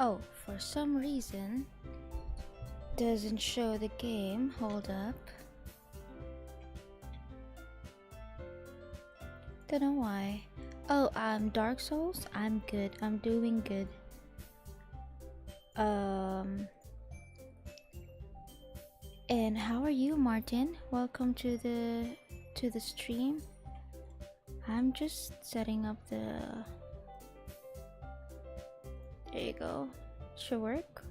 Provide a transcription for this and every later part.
Oh, for some reason, doesn't show the game. Hold up. Don't know why. Oh, Dark Souls? I'm good. I'm doing good. And how are you, Martin? Welcome to the stream. I'm just setting up the. There you go. Should work.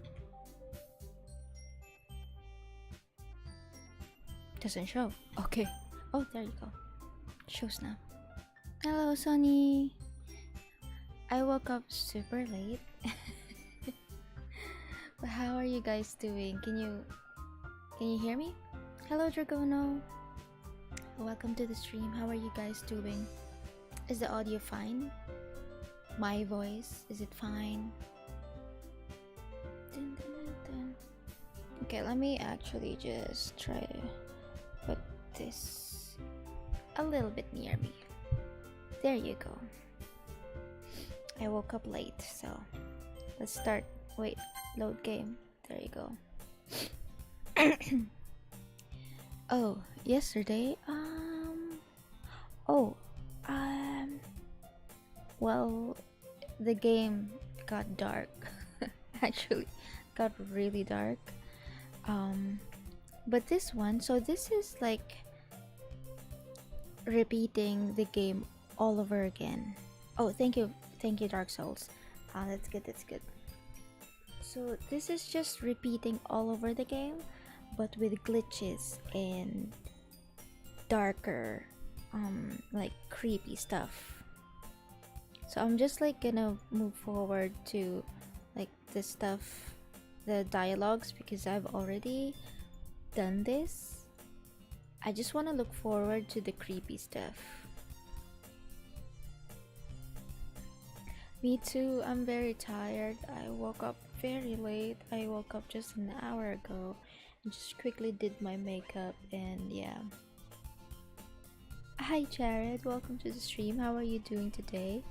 Doesn't show. Okay. Oh, there you go. Shows now. Hello, Sonny. I woke up super late. But how are you guys doing? Can you hear me? Hello, Dragono. Welcome to the stream. How are you guys doing? Is the audio fine? My voice, is it fine? Dun, dun, dun, dun. Okay, let me actually just try to put this a little bit near me. There you go. I woke up late, so let's start. Wait, load game. There you go. Oh, yesterday, oh, well, the game got dark. Actually, got really dark. But this one, so this is like repeating the game all over again. Oh, thank you, Dark Souls. That's good, that's good. So this is just repeating all over the game, but with glitches and darker, like creepy stuff. So I'm just like gonna move forward to like the stuff, the dialogues, because I've already done this. I just want to look forward to the creepy stuff. Me too, I'm very tired. I woke up very late. I woke up just an hour ago and just quickly did my makeup, and yeah. Hi Jared, welcome to the stream. How are you doing today?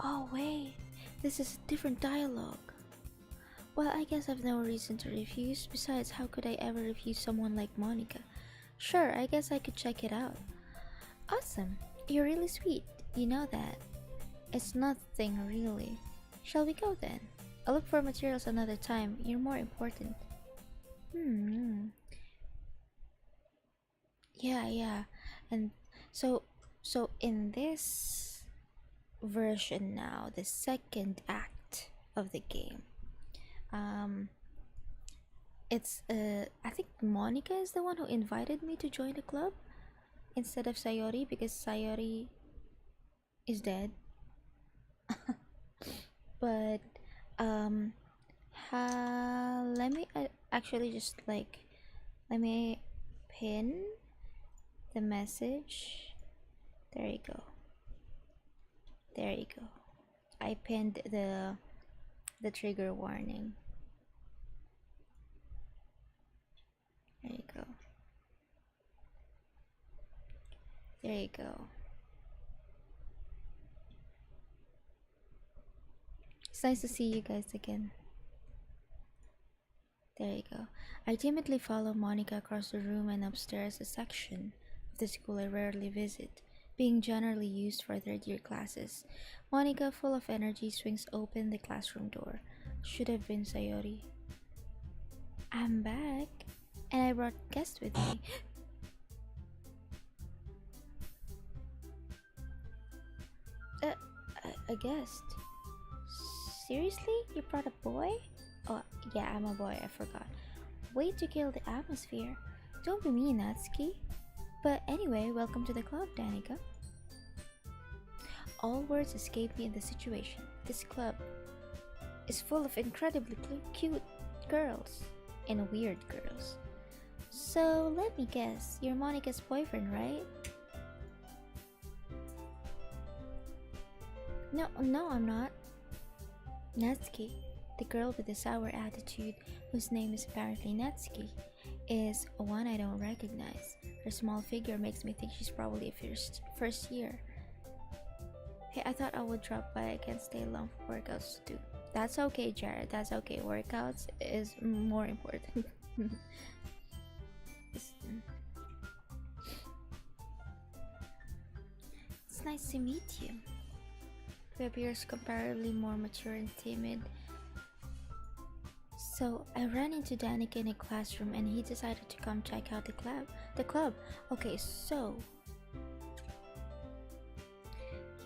Oh wait, this is a different dialogue. Well, I guess I've no reason to refuse. Besides, how could I ever refuse someone like Monica? Sure, I guess I could check it out. Awesome, you're really sweet. You know that. It's nothing really. Shall we go then? I'll look for materials another time. You're more important. Yeah. And so in this version now, the second act of the game, it's I think Monica is the one who invited me to join the club instead of Sayori, because Sayori is dead. But let me actually just like let me pin the message. There you go. I pinned the trigger warning. There you go. It's nice to see you guys again. There you go. I timidly follow Monica across the room and upstairs, a section of the school I rarely visit, being generally used for third-year classes. Monica, full of energy, swings open the classroom door. Should have been Sayori. I'm back, and I brought guests with me. A guest? Seriously? You brought a boy? Oh, yeah, I'm a boy, I forgot. Way to kill the atmosphere. Don't be mean, Natsuki. But anyway, welcome to the club, Danica. All words escape me in the situation. This club is full of incredibly cute girls and weird girls. So let me guess, you're Monica's boyfriend, right? No, I'm not. Natsuki, the girl with the sour attitude, whose name is apparently Natsuki, is one I don't recognize. Her small figure makes me think she's probably a first year. Hey, I thought I would drop by. I can't stay long for workouts too. That's okay, Jared. That's okay. Workouts is more important. it's, it's nice to meet you. He appears comparably more mature and timid. So I ran into Danica in a classroom and he decided to come check out the club. Okay, so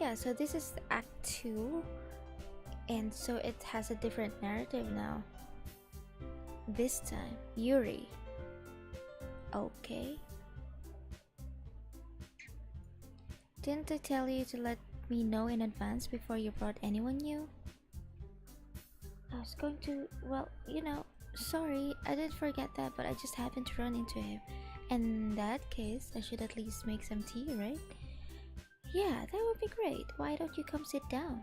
yeah, so this is act 2 and so it has a different narrative now. This time, Yuri. Okay. Didn't I tell you to let me know in advance before you brought anyone new? I was going to, well, sorry, I didn't forget that, but I just happened to run into him. In that case, I should at least make some tea, right? Yeah, that would be great. Why don't you come sit down?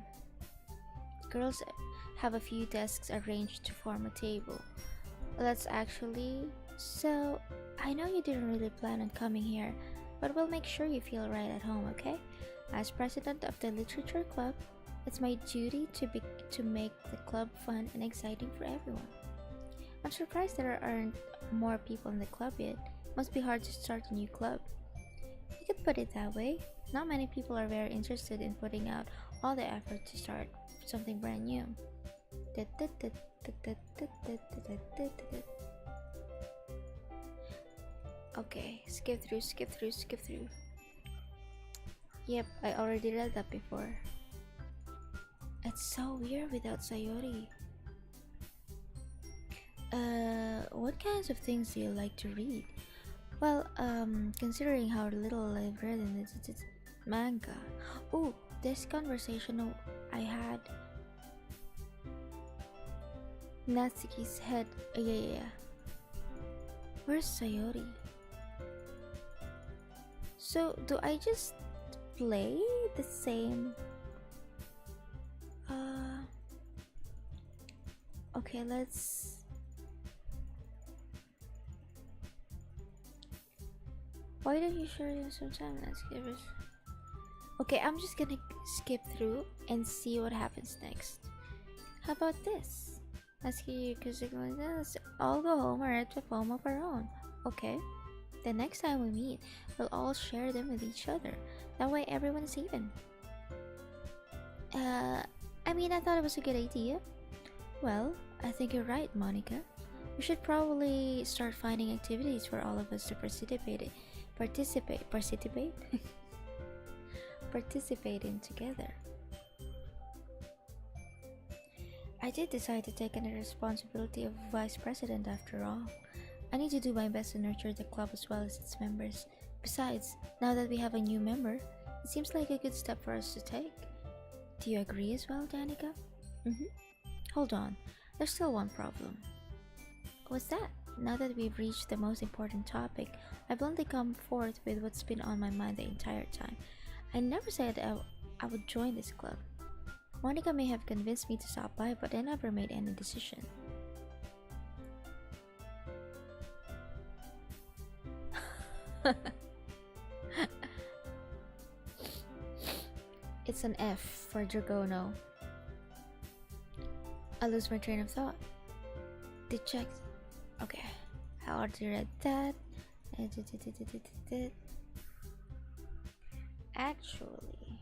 Girls have a few desks arranged to form a table. Let's actually. So, I know you didn't really plan on coming here, but we'll make sure you feel right at home, okay? As president of the literature club, it's my duty to make the club fun and exciting for everyone. I'm surprised there aren't more people in the club yet. Must be hard to start a new club. You could put it that way. Not many people are very interested in putting out all the effort to start something brand new. Okay, skip through. Yep, I already read that before. It's so weird without Sayori. What kinds of things do you like to read? Well, considering how little I've read in it's manga. Oh, this conversation I had. Natsuki's head. Yeah. Where's Sayori? So, do I just play the same? Okay, let's. Why don't you share them sometime? Let's give it. Okay, I'm just gonna skip through and see what happens next. How about this? Let's hear because let's all go home or at a poem of our own. Okay. The next time we meet, we'll all share them with each other. That way everyone is even. I thought it was a good idea. Well, I think you're right, Monica. We should probably start finding activities for all of us to participate participate in together. I did decide to take on the responsibility of vice president after all. I need to do my best to nurture the club as well as its members. Besides, now that we have a new member, it seems like a good step for us to take. Do you agree as well, Danica? Hold on, there's still one problem. What's that? Now that we've reached the most important topic, I've only come forth with what's been on my mind the entire time. I never said I would join this club. Monica may have convinced me to stop by, but I never made any decision. It's an F for Dragono. I lose my train of thought. Did check. Okay, I already read that. Actually,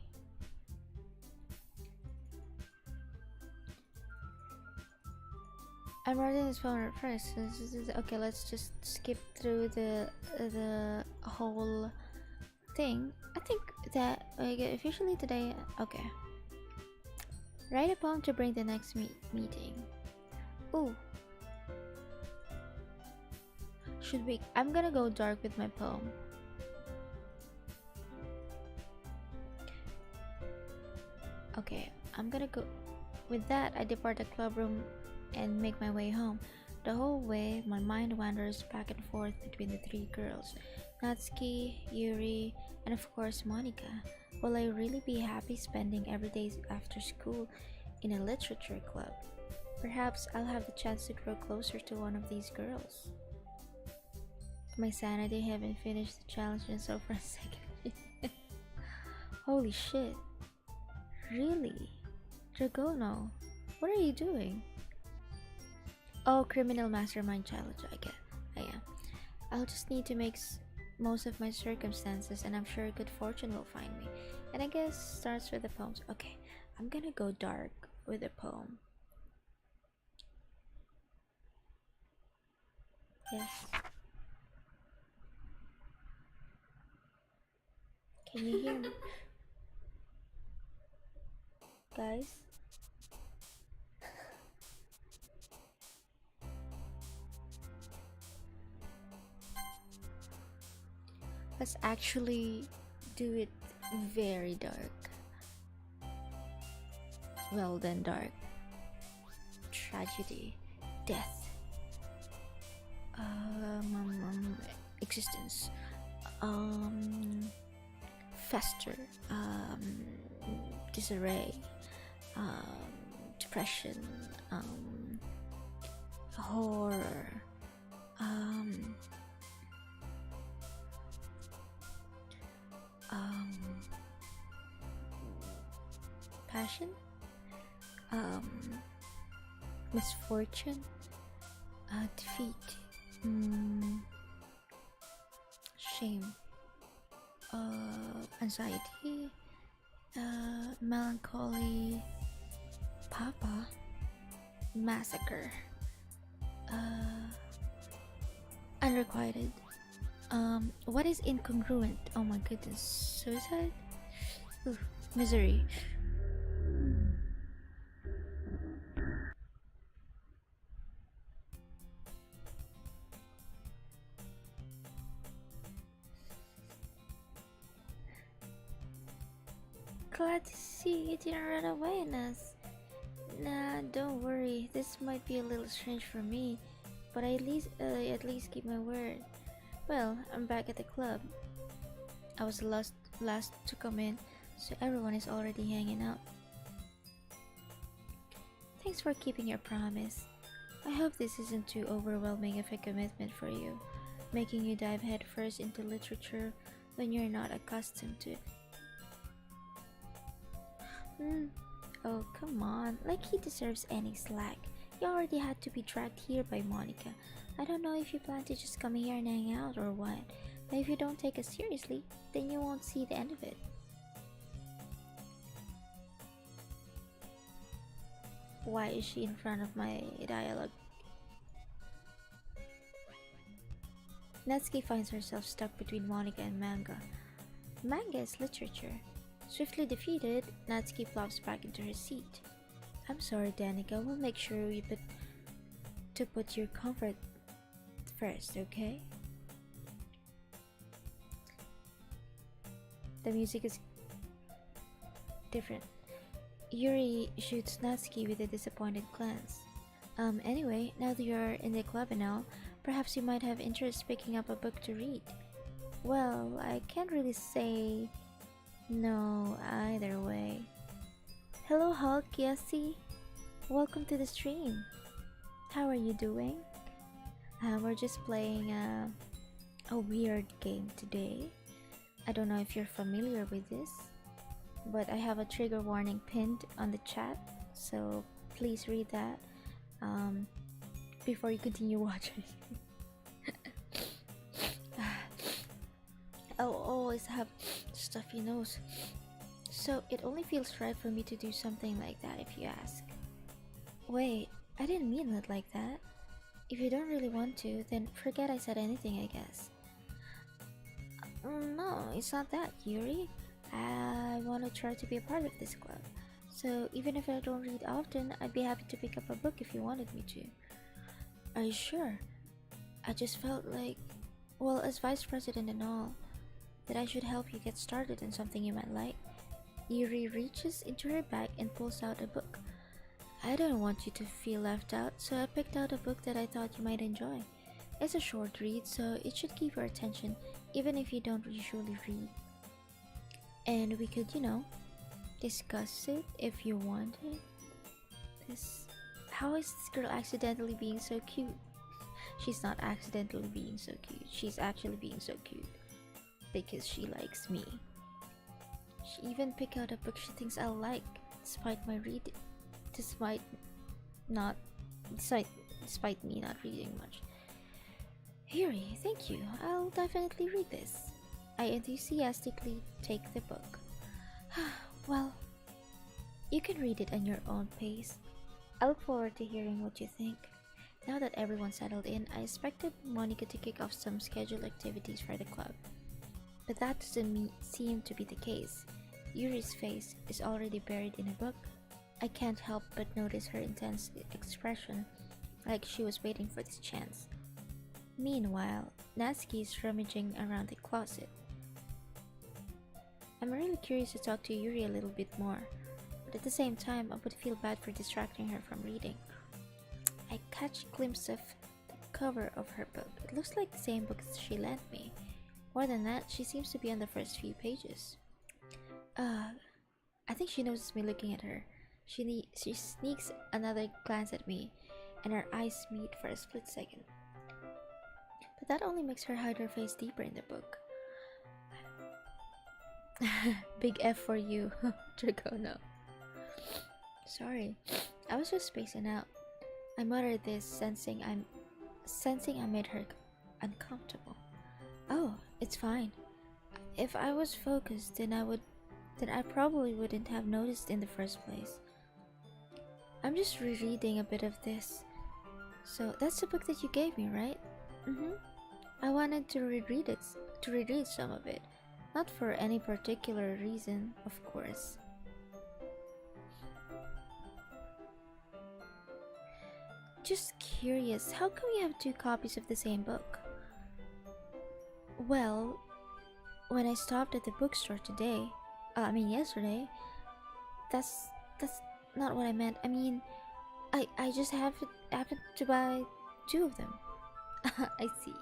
I'm writing this phone first. Okay, let's just skip through the whole thing. I think that officially today. Okay, write a poem to bring the next meeting. Ooh, should we? I'm gonna go dark with my poem. Okay, I'm gonna go. With that, I depart the club room and make my way home. The whole way, my mind wanders back and forth between the three girls, Natsuki, Yuri, and of course Monica. Will I really be happy spending every day after school in a literature club? Perhaps I'll have the chance to grow closer to one of these girls. My sanity haven't finished the challenge and so for a second. Holy shit. Really? Dragono, what are you doing? Oh, criminal mastermind challenge, I get. I am. I'll just need to make most of my circumstances, and I'm sure good fortune will find me. And I guess starts with the poems. Okay, I'm gonna go dark with a poem. Yes. Can you hear me, guys? Let's actually do it very dark. Well then, dark. Tragedy, death, existence, um, fester, disarray, um, depression, horror, um, um, passion, um, misfortune, defeat, shame, anxiety, melancholy, papa, massacre, uh, unrequited. What is incongruent? Oh my goodness, suicide? Ooh, misery. Glad to see you didn't run away on us. Nah, don't worry. This might be a little strange for me, but I at least keep my word. Well, I'm back at the club. I was the last to come in, so everyone is already hanging out. Thanks for keeping your promise. I hope this isn't too overwhelming of a commitment for you, making you dive headfirst into literature when you're not accustomed to it. Hmm. Oh, come on. Like he deserves any slack. He already had to be dragged here by Monica. I don't know if you plan to just come here and hang out or what, but if you don't take us seriously, then you won't see the end of it. Why is she in front of my dialogue? Natsuki finds herself stuck between Monica and manga. Manga is literature. Swiftly defeated, Natsuki plops back into her seat. I'm sorry, Danica. We'll make sure to put your comfort first, okay? The music is different. Yuri shoots Natsuki with a disappointed glance. Anyway, now that you're in the club and all, perhaps you might have interest picking up a book to read. Well, I can't really say no either way. Hello, Hulk, Yassi. Welcome to the stream. How are you doing? We're just playing a weird game today. I don't know if you're familiar with this, but I have a trigger warning pinned on the chat, so please read that before you continue watching. I'll always have stuffy nose, so it only feels right for me to do something like that if you ask. Wait, I didn't mean it like that. If you don't really want to, then forget I said anything, I guess. No, it's not that, Yuri. I want to try to be a part of this club. So even if I don't read often, I'd be happy to pick up a book if you wanted me to. Are you sure? I just felt like, well, as vice president and all, that I should help you get started on something you might like. Yuri reaches into her bag and pulls out a book. I don't want you to feel left out, so I picked out a book that I thought you might enjoy. It's a short read, so it should keep your attention, even if you don't usually read. And we could, discuss it if you wanted. How is this girl accidentally being so cute? She's not accidentally being so cute. She's actually being so cute because she likes me. She even picked out a book she thinks I'll like. despite my read, despite not, despite, despite me not reading much. Yuri, thank you. I'll definitely read this. I enthusiastically take the book. Well, you can read it at your own pace. I look forward to hearing what you think. Now that everyone's settled in, I expected Monica to kick off some scheduled activities for the club. But that doesn't seem to be the case. Yuri's face is already buried in a book. I can't help but notice her intense expression, like she was waiting for this chance. Meanwhile, Natsuki is rummaging around the closet. I'm really curious to talk to Yuri a little bit more, but at the same time, I would feel bad for distracting her from reading. I catch a glimpse of the cover of her book. It looks like the same book she lent me. More than that, she seems to be on the first few pages. I think she notices me looking at her. She sneaks another glance at me, and our eyes meet for a split second. But that only makes her hide her face deeper in the book. Big F for you, Dragono. Sorry, I was just spacing out. I muttered this, sensing I made her uncomfortable. Oh, it's fine. If I was focused, then I probably wouldn't have noticed in the first place. I'm just rereading a bit of this. So that's the book that you gave me, right? I wanted to reread some of it. Not for any particular reason, of course. Just curious, how come you have two copies of the same book? Well, when I stopped at the bookstore yesterday, that's not what I meant. I mean, I just happened to buy two of them. I see.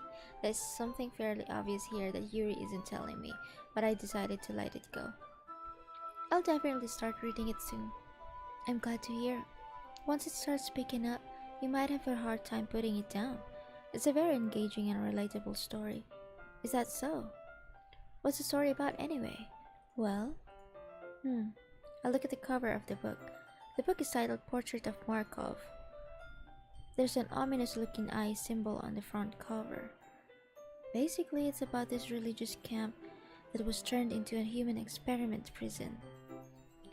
There's something fairly obvious here that Yuri isn't telling me, but I decided to let it go. I'll definitely start reading it soon. I'm glad to hear. Once it starts picking up, you might have a hard time putting it down. It's a very engaging and relatable story. Is that so? What's the story about anyway? Well, I look at the cover of the book. The book is titled Portrait of Markov. There's an ominous looking eye symbol on the front cover. Basically, it's about this religious camp that was turned into a human experiment prison.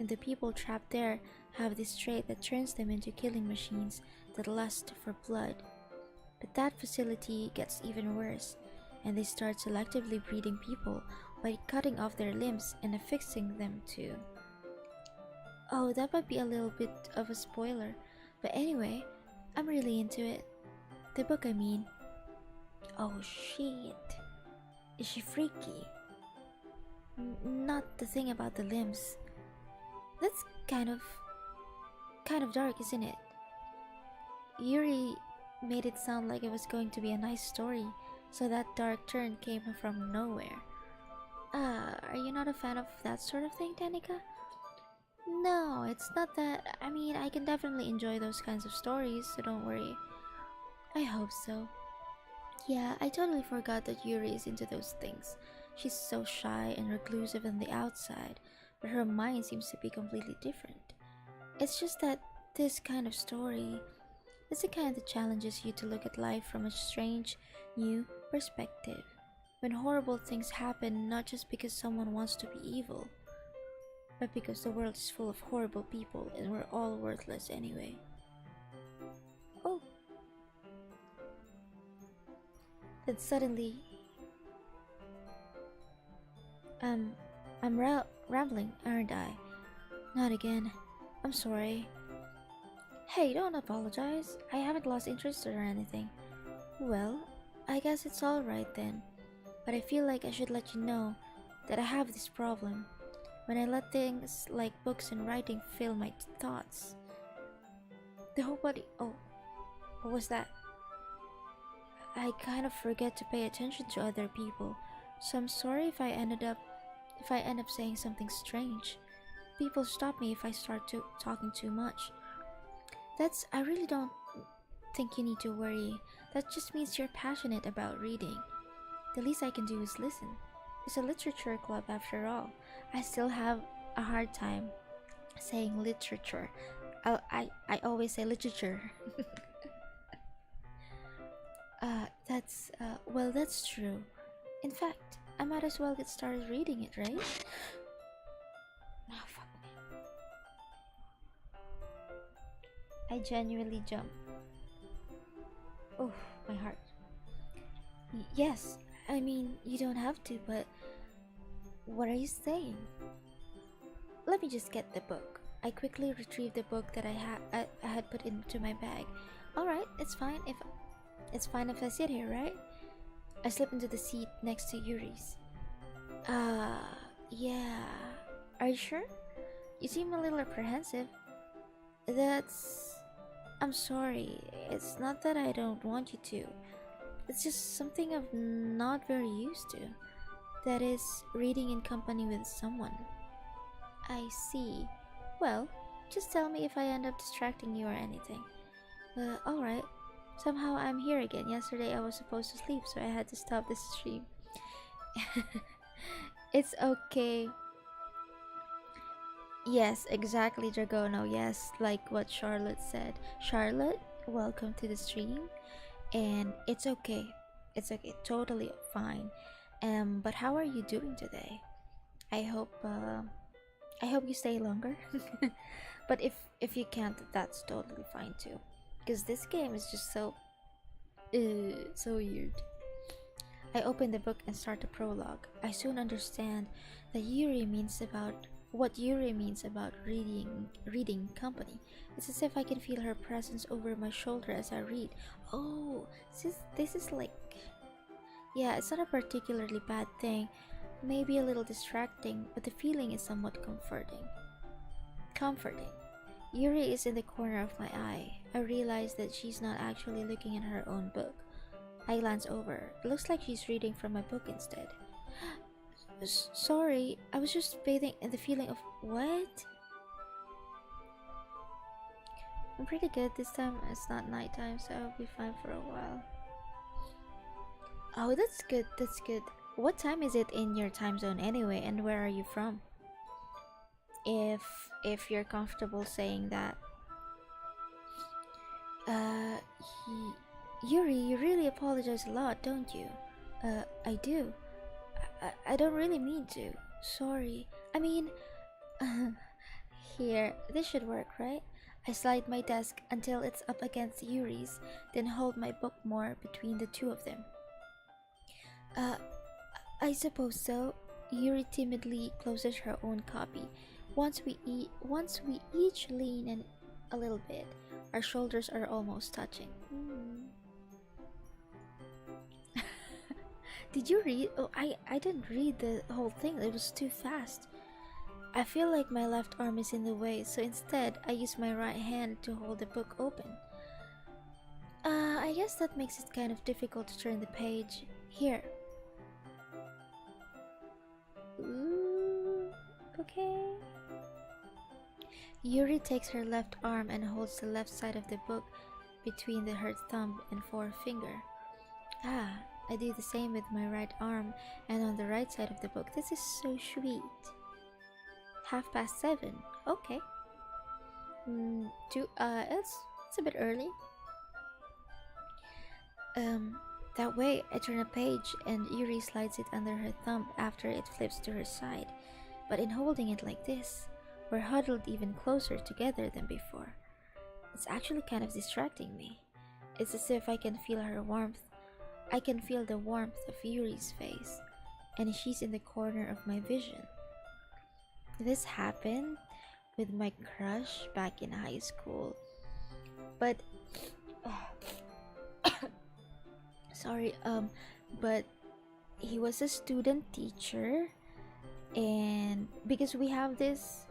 And the people trapped there have this trait that turns them into killing machines that lust for blood. But that facility gets even worse, and they start selectively breeding people by cutting off their limbs and affixing them to... Oh, that might be a little bit of a spoiler, but anyway, I'm really into it. The book, I mean. Oh shit. Is she freaky? Not the thing about the limbs. That's kind of dark, isn't it? Yuri made it sound like it was going to be a nice story, so that dark turn came from nowhere. Are you not a fan of that sort of thing, Danica? No, it's not that. I mean, I can definitely enjoy those kinds of stories, so don't worry. I hope so. Yeah, I totally forgot that Yuri is into those things. She's so shy and reclusive on the outside, but her mind seems to be completely different. It's just that this kind of story is the kind that challenges you to look at life from a strange, new perspective. When horrible things happen not just because someone wants to be evil, but because the world is full of horrible people and we're all worthless anyway. Oh. Then suddenly... I'm rambling, aren't I? Not again. I'm sorry. Hey, don't apologize. I haven't lost interest or anything. Well, I guess it's alright then. But I feel like I should let you know that I have this problem. When I let things like books and writing fill my thoughts. The whole body... Oh, what was that? I kind of forget to pay attention to other people, so I'm sorry if I end up saying something strange. People stop me if I start talking too much. I really don't think you need to worry. That just means you're passionate about reading. The least I can do is listen. It's a literature club after all. I still have a hard time saying literature. I always say literature. Well, that's true. In fact, I might as well get started reading it, right? Oh, fuck me. I genuinely jump. Oh, my heart. Yes, I mean, you don't have to, but what are you saying? Let me just get the book. I quickly retrieved the book that I had put into my bag. All right, it's fine if I sit here, right? I slip into the seat next to Yuri's. Uh, yeah. Are you sure? You seem a little apprehensive. That's. I'm sorry. It's not that I don't want you to. It's just something I'm not very used to. That is, reading in company with someone. I see. Well, just tell me if I end up distracting you or anything. Alright. Somehow I'm here again. Yesterday I was supposed to sleep, so I had to stop the stream. It's okay. Yes, exactly, Dragono. Yes, like what Charlotte said. Charlotte, welcome to the stream. And it's okay. It's okay. Totally fine. But how are you doing today? I hope I hope you stay longer. But if you can't, that's totally fine too. Because this game is just so weird. I open the book and start the prologue. I soon understand that Yuri means about what Yuri means about reading company. It's as if I can feel her presence over my shoulder as I read. Oh, this is like, yeah, it's not a particularly bad thing. Maybe a little distracting, but the feeling is somewhat comforting. Comforting. Yuri is in the corner of my eye. I realize that she's not actually looking at her own book. I glance over. It looks like she's reading from my book instead. Sorry, I was just bathing in the feeling of what? I'm pretty good this time. It's not nighttime, so I'll be fine for a while. Oh, that's good. That's good. What time is it in your time zone anyway, and where are you from? If you're comfortable saying that. Uh, Yuri, you really apologize a lot, don't you? I do. I don't really mean to. Sorry. I mean, here, this should work, right? I slide my desk until it's up against Yuri's, then hold my book more between the two of them. Uh, I suppose so. Yuri timidly closes her own copy. Once we each lean in a little bit, our shoulders are almost touching. Did you read? Oh, I didn't read the whole thing. It was too fast. I feel like my left arm is in the way, so instead I use my right hand to hold the book open. I guess that makes it kind of difficult to turn the page. Here. Ooh, okay. Yuri takes her left arm and holds the left side of the book between her thumb and forefinger. Ah, I do the same with my right arm and on the right side of the book. This is so sweet. 7:30. Okay. It's a bit early. That way I turn a page and Yuri slides it under her thumb after it flips to her side. But in holding it like this, we're huddled even closer together than before. It's actually kind of distracting me. It's as if I can feel her warmth. I can feel the warmth of Yuri's face, and she's in the corner of my vision. This happened with my crush back in high school. But sorry, but he was a student teacher, and because we have this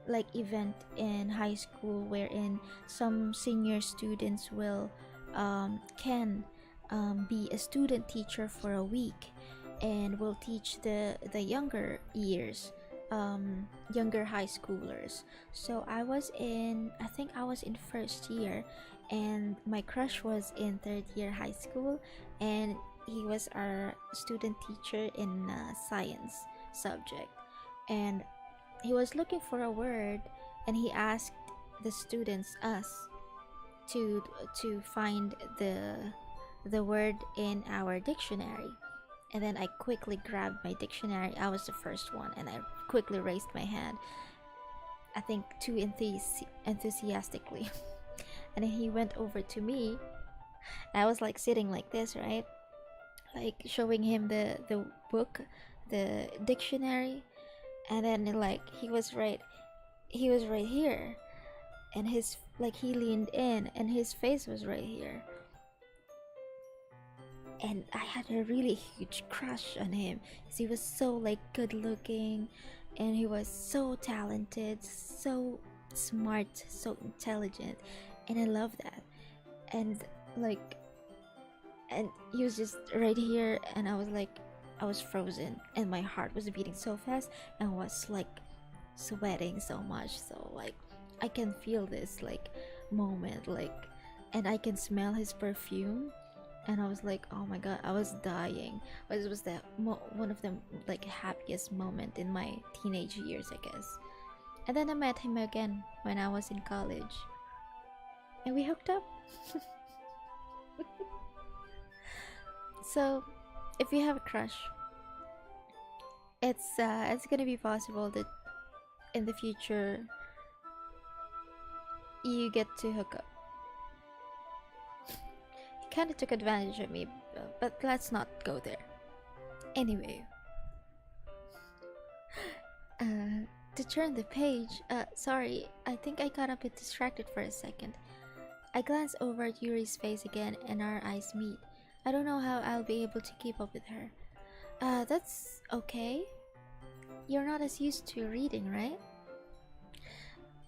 like event in high school wherein some senior students will can be a student teacher for a week and will teach the younger years, younger high schoolers. So I think I was in first year, and my crush was in third year high school, and he was our student teacher in science subject. And He was looking for a word, and he asked the students, us, to find the word in our dictionary. And then I quickly grabbed my dictionary. I was the first one, and I quickly raised my hand. I think too enthusiastically. And then he went over to me. And I was like sitting like this, right? Like showing him the book, the dictionary, and then like he was right here, and his like he leaned in, and his face was right here, and I had a really huge crush on him because he was so like good looking, and he was so talented, so smart, so intelligent, and I love that. And like, and he was just right here, and I was frozen, and my heart was beating so fast, and was like sweating so much, so like I can feel this like moment, like, and I can smell his perfume, and I was like, oh my god, I was dying. It was one of the like happiest moment in my teenage years, I guess. And then I met him again when I was in college, and we hooked up. So if you have a crush, it's gonna be possible that in the future you get to hook up. He kind of took advantage of me, but let's not go there. Anyway, to turn the page, sorry, I think I got a bit distracted for a second. I glance over at Yuri's face again, and our eyes meet. I don't know how I'll be able to keep up with her. That's okay. You're not as used to reading, right?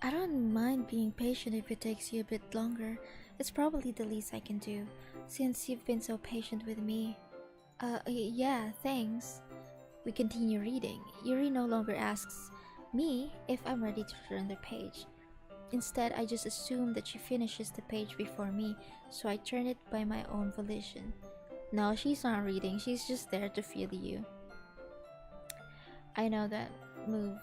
I don't mind being patient if it takes you a bit longer. It's probably the least I can do, since you've been so patient with me. Yeah, thanks. We continue reading. Yuri no longer asks me if I'm ready to turn the page. Instead, I just assume that she finishes the page before me, so I turn it by my own volition. No, she's not reading, she's just there to feel you. I know that move.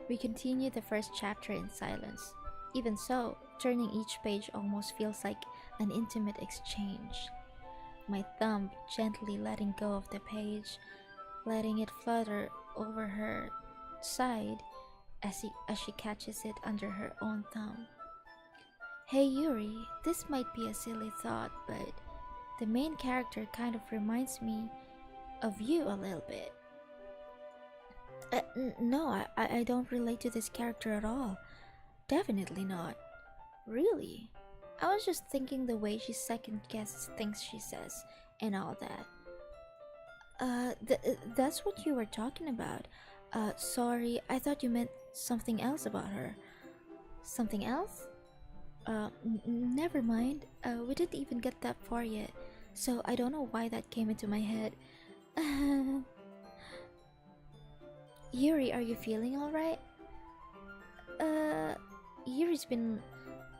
We continue the first chapter in silence. Even so, turning each page almost feels like an intimate exchange. My thumb gently letting go of the page, letting it flutter over her side as she catches it under her own thumb. Hey Yuri, this might be a silly thought, but the main character kind of reminds me of you a little bit. No, I don't relate to this character at all. Definitely not. Really? I was just thinking the way she second guesses things she says and all that. That's what you were talking about. Sorry, I thought you meant something else about her. Something else? Never mind. We didn't even get that far yet, so I don't know why that came into my head. Yuri, are you feeling alright? Yuri's been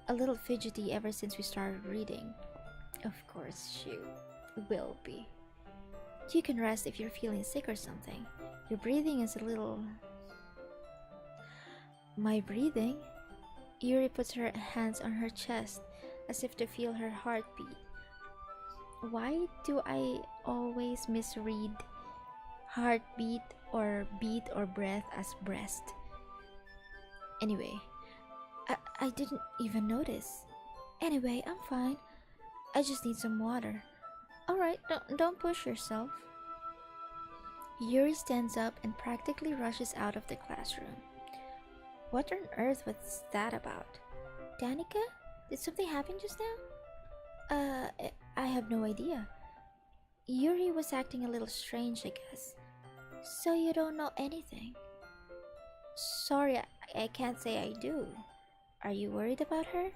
a little fidgety ever since we started reading. Of course she will be. You can rest if you're feeling sick or something. Your breathing is a little... My breathing? Yuri puts her hands on her chest as if to feel her heartbeat. Why do I always misread heartbeat or beat or breath as breast? Anyway, I didn't even notice. Anyway, I'm fine. I just need some water. Alright, don't push yourself. Yuri stands up and practically rushes out of the classroom. What on earth was that about? Danica? Did something happen just now? I have no idea. Yuri was acting a little strange, I guess. So you don't know anything? Sorry, I can't say I do. Are you worried about her?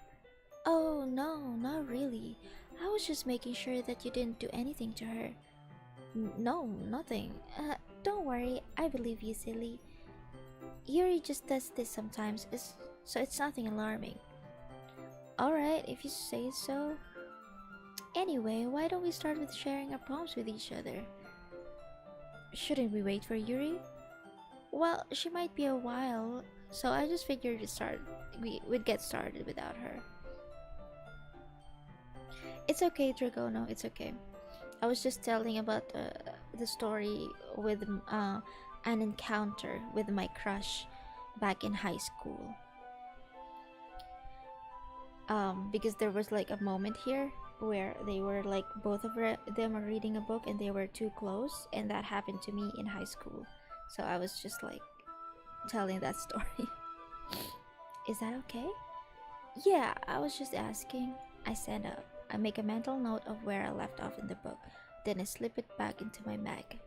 Oh, no, not really. I was just making sure that you didn't do anything to her. No, nothing. Don't worry, I believe you, silly. Yuri just does this sometimes, so it's nothing alarming. Alright, if you say so. Anyway, why don't we start with sharing our poems with each other? Shouldn't we wait for Yuri? Well, she might be a while, so I just figured we'd get started without her. It's okay, Dragono, it's okay. I was just telling about the story with an encounter with my crush back in high school. Because there was like a moment here where they were like them are reading a book and they were too close, and that happened to me in high school. So I was just like telling that story. Is that okay? Yeah, I was just asking. I stand up. I make a mental note of where I left off in the book. Then I slip it back into my bag.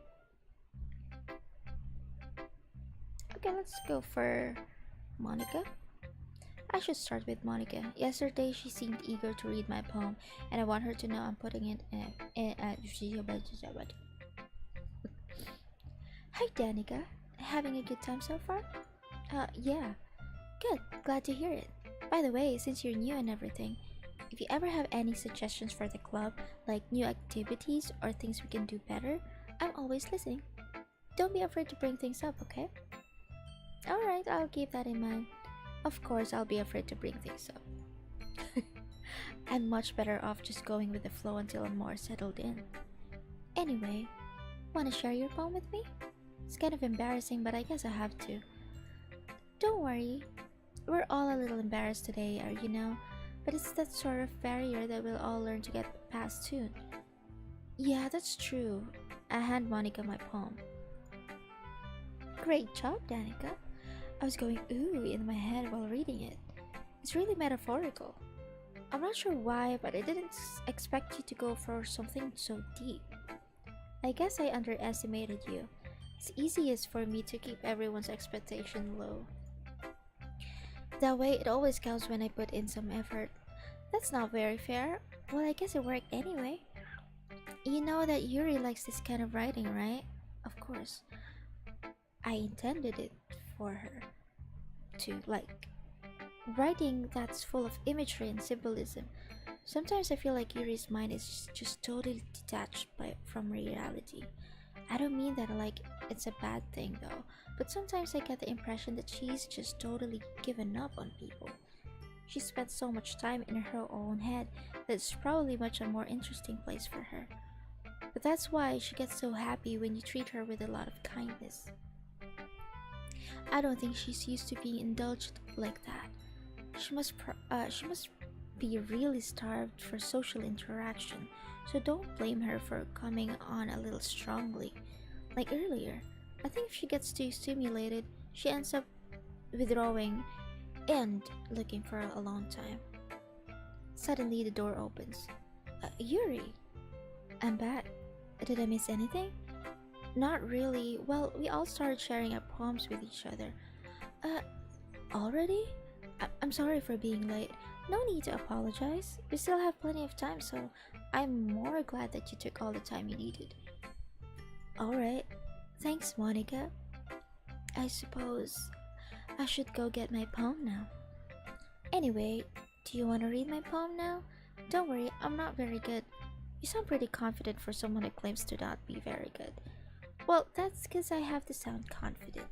Okay, let's go for Monica. I should start with Monica. Yesterday, she seemed eager to read my poem, and I want her to know I'm putting it in. Hi, Danica. Having a good time so far? Yeah. Good. Glad to hear it. By the way, since you're new and everything, if you ever have any suggestions for the club, like new activities or things we can do better, I'm always listening. Don't be afraid to bring things up, okay? Alright, I'll keep that in mind. Of course, I'll be afraid to bring things up. I'm much better off just going with the flow until I'm more settled in. Anyway, wanna share your poem with me? It's kind of embarrassing, but I guess I have to. Don't worry, we're all a little embarrassed today, you know, but it's that sort of barrier that we'll all learn to get past soon. Yeah, that's true. I hand Monica my poem. Great job, Danica. I was going ooh in my head while reading it. It's really metaphorical. I'm not sure why, but I didn't expect you to go for something so deep. I guess I underestimated you. It's easiest for me to keep everyone's expectation low. That way, it always counts when I put in some effort. That's not very fair. Well, I guess it worked anyway. You know that Yuri likes this kind of writing, right? Of course. I intended it for her to like. Writing that's full of imagery and symbolism. Sometimes I feel like Yuri's mind is just totally detached from reality. I don't mean that like it's a bad thing though, but sometimes I get the impression that she's just totally given up on people. She spent so much time in her own head that it's probably much a more interesting place for her. But that's why she gets so happy when you treat her with a lot of kindness. I don't think she's used to being indulged like that. She must be really starved for social interaction, so don't blame her for coming on a little strongly. Like earlier, I think if she gets too stimulated, she ends up withdrawing and looking for a long time. Suddenly, the door opens. Yuri, I'm back. Did I miss anything? Not really. Well, we all started sharing our poems with each other. Uh, Already? I'm sorry for being late. No need to apologize. We still have plenty of time, so I'm more glad that you took all the time you needed. Alright. Thanks, Monica. I suppose I should go get my poem now. Anyway, do you want to read my poem now? Don't worry, I'm not very good. You sound pretty confident for someone who claims to not be very good. Well, that's because I have to sound confident.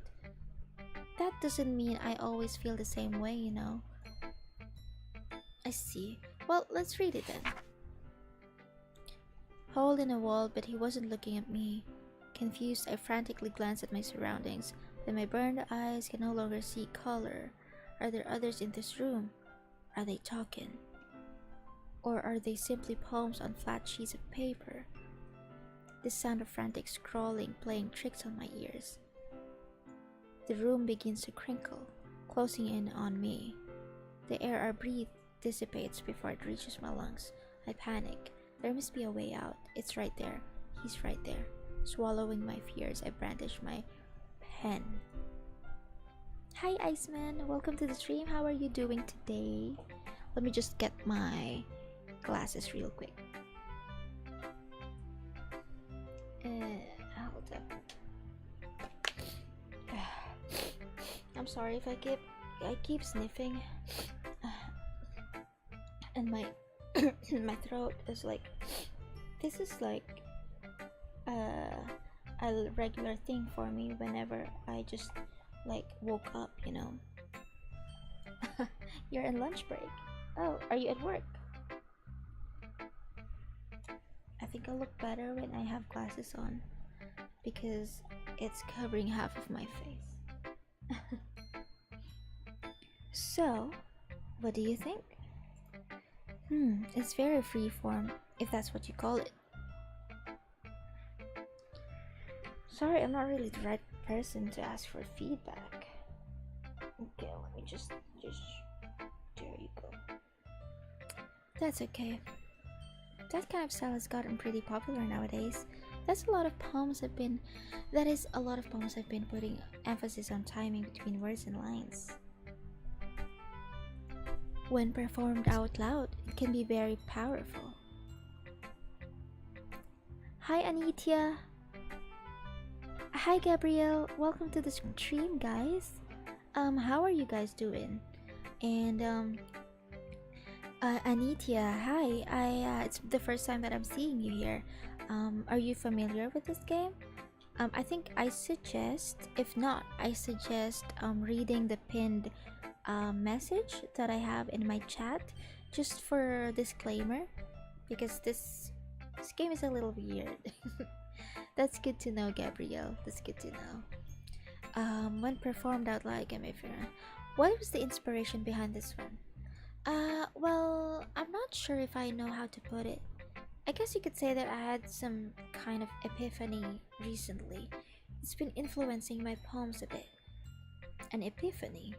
That doesn't mean I always feel the same way, you know. I see. Well, let's read it then. Hole in a wall, but he wasn't looking at me. Confused, I frantically glanced at my surroundings, but my burned eyes can no longer see color. Are there others in this room? Are they talking? Or are they simply poems on flat sheets of paper? The sound of frantic scrawling playing tricks on my ears. The room begins to crinkle, closing in on me. The air I breathe dissipates before it reaches my lungs. I panic. There must be a way out. It's right there. He's right there. Swallowing my fears, I brandish my pen. Hi, Iceman. Welcome to the stream. How are you doing today? Let me just get my glasses real quick. Hold up. I'm sorry if I keep sniffing, and my my throat is like, this is like a regular thing for me whenever I just like woke up, you know. You're in lunch break. Oh, are you at work? I think I'll look better when I have glasses on because it's covering half of my face. So, what do you think? It's very freeform, if that's what you call it. Sorry, I'm not really the right person to ask for feedback. Okay, let me just there you go. That's okay. That kind of style has gotten pretty popular nowadays. That is a lot of poems have been putting emphasis on timing between words and lines. When performed out loud, it can be very powerful. Hi Anitia. Hi Gabrielle. Welcome to the stream, guys. How are you guys doing? And Anitia, hi. It's the first time that I'm seeing you here. Are you familiar with this game? I think if not, I suggest reading the pinned message that I have in my chat, just for disclaimer, because this game is a little weird. That's good to know, Gabrielle. That's good to know. When performed out loud, what was the inspiration behind this one? Well, I'm not sure if I know how to put it. I guess you could say that I had some kind of epiphany recently. It's been influencing my poems a bit. An epiphany?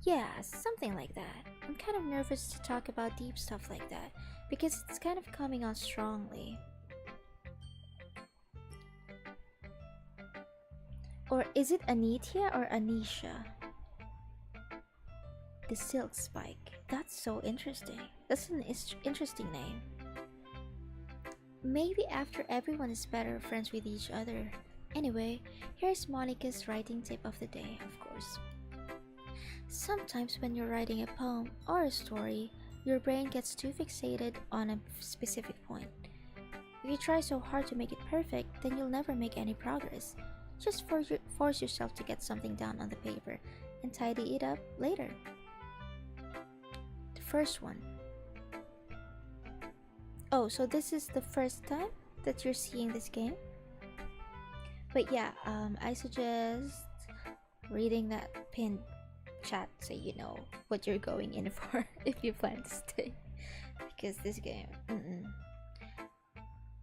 Yeah, something like that. I'm kind of nervous to talk about deep stuff like that because it's kind of coming on strongly. Or is it Anitia or Anisha? The Silk Spike. That's so interesting. That's an interesting name. Maybe after everyone is better friends with each other. Anyway, here's Monica's writing tip of the day, of course. Sometimes when you're writing a poem or a story, your brain gets too fixated on a specific point. If you try so hard to make it perfect, then you'll never make any progress. Just force yourself to get something down on the paper and tidy it up later. The first one. Oh, so this is the first time that you're seeing this game? But yeah, I suggest reading that pinned chat so you know what you're going in for if you plan to stay. Because this game,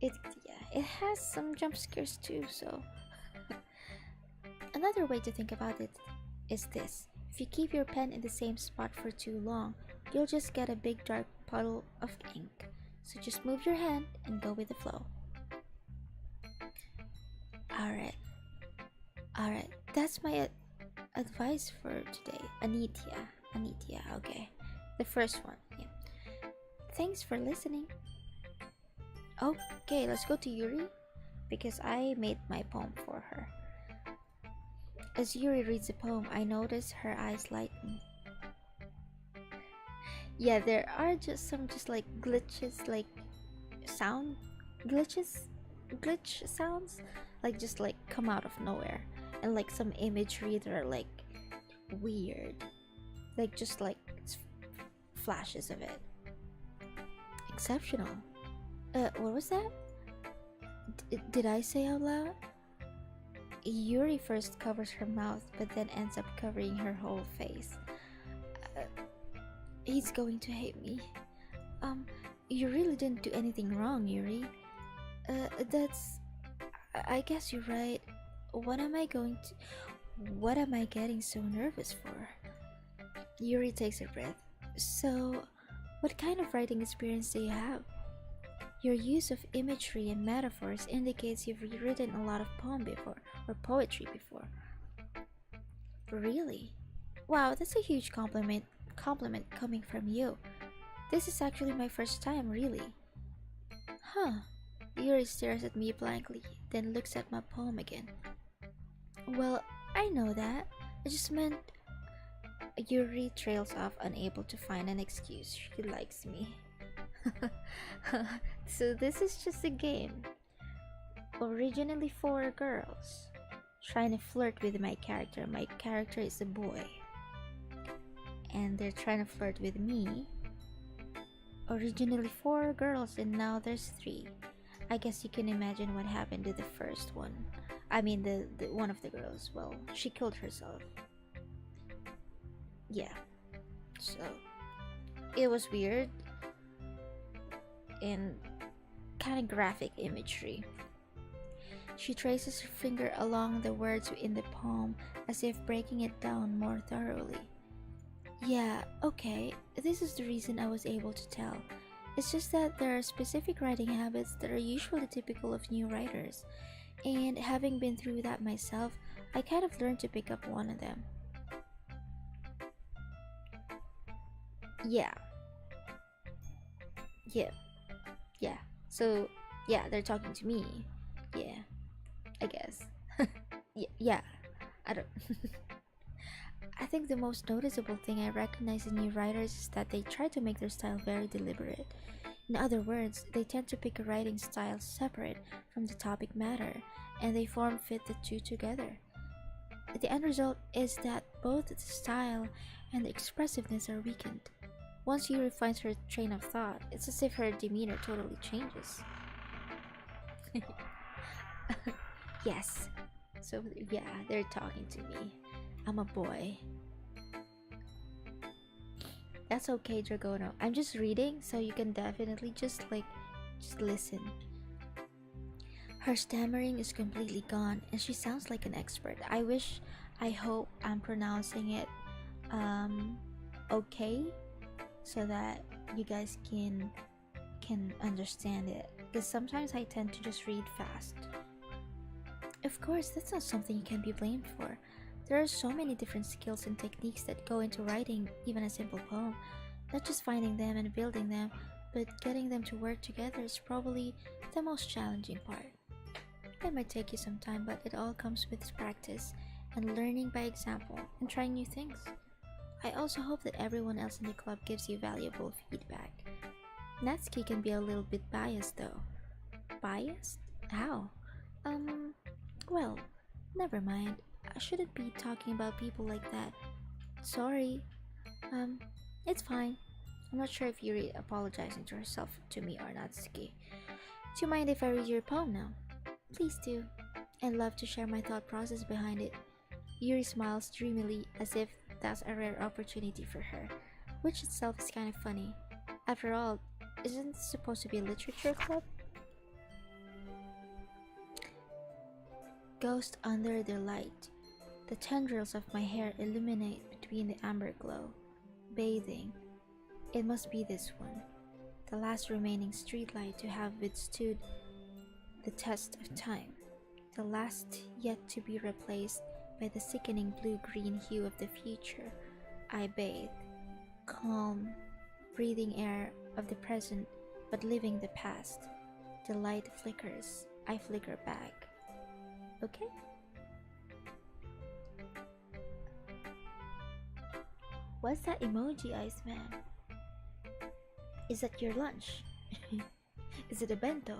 it has some jump scares too, so... Another way to think about it is this. If you keep your pen in the same spot for too long, you'll just get a big dark puddle of ink. So just move your hand and go with the flow. Alright, that's my advice for today. Anitia, okay. The first one, yeah. Thanks for listening. Okay, let's go to Yuri, because I made my poem for her. As Yuri reads the poem, I notice her eyes lighten. Yeah, there are just like glitches, like glitch sounds, like just like come out of nowhere, and like some imagery that are like weird, like just like flashes of it. Exceptional. What was that? Did I say out loud? Yuri first covers her mouth, but then ends up covering her whole face. He's going to hate me. You really didn't do anything wrong, Yuri. I guess you're right. What am I getting so nervous for? Yuri takes a breath. So, what kind of writing experience do you have? Your use of imagery and metaphors indicates you've written a lot of poetry before. Really? Wow, that's a huge compliment coming from you. This is actually my first time, really. Huh. Yuri stares at me blankly, then looks at my poem again. Well, I know that. I just meant... Yuri trails off, unable to find an excuse. She likes me. So this is just a game. Originally four girls trying to flirt with my character. My character is a boy, and they're trying to flirt with me. Originally four girls, and now there's three. I guess you can imagine what happened to the first one. I mean, the one of the girls. Well, she killed herself. Yeah. So it was weird and kind of graphic imagery. She traces her finger along the words in the poem as if breaking it down more thoroughly. Yeah, okay, this is the reason I was able to tell. It's just that there are specific writing habits that are usually typical of new writers, and having been through that myself, I kind of learned to pick up one of them. Yeah, yeah, yeah. So, yeah, they're talking to me. Yeah, I guess. Yeah, I don't. I think the most noticeable thing I recognize in new writers is that they try to make their style very deliberate. In other words, they tend to pick a writing style separate from the topic matter, and they form fit the two together. The end result is that both the style and the expressiveness are weakened. Once she refines her train of thought, it's as if her demeanor totally changes. Yes. So, yeah, they're talking to me. I'm a boy. That's okay, Dragono. I'm just reading, so you can definitely just listen. Her stammering is completely gone, and she sounds like an expert. I hope I'm pronouncing it um, okay, so that you guys can understand it. Because sometimes I tend to just read fast. Of course, that's not something you can be blamed for. There are so many different skills and techniques that go into writing even a simple poem. Not just finding them and building them, but getting them to work together is probably the most challenging part. It might take you some time, but it all comes with practice and learning by example and trying new things. I also hope that everyone else in the club gives you valuable feedback. Natsuki can be a little bit biased though. Biased? How? Um, well, never mind. I shouldn't be talking about people like that. Sorry. Um, it's fine. I'm not sure if Yuri apologizing to herself to me or Natsuki. Do you mind if I read your poem now? Please do. I'd love to share my thought process behind it. Yuri smiles dreamily as if that's a rare opportunity for her, which itself is kind of funny. After all, isn't this supposed to be a literature club? Ghost under the light. The tendrils of my hair illuminate between the amber glow. Bathing. It must be this one. The last remaining streetlight to have withstood the test of time. The last yet to be replaced by the sickening blue-green hue of the future. I bathe. Calm, breathing air of the present, but living the past. The light flickers. I flicker back. Okay? What's that emoji, Iceman? Is that your lunch? Is it a bento?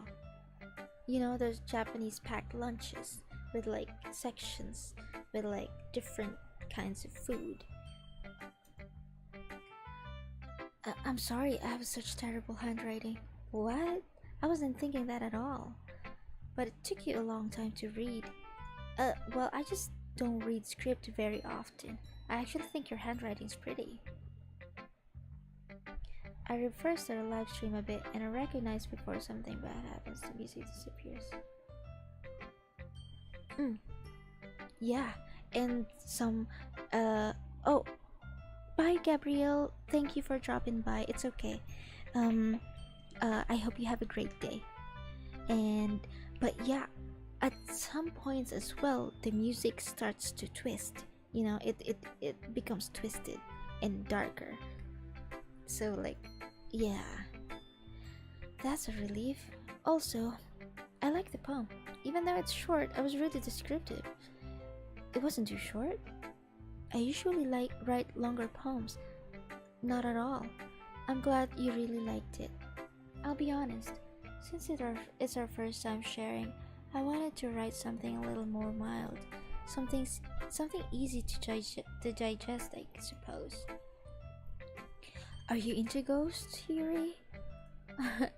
You know those Japanese packed lunches with like sections with like different kinds of food. I'm sorry, I have such terrible handwriting. What? I wasn't thinking that at all. But it took you a long time to read. Well, I just don't read script very often. I actually think your handwriting's pretty. I reversed our live stream a bit and I recognize before something bad happens, the music disappears. Yeah, and some, oh, bye Gabrielle, thank you for dropping by, it's okay. I hope you have a great day. But yeah, at some points as well, the music starts to twist. You know, it becomes twisted and darker. So like, yeah, that's a relief. Also, I like the poem. Even though it's short, I was really descriptive. It wasn't too short. I usually write longer poems. Not at all. I'm glad you really liked it. I'll be honest, since it's our first time sharing, I wanted to write something a little more mild, something something easy to digest, I suppose. Are you into ghosts, Yuri?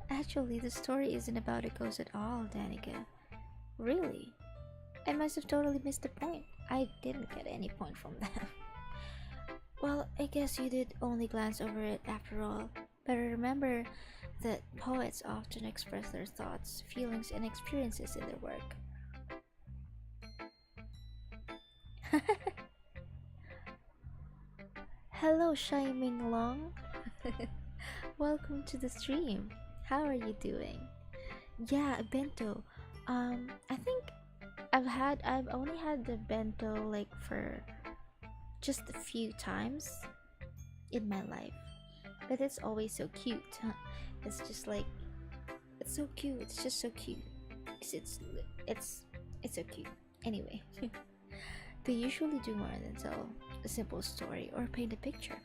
Actually, the story isn't about a ghost at all, Danica. Really? I must have totally missed the point. I didn't get any point from that. Well, I guess you did only glance over it after all. But remember that poets often express their thoughts, feelings, and experiences in their work. Hello, Shiming Long. Welcome to the stream. How are you doing? Yeah, bento. I think I've only had the bento like for just a few times in my life, but it's always so cute. It's just like it's so cute. It's just so cute. It's it's so cute. Anyway, they usually do more than tell a simple story or paint a picture.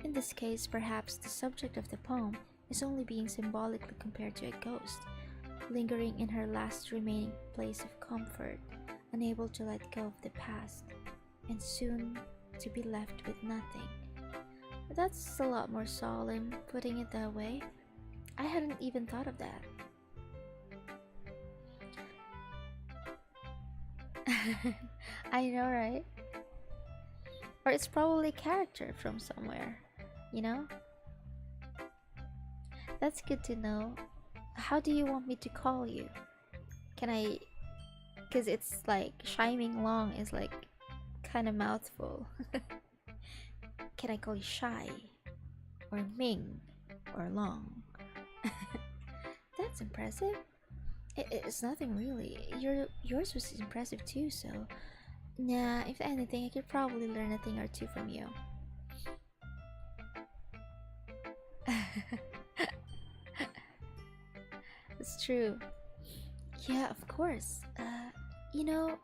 In this case, perhaps the subject of the poem is only being symbolically compared to a ghost, lingering in her last remaining place of comfort, unable to let go of the past, and soon to be left with nothing. That's a lot more solemn, putting it that way. I hadn't even thought of that. I know, right? Or it's probably a character from somewhere, you know? That's good to know. How do you want me to call you? Can I? Because it's like Shiming Long is like kind of mouthful. Can I call you Shy? Or Ming? Or Long? That's impressive. It's nothing really. Yours was impressive too, so. Nah, if anything, I could probably learn a thing or two from you. It's true. Yeah, of course. You know,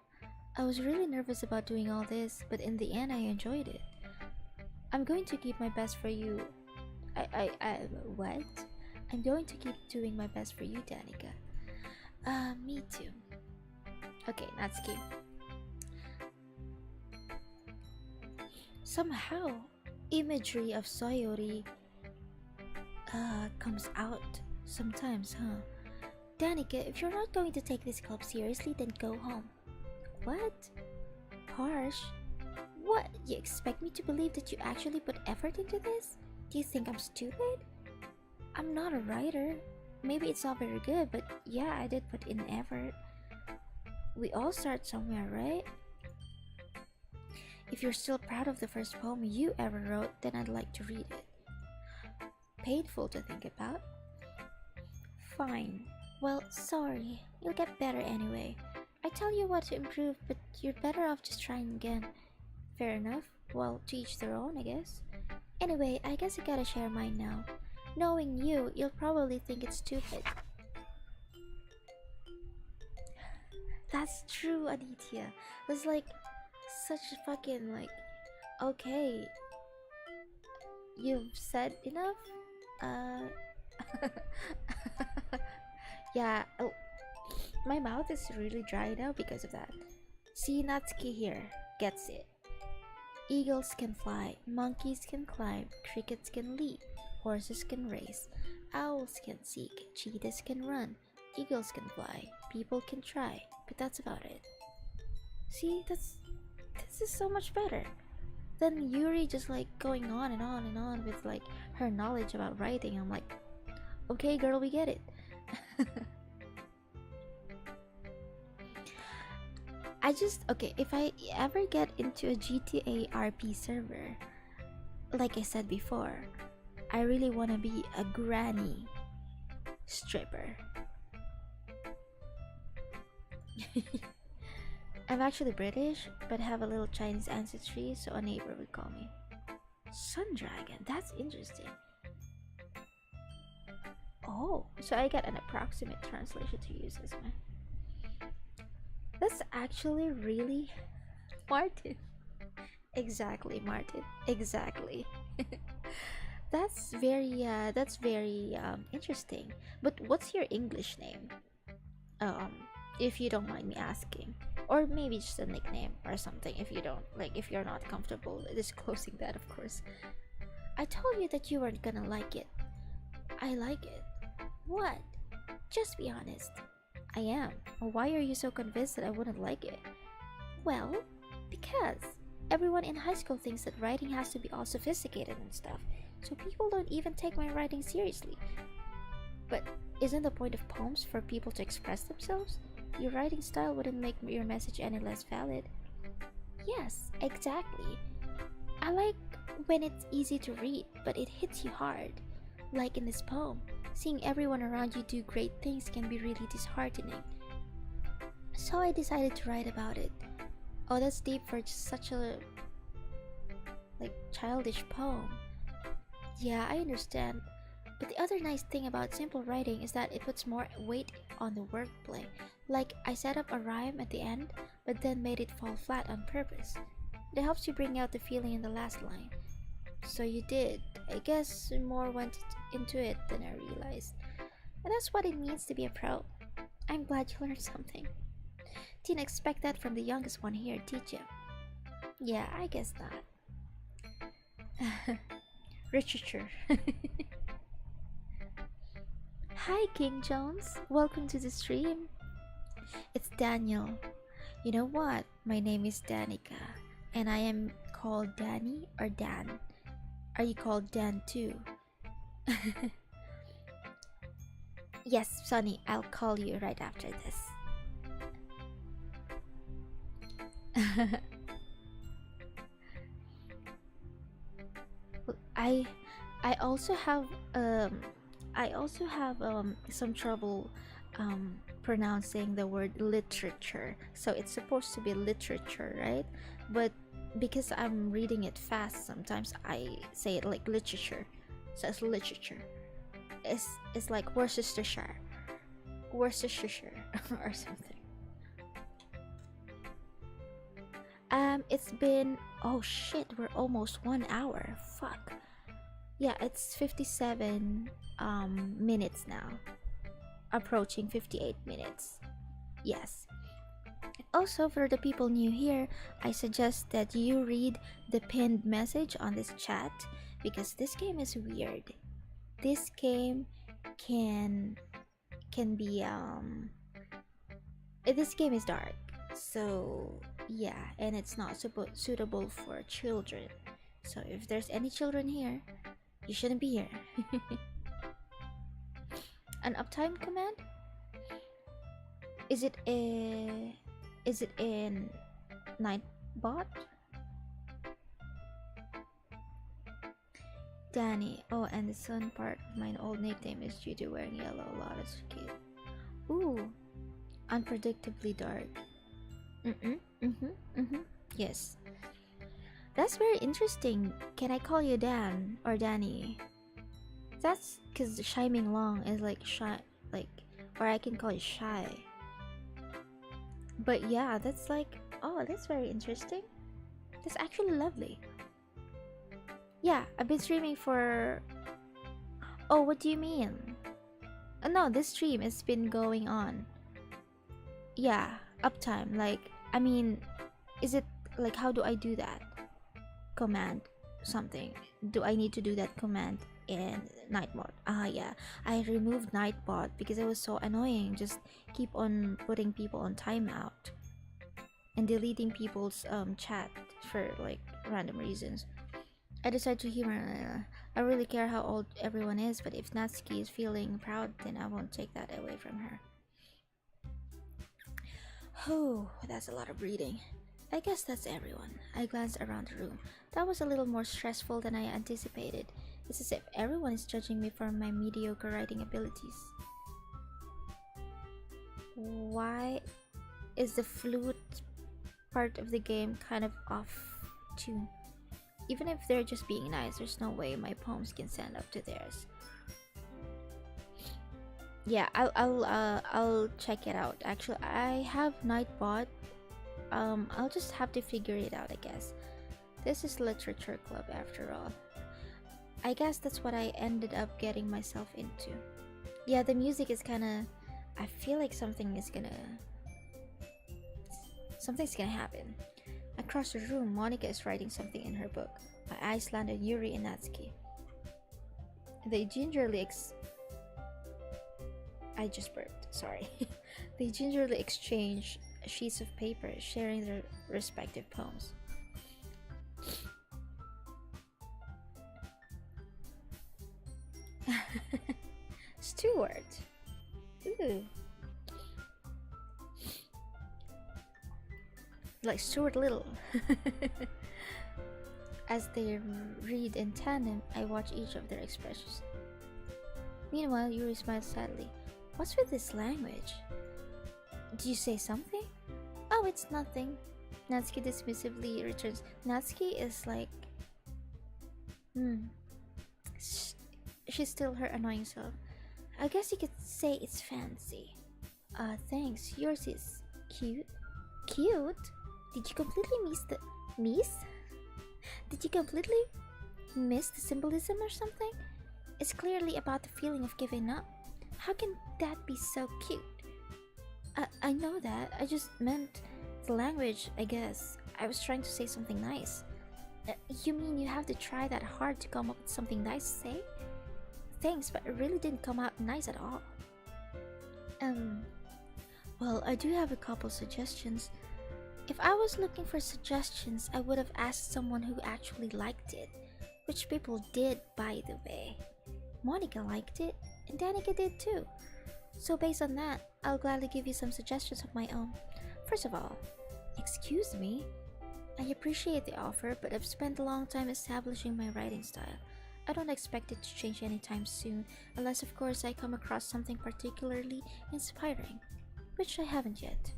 I was really nervous about doing all this, but in the end, I enjoyed it. I'm going to keep my best for you. What? I'm going to keep doing my best for you, Danica. Me too. Okay, Natsuki. Somehow, imagery of Sayori comes out sometimes, huh? Danica, if you're not going to take this club seriously, then go home. What? Harsh? What? You expect me to believe that you actually put effort into this? Do you think I'm stupid? I'm not a writer. Maybe it's not very good, but yeah, I did put in effort. We all start somewhere, right? If you're still proud of the first poem you ever wrote, then I'd like to read it. Painful to think about. Fine. Well, sorry. You'll get better anyway. I tell you what to improve, but you're better off just trying again. Fair enough. Well, to each their own, I guess. Anyway, I guess I gotta share mine now. Knowing you, you'll probably think it's stupid. That's true, Aditya. It's like such a fucking like okay. You've said enough? Uh yeah, oh, my mouth is really dry now because of that. See, Natsuki here gets it. Eagles can fly, monkeys can climb, crickets can leap, horses can race, owls can seek, cheetahs can run, eagles can fly, people can try, but that's about it. See, this is so much better. Then Yuri just like going on and on and on with like her knowledge about writing. I'm like, okay, girl, we get it. I just okay, if I ever get into a GTA RP server, like I said before, I really want to be a granny stripper. I'm actually British, but have a little Chinese ancestry, so a neighbor would call me Sun Dragon. That's interesting. Oh, so I get an approximate translation to use as well. That's actually really Martin. Exactly, Martin. Exactly. That's very interesting. But what's your English name? Um, if you don't mind me asking. Or maybe just a nickname or something if you don't like if you're not comfortable disclosing that, of course. I told you that you weren't gonna like it. I like it. What? Just be honest. I am. Why are you so convinced that I wouldn't like it? Well, because everyone in high school thinks that writing has to be all sophisticated and stuff, so people don't even take my writing seriously. But isn't the point of poems for people to express themselves? Your writing style wouldn't make your message any less valid. Yes, exactly. I like when it's easy to read, but it hits you hard. Like in this poem, seeing everyone around you do great things can be really disheartening. So I decided to write about it. Oh, that's deep for just such a childish poem. Yeah, I understand. But the other nice thing about simple writing is that it puts more weight on the wordplay. Like, I set up a rhyme at the end, but then made it fall flat on purpose. It helps you bring out the feeling in the last line. So you did. I guess more went into it than I realized. And that's what it means to be a pro. I'm glad you learned something. Didn't expect that from the youngest one here, did you? Yeah, I guess not. Literature. Hi, King Jones. Welcome to the stream. It's Daniel. You know what? My name is Danica, and I am called Danny or Dan. Are you called Dan too? Yes, Sonny, I'll call you right after this. I I also have um some trouble pronouncing the word literature. So it's supposed to be literature, right? But because I'm reading it fast, sometimes I say it like literature. So it's literature. It's like Worcestershire, Worcestershire, or something. It's been, oh shit, we're almost 1 hour. Fuck. Yeah, it's 57 minutes now. Approaching 58 minutes. Yes. Also, for the people new here, I suggest that you read the pinned message on this chat because this game is weird. This game can be this game is dark. So, yeah, and it's not suitable for children. So, if there's any children here, you shouldn't be here. An uptime command? Is it in Nightbot? Danny. Oh, and the sun part of my old nickname is due to wearing yellow a lot as a kid. Ooh, unpredictably dark. Yes. That's very interesting. Can I call you Dan or Danny? That's because Shai Ming Long is like shy, like, or I can call you Shy. But yeah, that's like, oh, that's very interesting. That's actually lovely. Yeah, I've been streaming for. Oh, what do you mean? No, this stream has been going on. Yeah, uptime. Like, I mean, is it like how do I do that? Command something. Do I need to do that command in Nightbot? Yeah. I removed Nightbot because it was so annoying. Just keep on putting people on timeout and deleting people's chat for like random reasons. I decided to humor. I really care how old everyone is, but if Natsuki is feeling proud, then I won't take that away from her. Oh, that's a lot of breathing. I guess that's everyone. I glanced around the room. That was a little more stressful than I anticipated. It's as if everyone is judging me for my mediocre writing abilities. Why is the flute part of the game kind of off tune? Even if they're just being nice, there's no way my poems can stand up to theirs. Yeah, I'll check it out. Actually, I have Nightbot. I'll just have to figure it out, I guess. This is Literature Club after all. I guess that's what I ended up getting myself into. Yeah, the music is kinda. I feel like something is gonna Something's gonna happen. Across the room, Monica is writing something in her book. My eyes land on Yuri and Natsuki. They gingerly I just burped, sorry. They gingerly exchange sheets of paper, sharing their respective poems. Stuart. Ooh. Like Stuart Little. As they read in tandem, I watch each of their expressions. Meanwhile, Yuri smiles sadly. What's with this language? Did you say something? Oh, it's nothing. Natsuki dismissively returns. Natsuki is like... She's still her annoying self. I guess you could say it's fancy. Thanks. Yours is cute. Cute? Did you completely miss the... Miss? Did you completely miss the symbolism or something? It's clearly about the feeling of giving up. How can that be so cute? I know that. I just meant the language, I guess. I was trying to say something nice. You mean you have to try that hard to come up with something nice to say? Thanks, but it really didn't come out nice at all. Well, I do have a couple suggestions. If I was looking for suggestions, I would have asked someone who actually liked it. Which people did, by the way. Monica liked it, and Danica did too. So based on that, I'll gladly give you some suggestions of my own. First of all, excuse me. I appreciate the offer, but I've spent a long time establishing my writing style. I don't expect it to change anytime soon, unless of course I come across something particularly inspiring, which I haven't yet.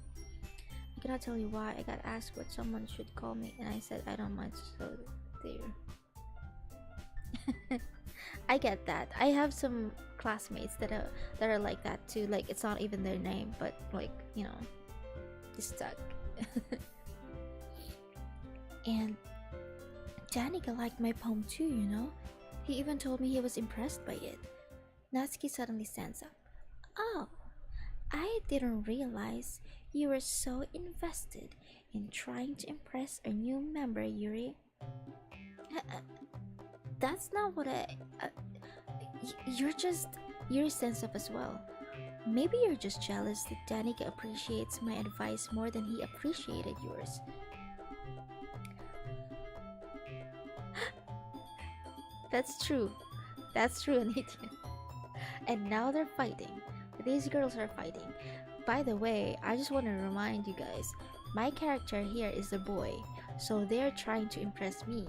I cannot tell you why. I got asked what someone should call me, and I said I don't mind, so there. I get that. I have some classmates that are like that too. Like, it's not even their name, but like, you know, it's stuck. And Danica liked my poem too, you know. He even told me he was impressed by it. Natsuki suddenly stands up. Oh, I didn't realize you were so invested in trying to impress a new member, Yuri. That's not what Yuri stands up as well. Maybe you're just jealous that Danica appreciates my advice more than he appreciated yours. That's true. That's true, Anitya. And now they're fighting. These girls are fighting. By the way, I just want to remind you guys, my character here is a boy, so they're trying to impress me.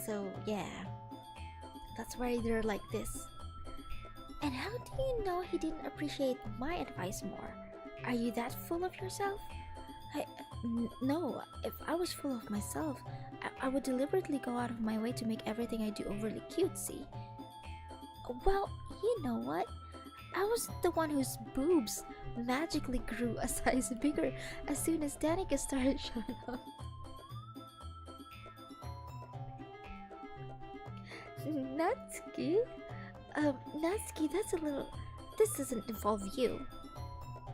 So yeah, that's why they're like this. And how do you know he didn't appreciate my advice more? Are you that full of yourself? No, if I was full of myself, I would deliberately go out of my way to make everything I do overly cutesy. Well, you know what? I was the one whose boobs magically grew a size bigger as soon as Danica started showing up. Natsuki? Natsuki, that's a little... This doesn't involve you.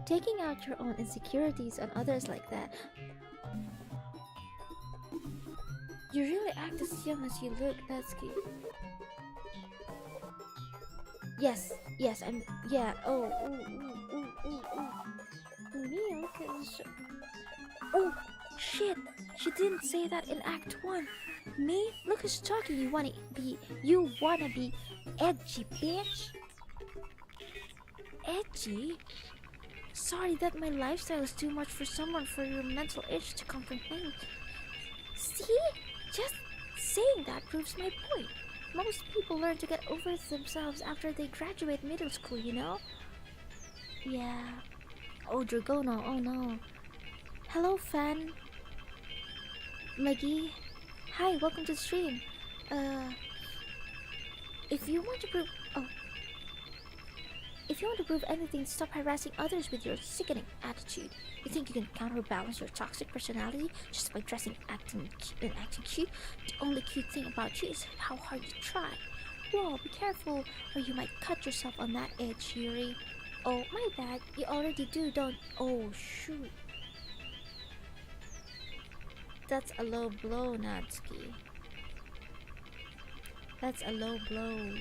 Taking out your own insecurities on others like that... You really act as young as you look, Natsuki. Yes, yeah, oh, me, look at this. Oh, shit, she didn't say that in Act 1. Me? Look who's talking, you wanna be edgy, bitch. Edgy? Sorry that my lifestyle is too much for someone for your mental itch to comprehend. See? Just saying that proves my point. Most people learn to get over themselves after they graduate middle school, you know? Yeah. Oh, Dragono, oh no. Hello, fan. Maggie. Hi, welcome to the stream. If you want to prove... Oh. If you want to prove anything, stop harassing others with your sickening attitude. You think you can counterbalance your toxic personality just by dressing and acting cute? The only cute thing about you is how hard you try. Whoa, be careful or you might cut yourself on that edge, Yuri. Oh, my bad. You already do, don't... Oh, shoot. That's a low blow, Natsuki. That's a low blow.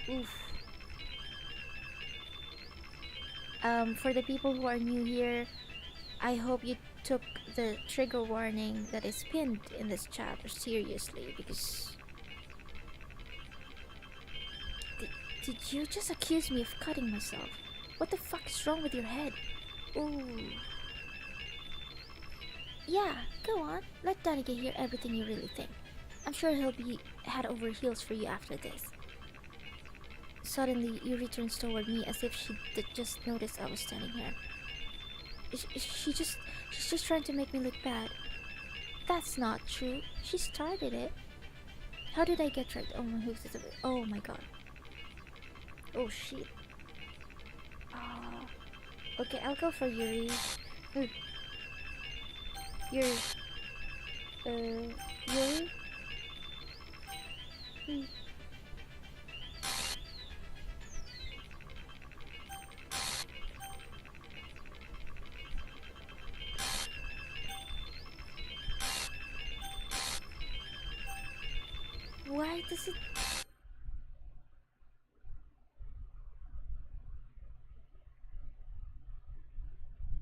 Oof. For the people who are new here, I hope you took the trigger warning that is pinned in this chat seriously, because did, did you just accuse me of cutting myself? What the fuck is wrong with your head? Ooh. Yeah, go on. Let Danica hear everything you really think. I'm sure he'll be head over heels for you after this. Suddenly, Yuri turns toward me as if she did just notice I was standing here. She's just trying to make me look bad. That's not true. She started it. How did I get tricked? Oh my hooks is away. Oh my god. Oh shit. Ah. Okay, I'll go for Yuri. Uh, Yuri. Yuri? Hmm. Why does it...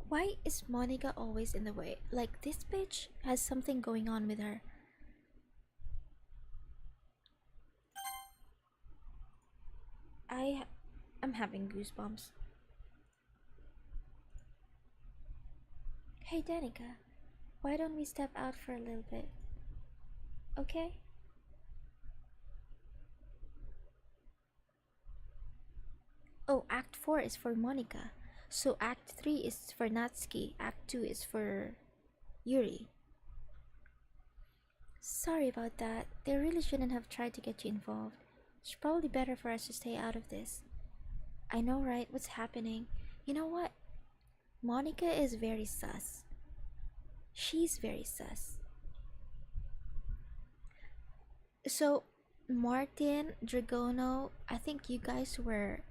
Why is Monica always in the way? Like, this bitch has something going on with her. I... I'm having goosebumps. Hey Danica, why don't we step out for a little bit? Okay? Oh, Act 4 is for Monica. So Act 3 is for Natsuki. Act 2 is for Yuri. Sorry about that. They really shouldn't have tried to get you involved. It's probably better for us to stay out of this. I know, right? What's happening? You know what? Monica is very sus. She's very sus. So, Martin, Dragono, I think you guys were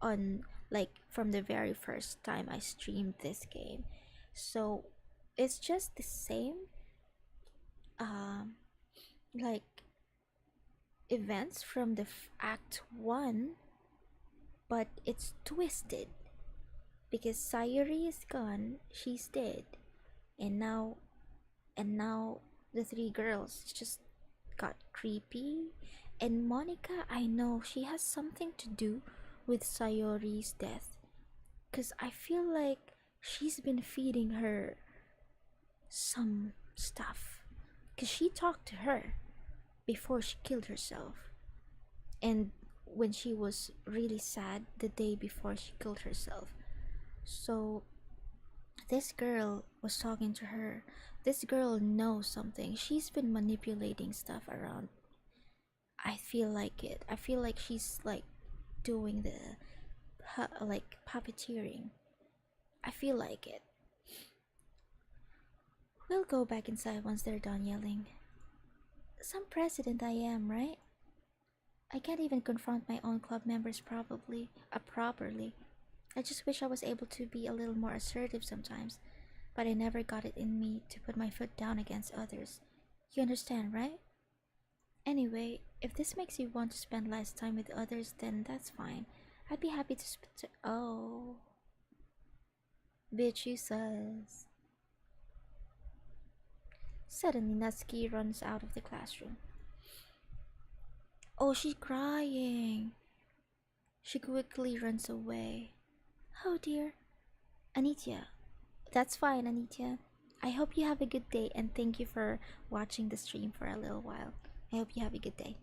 on, like, from the very first time I streamed this game. So, it's just the same, um, like, events from the Act 1, but it's twisted. Because Sayuri is gone, she's dead. And now the three girls just got creepy. And Monica, I know she has something to do with Sayori's death, because I feel like she's been feeding her some stuff, because she talked to her before she killed herself, and when she was really sad the day before she killed herself. So this girl was talking to her. This girl knows something. She's been manipulating stuff around. I feel like it. I feel like she's like doing the like puppeteering. I feel like it. We'll go back inside once they're done yelling. Some president I am, right? I can't even confront my own club members properly. I just wish I was able to be a little more assertive sometimes, but I never got it in me to put my foot down against others. You understand, right? Anyway, if this makes you want to spend less time with others, then that's fine. I'd be happy to Oh. Bitch, you says. Suddenly, Natsuki runs out of the classroom. Oh, she's crying. She quickly runs away. Oh dear. Anitya. That's fine, Anitya. I hope you have a good day, and thank you for watching the stream for a little while. I hope you have a good day.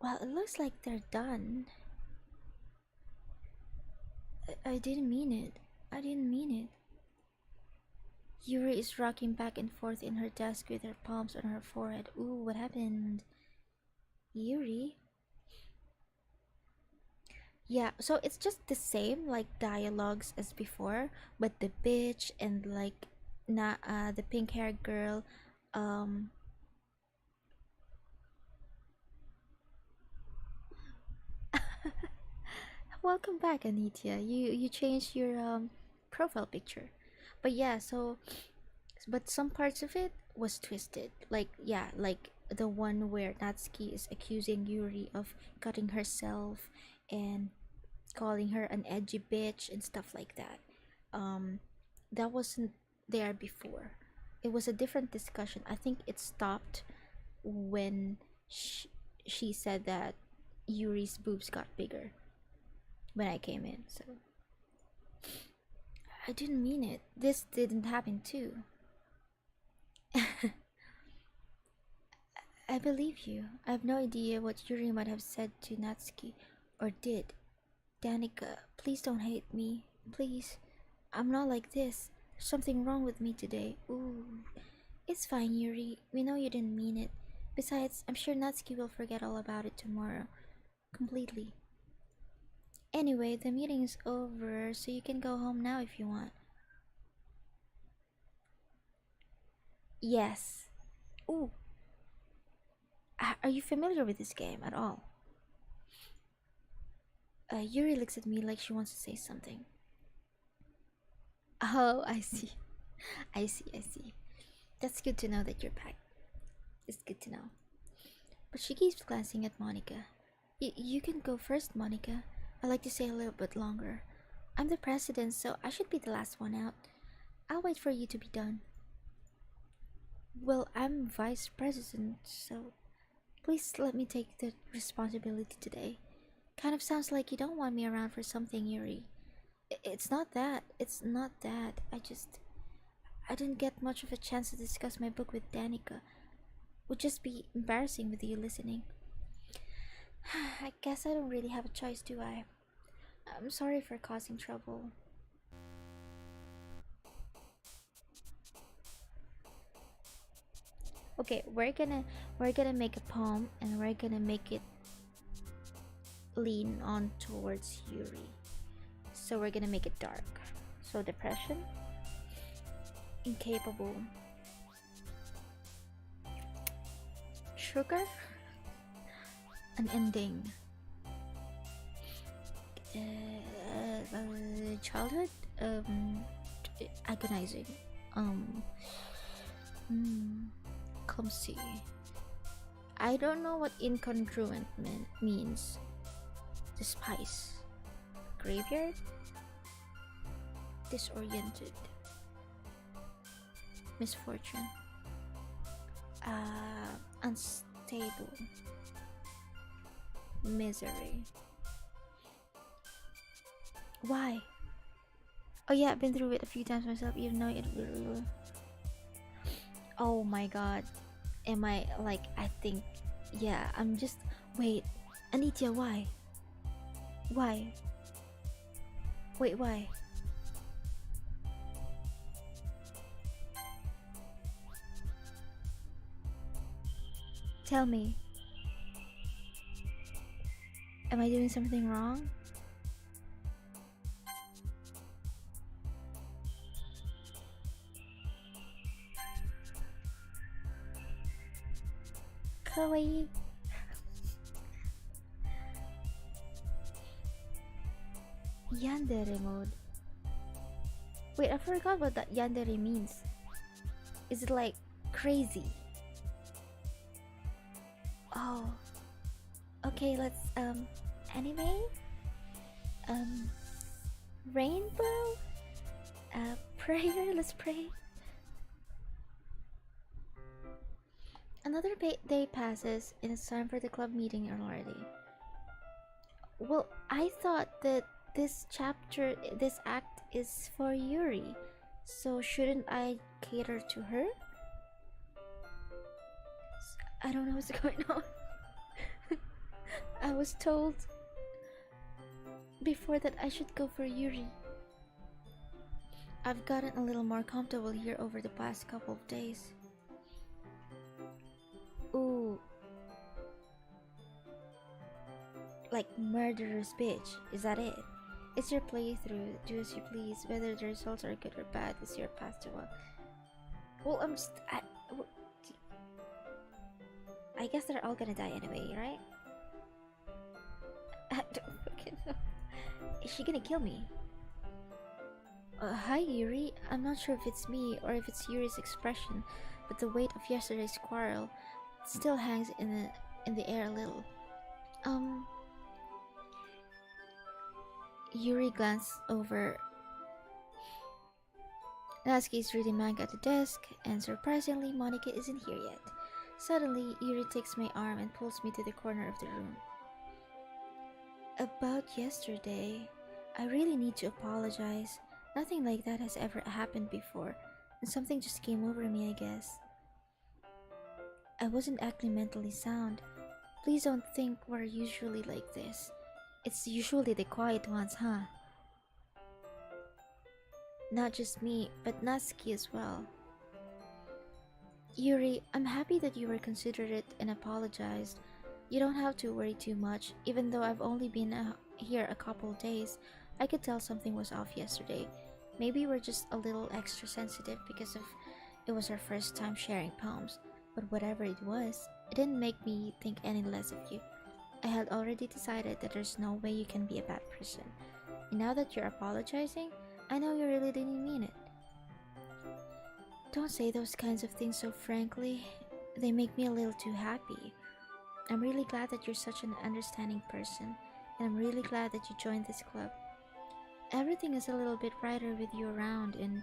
Well, it looks like they're done. I didn't mean it. I didn't mean it. Yuri is rocking back and forth in her desk with her palms on her forehead. Ooh, what happened? Yuri? Yeah, so it's just the same like dialogues as before, but the bitch and like the pink haired girl, um welcome back, Anitya. You changed your profile picture. But yeah, so but some parts of it was twisted. Like yeah, like the one where Natsuki is accusing Yuri of cutting herself and calling her an edgy bitch and stuff like that. Um, that wasn't there before. It was a different discussion. I think it stopped when she said that Yuri's boobs got bigger when I came in. So I didn't mean it. This didn't happen too. I believe you. I have no idea what Yuri might have said to Natsuki or did. Danica, please don't hate me. Please. I'm not like this. There's something wrong with me today. Ooh. It's fine, Yuri. We know you didn't mean it. Besides, I'm sure Natsuki will forget all about it tomorrow. Completely. Anyway, the meeting is over, so you can go home now if you want. Yes. Ooh. Are you familiar with this game at all? Yuri looks at me like she wants to say something. Oh, I see. I see. That's good to know that you're back. It's good to know. But she keeps glancing at Monica. You can go first, Monica. I'd like to stay a little bit longer. I'm the president, so I should be the last one out. I'll wait for you to be done. Well, I'm vice president, so please let me take the responsibility today. Kind of sounds like you don't want me around for something, Yuri. It's not that. It's not that. I didn't get much of a chance to discuss my book with Danica. Would just be embarrassing with you listening. I guess I don't really have a choice, do I? I'm sorry for causing trouble. Okay, we're gonna make a poem and we're gonna make it lean on towards Yuri. So we're gonna make it dark. So depression, incapable, sugar, an ending, childhood, agonizing, um, hmm, clumsy. I don't know what incongruent means. Despise, graveyard, disoriented, misfortune, unstable, misery. Why? Oh yeah, I've been through it a few times myself, even though it. Oh my god. Am I like? I think. Yeah, I'm just. Wait, Anitya, why? Why? Wait, why? Tell me. Am I doing something wrong? Kawaii. Yandere mode. Wait, I forgot what that yandere means. Is it like crazy? Oh. Okay, let's anime? Um Rainbow? Prayer, let's pray. Another day passes and it's time for the club meeting already. Well, I thought that this act is for Yuri. So shouldn't I cater to her? I don't know what's going on. I was told before that I should go for Yuri. I've gotten a little more comfortable here over the past couple of days. Ooh, like murderous bitch, is that it? It's your playthrough, do as you please. Whether the results are good or bad is your path to one. Well, I guess they're all gonna die anyway, right? I don't fucking know. Is she gonna kill me? Hi Yuri. I'm not sure if it's me or if it's Yuri's expression, but the weight of yesterday's quarrel still hangs in the air a little. Um, Yuri glanced over. Natsuki is reading manga at the desk, and surprisingly, Monica isn't here yet. Suddenly, Yuri takes my arm and pulls me to the corner of the room. About yesterday, I really need to apologize. Nothing like that has ever happened before, and something just came over me, I guess. I wasn't acting mentally sound. Please don't think we're usually like this. It's usually the quiet ones, huh? Not just me, but Natsuki as well. Yuri, I'm happy that you were considerate and apologized. You don't have to worry too much, even though I've only been here a couple days. I could tell something was off yesterday. Maybe we're just a little extra sensitive because of it was our first time sharing poems. But whatever it was, it didn't make me think any less of you. I had already decided that there's no way you can be a bad person. And now that you're apologizing, I know you really didn't mean it. Don't say those kinds of things so frankly. They make me a little too happy. I'm really glad that you're such an understanding person, and I'm really glad that you joined this club. Everything is a little bit brighter with you around, and.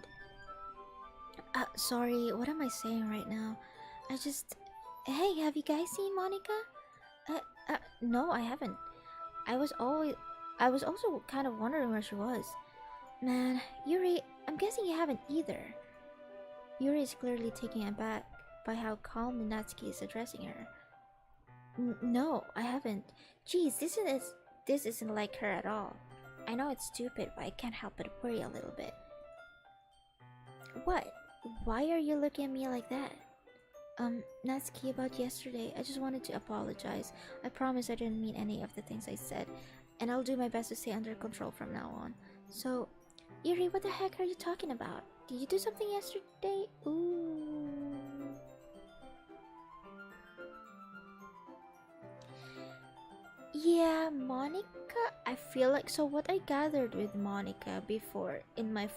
Sorry, what am I saying right now? I just. Hey, have you guys seen Monica? No, I haven't. I was always. I was also kind of wondering where she was. Man, Yuri, I'm guessing you haven't either. Yuri is clearly taken aback by how calmly Natsuki is addressing her. No, I haven't. Geez, this isn't like her at all. I know it's stupid, but I can't help but worry a little bit. What? Why are you looking at me like that? Natsuki, about yesterday, I just wanted to apologize. I promise I didn't mean any of the things I said, and I'll do my best to stay under control from now on. So, Yuri, what the heck are you talking about? Did you do something yesterday? Ooh. Yeah, Monica. I feel like so what I gathered with Monica before in their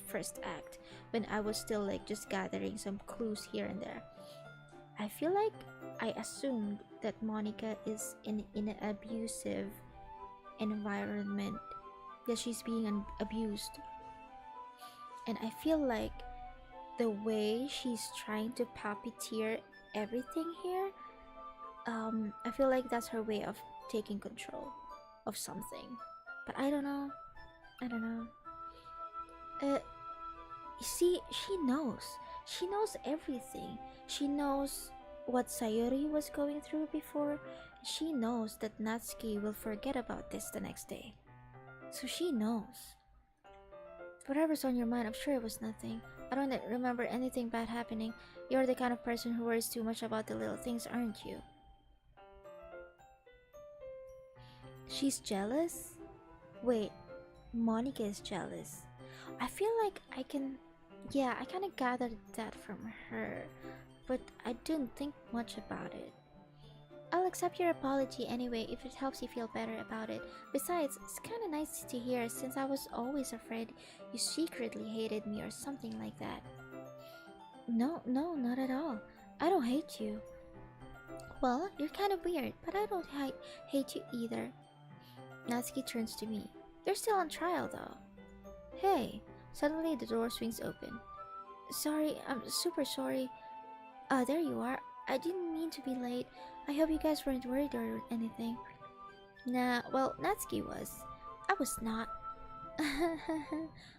first act when I was still like just gathering some clues here and there. I feel like I assumed that Monica is in an abusive environment, that she's being abused, and I feel like the way she's trying to puppeteer everything here, I feel like that's her way of taking control of something. But I don't know. I don't know. You see, she knows. She knows everything. She knows what Sayori was going through before. She knows that Natsuki will forget about this the next day. So she knows. Whatever's on your mind, I'm sure it was nothing. I don't remember anything bad happening. You're the kind of person who worries too much about the little things, aren't you? She's jealous? Wait, Monica is jealous. I feel like I can. Yeah, I kind of gathered that from her, but I didn't think much about it. I'll accept your apology anyway if it helps you feel better about it. Besides, it's kind of nice to hear since I was always afraid you secretly hated me or something like that. No, no, not at all. I don't hate you. Well, you're kind of weird, but I don't hate you either. Natsuki turns to me. You're still on trial though. Hey, suddenly the door swings open. Sorry, I'm super sorry. There you are. I didn't mean to be late. I hope you guys weren't worried or anything. Nah, well, Natsuki was. I was not.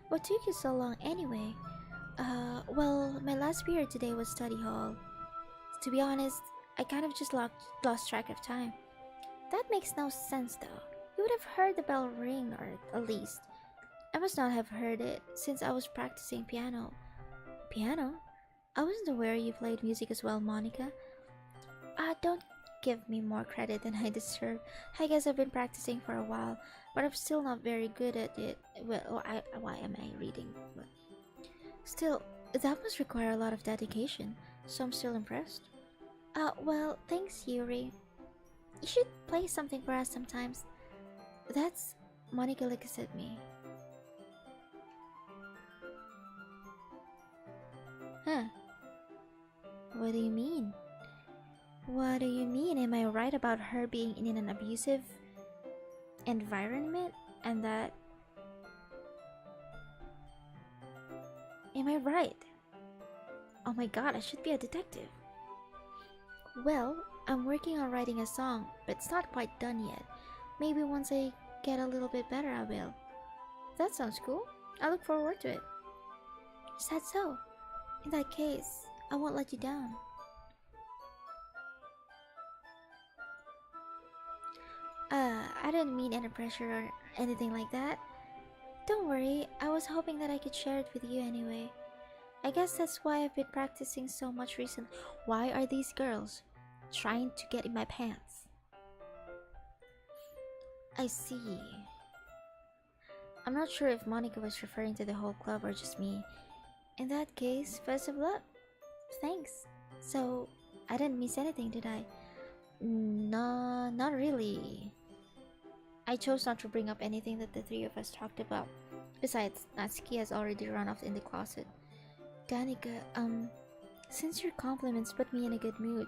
What took you so long anyway? Well, my last period today was study hall. To be honest, I kind of just lost track of time. That makes no sense though. You would have heard the bell ring, or at least. I must not have heard it since I was practicing piano. Piano? I wasn't aware you played music as well, Monica. Don't give me more credit than I deserve. I guess I've been practicing for a while, but I'm still not very good at it. Well, why am I reading? Still, that must require a lot of dedication, so I'm still impressed. Well, thanks, Yuri. You should play something for us sometimes. That's Monica looks at me. What do you mean? What do you mean? Am I right about her being in an abusive environment? And that... Am I right? Oh my god, I should be a detective. Well, I'm working on writing a song, but it's not quite done yet. Maybe once I get a little bit better, I will. That sounds cool. I look forward to it. Is that so? In that case, I won't let you down. I didn't mean any pressure or anything like that. Don't worry, I was hoping that I could share it with you anyway. I guess that's why I've been practicing so much recently. Why are these girls trying to get in my pants? I see. I'm not sure if Monica was referring to the whole club or just me. In that case, best of luck. Thanks. So, I didn't miss anything, did I? No, not really. I chose not to bring up anything that the three of us talked about. Besides, Natsuki has already run off in the closet. Danica, since your compliments put me in a good mood,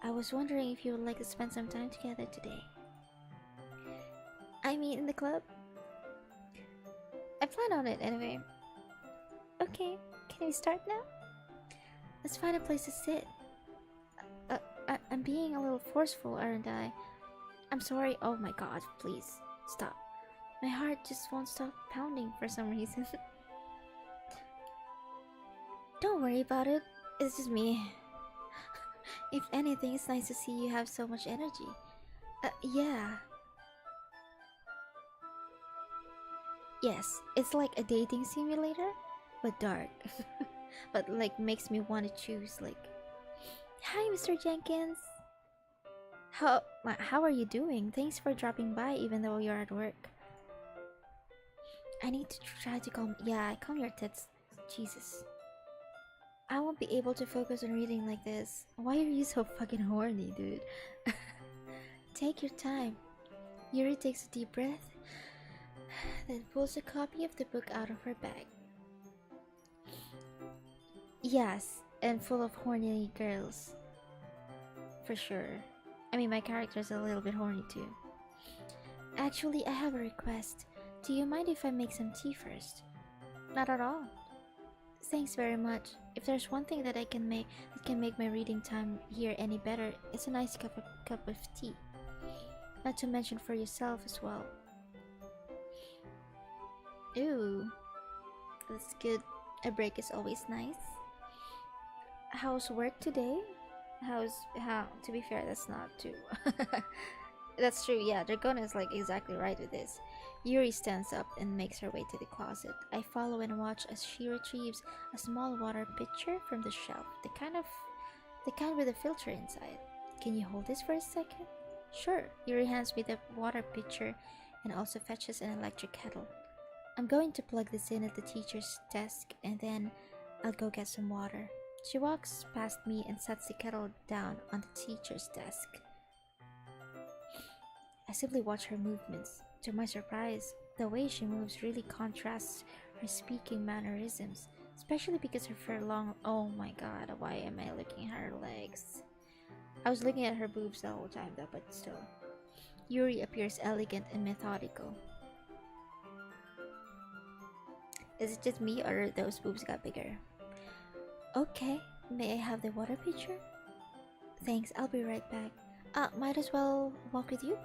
I was wondering if you would like to spend some time together today. I mean, in the club? I plan on it anyway. Okay, can we start now? Let's find a place to sit. I'm being a little forceful, aren't I? I'm sorry. Oh my god, please, stop. My heart just won't stop pounding for some reason. Don't worry about it. It's just me. If anything, it's nice to see you have so much energy. Yeah. Yes, it's like a dating simulator, but dark. But like makes me want to choose like... Hi, Mr. Jenkins. How are you doing? Thanks for dropping by even though you're at work. I need to try to calm... Yeah, calm your tits. Jesus. I won't be able to focus on reading like this. Why are you so fucking horny, dude? Take your time. Yuri takes a deep breath, then pulls a copy of the book out of her bag. Yes, and full of horny girls. For sure. I mean, my character's a little bit horny too. Actually, I have a request. Do you mind if I make some tea first? Not at all. Thanks very much. If there's one thing that I can make that can make my reading time here any better, it's a nice cup of tea. Not to mention for yourself as well. Ooh, that's good. A break is always nice. How's work today? To be fair, that's not too... That's true, yeah, Dragona is like exactly right with this. Yuri stands up and makes her way to the closet. I follow and watch as she retrieves a small water pitcher from the shelf, the kind with a filter inside. Can you hold this for a second? Sure. Yuri hands me the water pitcher and also fetches an electric kettle. I'm going to plug this in at the teacher's desk and then I'll go get some water. She walks past me and sets the kettle down on the teacher's desk. I simply watch her movements. To my surprise, the way she moves really contrasts her speaking mannerisms, especially because of her long... Oh my god, why am I looking at her legs? I was looking at her boobs the whole time though, but still. Yuri appears elegant and methodical. Is it just me or those boobs got bigger? Okay, may I have the water pitcher? Thanks, I'll be right back. Might as well walk with you?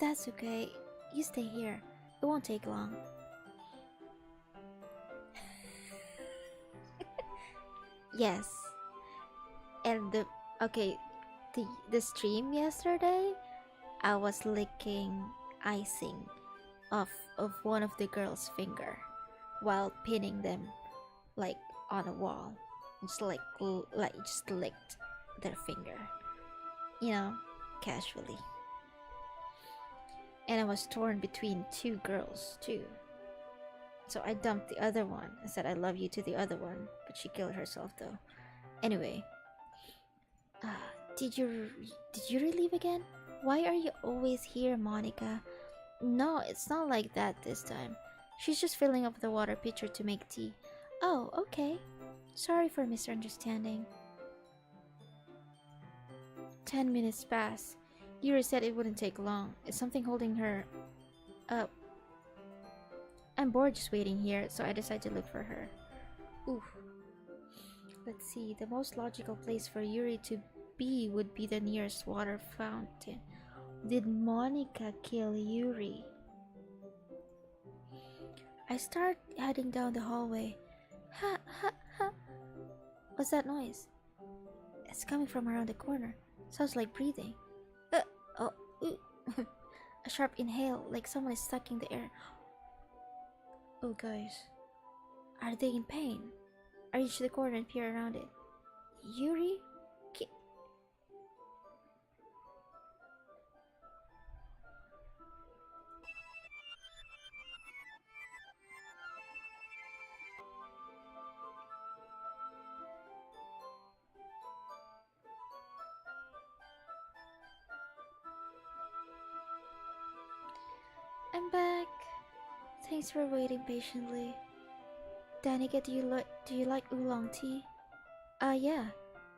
That's okay. You stay here. It won't take long. Yes. And the stream yesterday, I was licking icing off of one of the girls' finger while pinning them like on a wall. Just just licked their finger. You know, casually. And I was torn between two girls too. So I dumped the other one and said I love you to the other one, but she killed herself though. Anyway, did you really leave again? Why are you always here, Monica? No, it's not like that this time. She's just filling up the water pitcher to make tea. Oh, okay. Sorry for misunderstanding. 10 minutes pass. Yuri said it wouldn't take long. Is something holding her up? I'm bored just waiting here, so I decided to look for her. Oof. Let's see, the most logical place for Yuri to be would be the nearest water fountain. Did Monica kill Yuri? I start heading down the hallway. Ha ha ha. What's that noise? It's coming from around the corner. Sounds like breathing. Oh, a sharp inhale, like someone is sucking the air. Oh, guys. Are they in pain? I reach the corner and peer around it. Yuri? I'm back. Thanks for waiting patiently. Danica, do you like oolong tea? Yeah.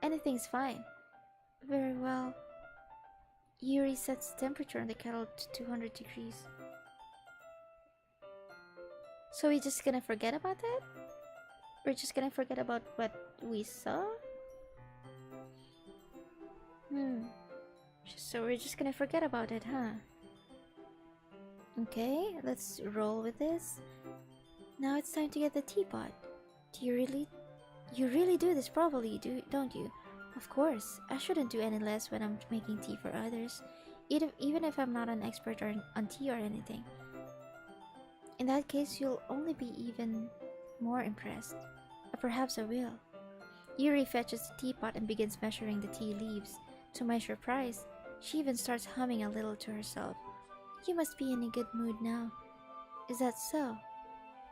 Anything's fine. Very well. Yuri sets the temperature on the kettle to 200 degrees. So we're just gonna forget about that? We're just gonna forget about what we saw? So we're just gonna forget about it, huh? Okay, let's roll with this. Now it's time to get the teapot. Do you really do this properly, don't you? Of course, I shouldn't do any less when I'm making tea for others, even if I'm not an expert on tea or anything. In that case, you'll only be even more impressed. Or perhaps I will. Yuri fetches the teapot and begins measuring the tea leaves. To my surprise, she even starts humming a little to herself. You must be in a good mood now. Is that so?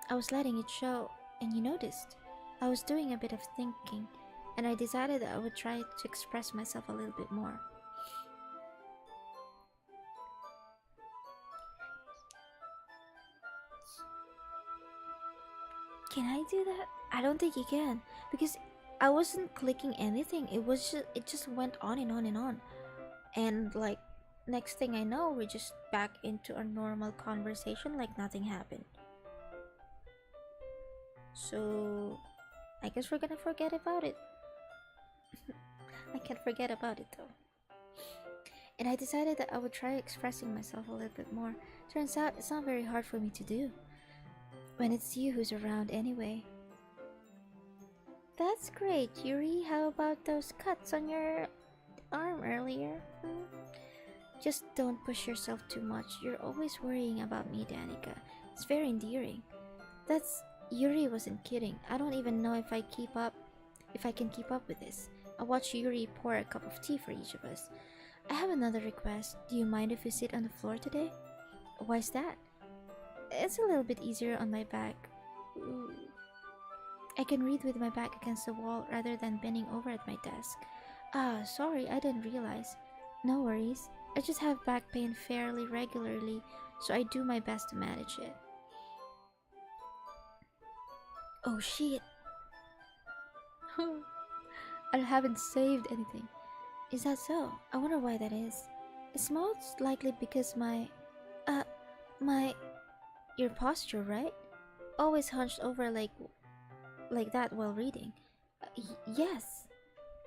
I was letting it show, and you noticed. I was doing a bit of thinking, and I decided that I would try to express myself a little bit more. Can I do that? I don't think you can, because I wasn't clicking anything. It just went on and on and on. And like next thing I know, we're just back into a normal conversation like nothing happened. So I guess we're gonna forget about it. I can't forget about it though. And I decided that I would try expressing myself a little bit more. Turns out it's not very hard for me to do when it's you who's around anyway. That's great, Yuri. How about those cuts on your arm earlier? Just don't push yourself too much. You're always worrying about me, Danica. It's very endearing. That's Yuri wasn't kidding. I don't even know if I can keep up with this. I'll watch Yuri pour a cup of tea for each of us. I have another request. Do you mind if we sit on the floor today? Why's that? It's a little bit easier on my back. Ooh. I can read with my back against the wall rather than bending over at my desk. Sorry, I didn't realize. No worries. I just have back pain fairly regularly, so I do my best to manage it. Oh shit. I haven't saved anything. Is that so? I wonder why that is. It's most likely because your posture, right? Always hunched over like that while reading. Yes.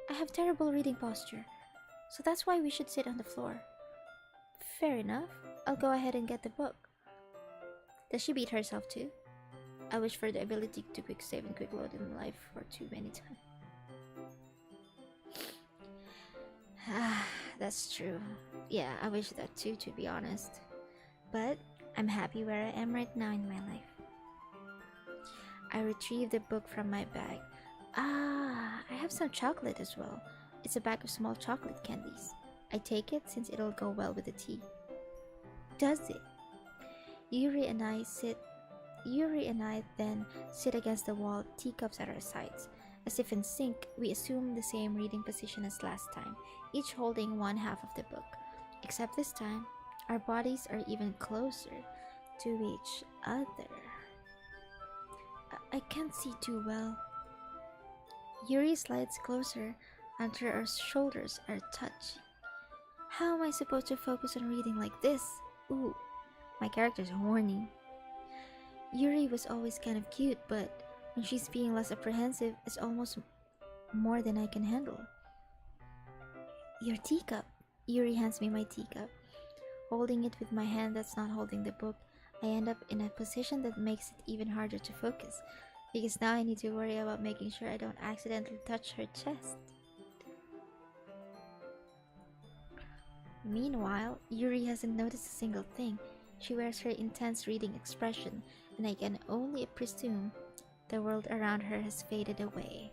I have terrible reading posture. So that's why we should sit on the floor. Fair enough. I'll go ahead and get the book. Does she beat herself too? I wish for the ability to quick save and quick load in life for too many times. That's true. Yeah, I wish that too, to be honest. But I'm happy where I am right now in my life. I retrieve the book from my bag. I have some chocolate as well. It's a bag of small chocolate candies. I take it since it'll go well with the tea. Does it? Yuri and I then sit against the wall, teacups at our sides. As if in sync, we assume the same reading position as last time, each holding one half of the book. Except this time, our bodies are even closer to each other. I can't see too well. Yuri slides closer until our shoulders are touching. How am I supposed to focus on reading like this? Ooh, my character's horny. Yuri was always kind of cute, but when she's being less apprehensive, it's almost more than I can handle. Your teacup. Yuri hands me my teacup. Holding it with my hand that's not holding the book, I end up in a position that makes it even harder to focus, because now I need to worry about making sure I don't accidentally touch her chest. Meanwhile, Yuri hasn't noticed a single thing. She wears her intense reading expression, and I can only presume the world around her has faded away.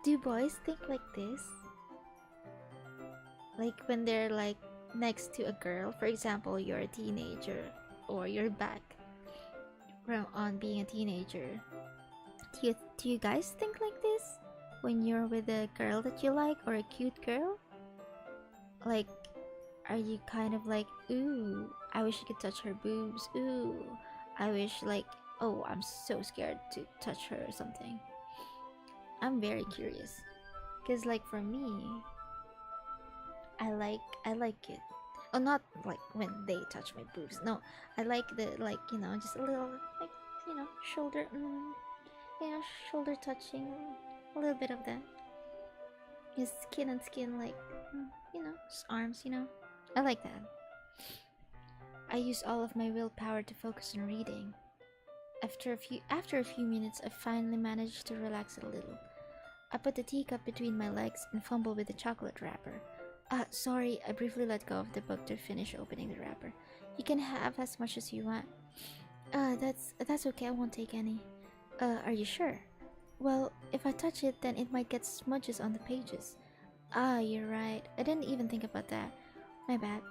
Do boys think like this? Like when they're like next to a girl, for example, you're a teenager or you're back from on being a teenager. Do you guys think like this when you're with a girl that you like or a cute girl? Like, are you kind of like, ooh, I wish I could touch her boobs, ooh, I wish like, oh, I'm so scared to touch her or something? I'm very curious, because like for me, I like it. Oh, not like when they touch my boobs. No, I like the like just a little like shoulder, shoulder touching, a little bit of that. Just skin and skin, like just arms. I like that. I use all of my willpower to focus on reading. After a few minutes, I finally managed to relax a little. I put the teacup between my legs and fumble with the chocolate wrapper. Sorry, I briefly let go of the book to finish opening the wrapper. You can have as much as you want. That's okay, I won't take any. Are you sure? Well, if I touch it, then it might get smudges on the pages. Ah, you're right. I didn't even think about that. My bad.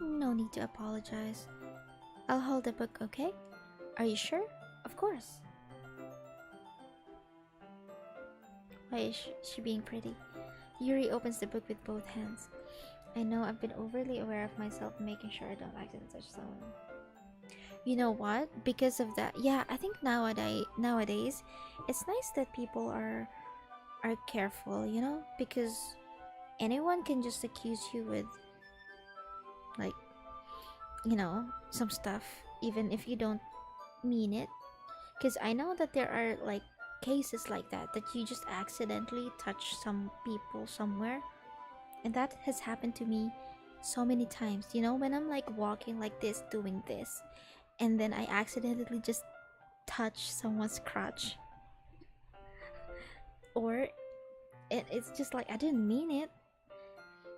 No need to apologize. I'll hold the book, okay? Are you sure? Of course. Why is she being pretty? Yuri opens the book with both hands. I know I've been overly aware of myself, making sure I don't accidentally touch someone. You know what? Because of that, yeah, I think nowadays, it's nice that people are careful, because anyone can just accuse you with like, some stuff, even if you don't mean it. Because I know that there are like cases like that you just accidentally touch some people somewhere, and that has happened to me so many times. When I'm like walking like this, doing this, and then I accidentally just touch someone's crotch, or it's just like I didn't mean it.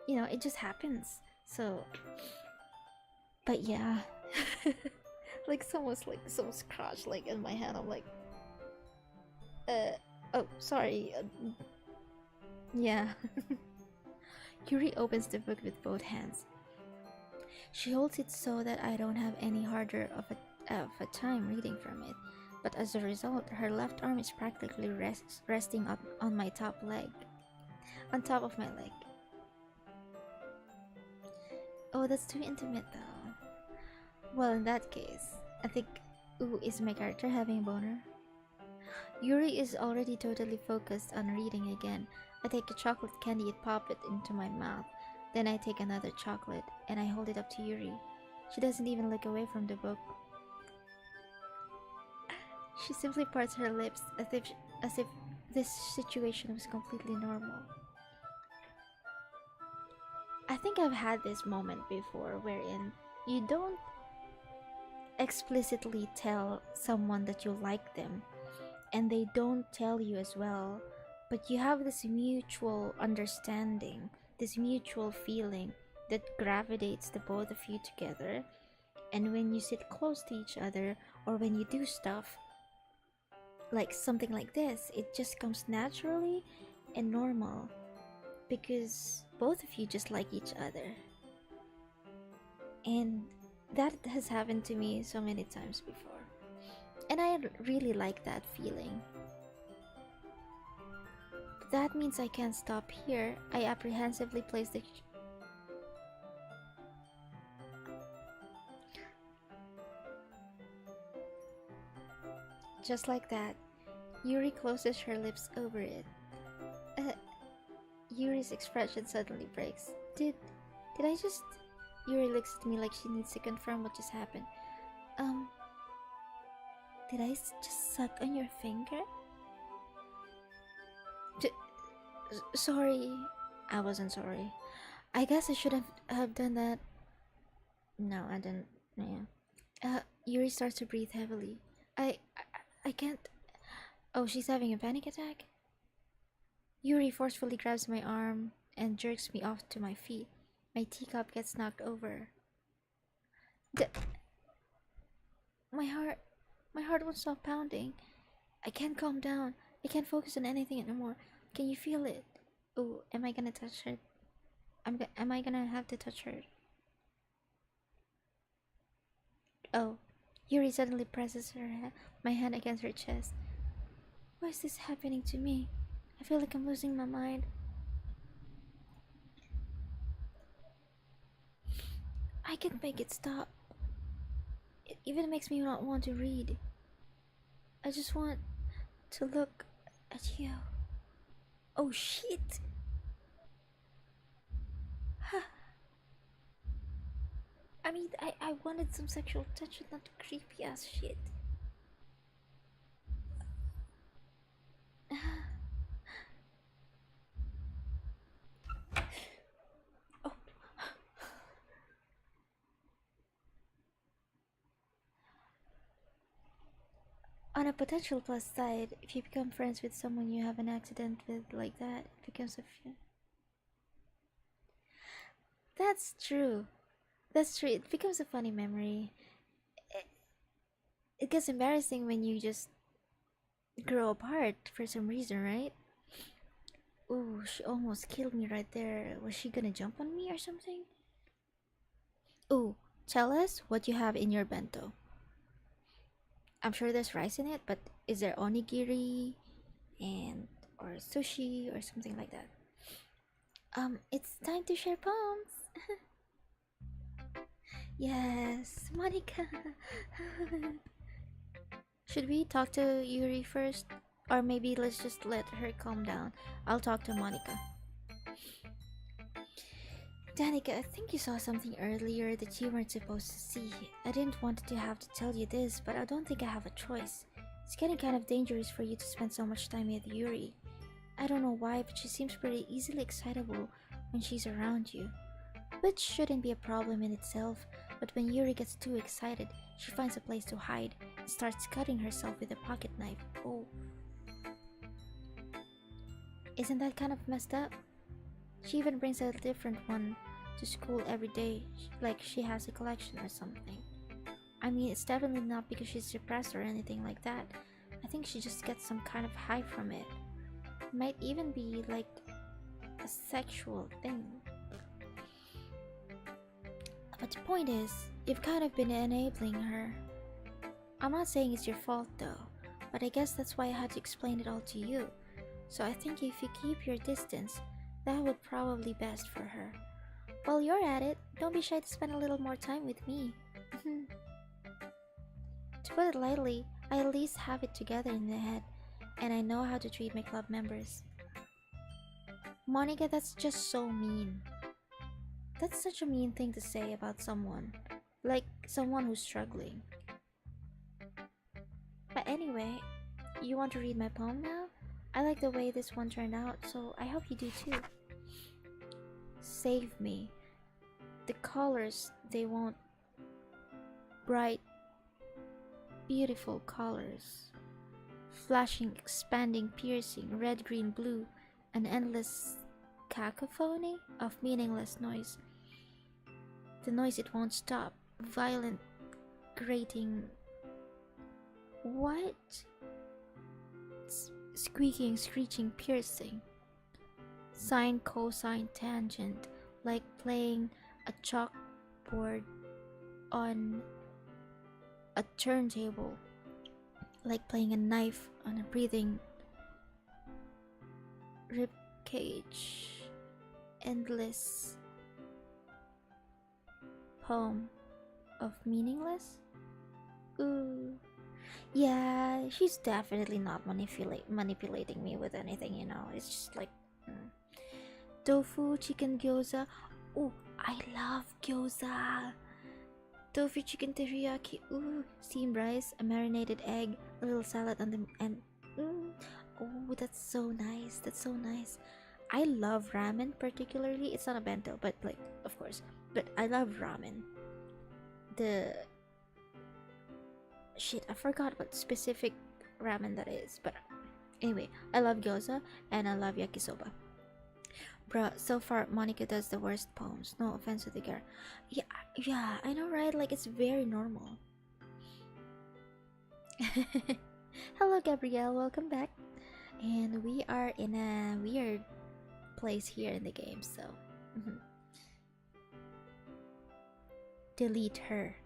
It just happens. So, but yeah, like someone's crotch like in my hand. I'm like, oh, sorry. Yeah. Yuri opens the book with both hands. She holds it so that I don't have any harder of a time reading from it. But as a result, her left arm is practically resting on my top leg. On top of my leg. Oh, that's too intimate though. Well, in that case, I think, ooh, is my character having a boner? Yuri is already totally focused on reading again. I take a chocolate candy and pop it into my mouth. Then I take another chocolate and I hold it up to Yuri. She doesn't even look away from the book. She simply parts her lips as if this situation was completely normal. I think I've had this moment before wherein you don't explicitly tell someone that you like them, and they don't tell you as well, but you have this mutual understanding, this mutual feeling that gravitates the both of you together. And when you sit close to each other, or when you do stuff like something like this, it just comes naturally and normal because both of you just like each other. And that has happened to me so many times before, and I really like that feeling. But that means I can't stop here. I apprehensively place the just like that. Yuri closes her lips over it. Uh, Yuri's expression suddenly breaks. Did I just... Yuri looks at me like she needs to confirm what just happened. Um, did I just suck on your finger? Sorry. I wasn't sorry. I guess I shouldn't have done that. No, I didn't. Yeah. Yuri starts to breathe heavily. I can't. Oh, she's having a panic attack? Yuri forcefully grabs my arm and jerks me off to my feet. My teacup gets knocked over. D- my heart, my heart won't stop pounding. I can't calm down. I can't focus on anything anymore. Can you feel it? Oh, am I gonna touch her? Am I gonna have to touch her? Oh, Yuri suddenly presses my hand against her chest. Why is this happening to me? I feel like I'm losing my mind. I can't make it stop. It even makes me not want to read. I just want to look at you. Oh shit! I mean, I wanted some sexual touch, not creepy ass shit. Oh. On a potential plus side, if you become friends with someone you have an accident with like that, it becomes a That's true. That's true. It becomes a funny memory. It, it gets embarrassing when you just grow apart for some reason, right? Ooh, she almost killed me right there. Was she gonna jump on me or something? Ooh, tell us what you have in your bento. I'm sure there's rice in it, but is there onigiri and or sushi or something like that? It's time to share poems. Yes, Monica. Should we talk to Yuri first? Or maybe let's just let her calm down. I'll talk to Monica. Danica, I think you saw something earlier that you weren't supposed to see. I didn't want to have to tell you this, but I don't think I have a choice. It's getting kind of dangerous for you to spend so much time with Yuri. I don't know why, but she seems pretty easily excitable when she's around you. Which shouldn't be a problem in itself, but when Yuri gets too excited, she finds a place to hide and starts cutting herself with a pocket knife. Oh. Isn't that kind of messed up? She even brings a different one to school every day, like she has a collection or something. I mean, it's definitely not because she's depressed or anything like that. I think she just gets some kind of high from it. Might even be like a sexual thing. But the point is, you've kind of been enabling her. I'm not saying it's your fault though, but I guess that's why I had to explain it all to you. So I think if you keep your distance, that would probably be best for her. While you're at it, don't be shy to spend a little more time with me. To put it lightly, I at least have it together in the head, and I know how to treat my club members. Monica, that's just so mean. That's such a mean thing to say about someone. Like someone who's struggling. But anyway, you want to read my poem now? I like the way this one turned out, so I hope you do too. Save me. The colors, they won't. Bright, beautiful colors. Flashing, expanding, piercing, red, green, blue. An endless cacophony of meaningless noise. The noise it won't stop. Violent, grating. What? Squeaking, screeching, piercing. Sine, cosine, tangent. Like playing a chalkboard on a turntable, like playing a knife on a breathing rib cage. Endless poem of meaningless. Ooh, Yeah, she's definitely not manipulating me with anything, you know. It's just like mm. Tofu, chicken gyoza. Oh, I love gyoza. Tofu chicken teriyaki. Ooh, steamed rice, a marinated egg, a little salad on the and mm, oh, that's so nice. That's so nice. I love ramen particularly. It's not a bento, but like of course. But I love ramen. The shit, I forgot what specific ramen that is, but anyway, I love gyoza and I love yakisoba. Bruh, so far Monica does the worst poems. No offense to the girl. Yeah, yeah, I know, right? Like it's very normal. Hello, Gabrielle. Welcome back. And we are in a weird place here in the game, so mhm. Delete her.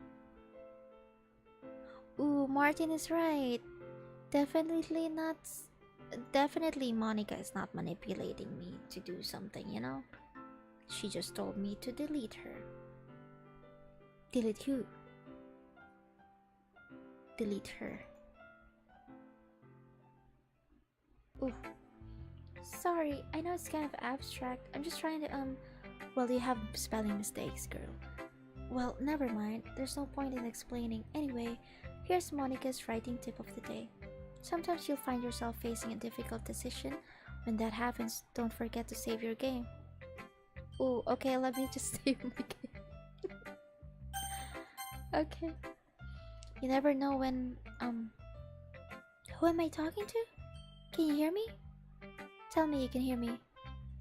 Ooh, Martin is right. Definitely not. Definitely, Monica is not manipulating me to do something, you know? She just told me to delete her. Delete who? Delete her. Ooh. Sorry, I know it's kind of abstract. I'm just trying to, well, you have spelling mistakes, girl. Well, never mind. There's no point in explaining. Anyway, here's Monica's writing tip of the day. Sometimes you'll find yourself facing a difficult decision. When that happens, don't forget to save your game. Ooh, okay, let me just save my game. Okay. You never know when, who am I talking to? Can you hear me? Tell me you can hear me.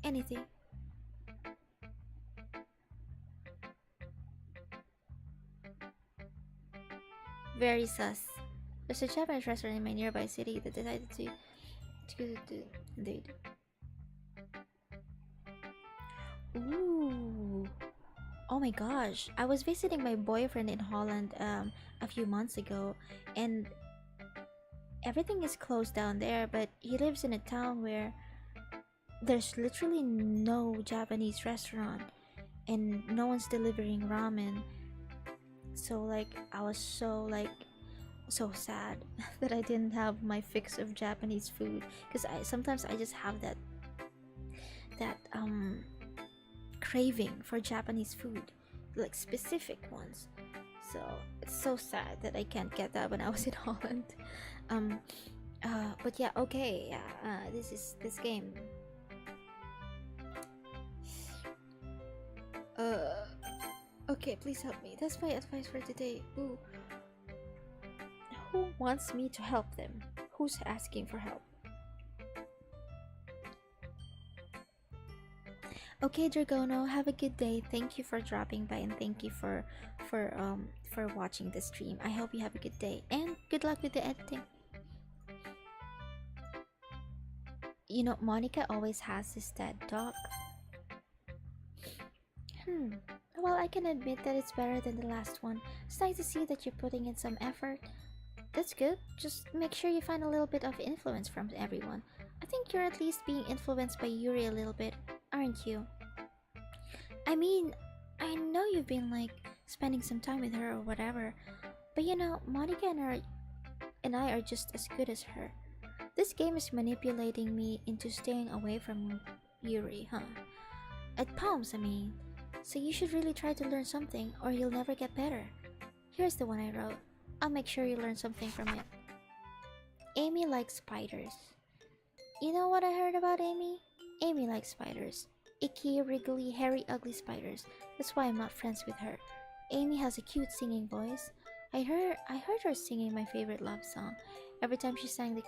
Anything. Very sus. There's a Japanese restaurant in my nearby city that decided to indeed. Ooh. Oh my gosh. I was visiting my boyfriend in Holland a few months ago, and everything is closed down there, but he lives in a town where there's literally no Japanese restaurant and no one's delivering ramen. So like I was so sad that I didn't have my fix of Japanese food, because I sometimes I just have that craving for Japanese food, like specific ones. So it's so sad that I can't get that when I was in Holland. Um but yeah, okay, yeah, this game. Uh okay, please help me. That's my advice for today. Ooh. Who wants me to help them? Who's asking for help? Okay, Dragono, have a good day. Thank you for dropping by and thank you for watching the stream. I hope you have a good day and good luck with the editing. You know, Monica always has this TED talk. Hmm. Well, I can admit that it's better than the last one. It's nice to see that you're putting in some effort. That's good. Just make sure you find a little bit of influence from everyone. I think you're at least being influenced by Yuri a little bit, aren't you? I mean, I know you've been like spending some time with her or whatever, but you know, Monica and I are just as good as her. This game is manipulating me into staying away from Yuri, huh? At poems, I mean. So you should really try to learn something or you'll never get better. Here's the one I wrote. I'll make sure you learn something from it. Amy likes spiders. You know what I heard about Amy? Amy likes spiders. Icky, wriggly, hairy, ugly spiders. That's why I'm not friends with her. Amy has a cute singing voice. I heard her singing my favorite love song. Every time she sang the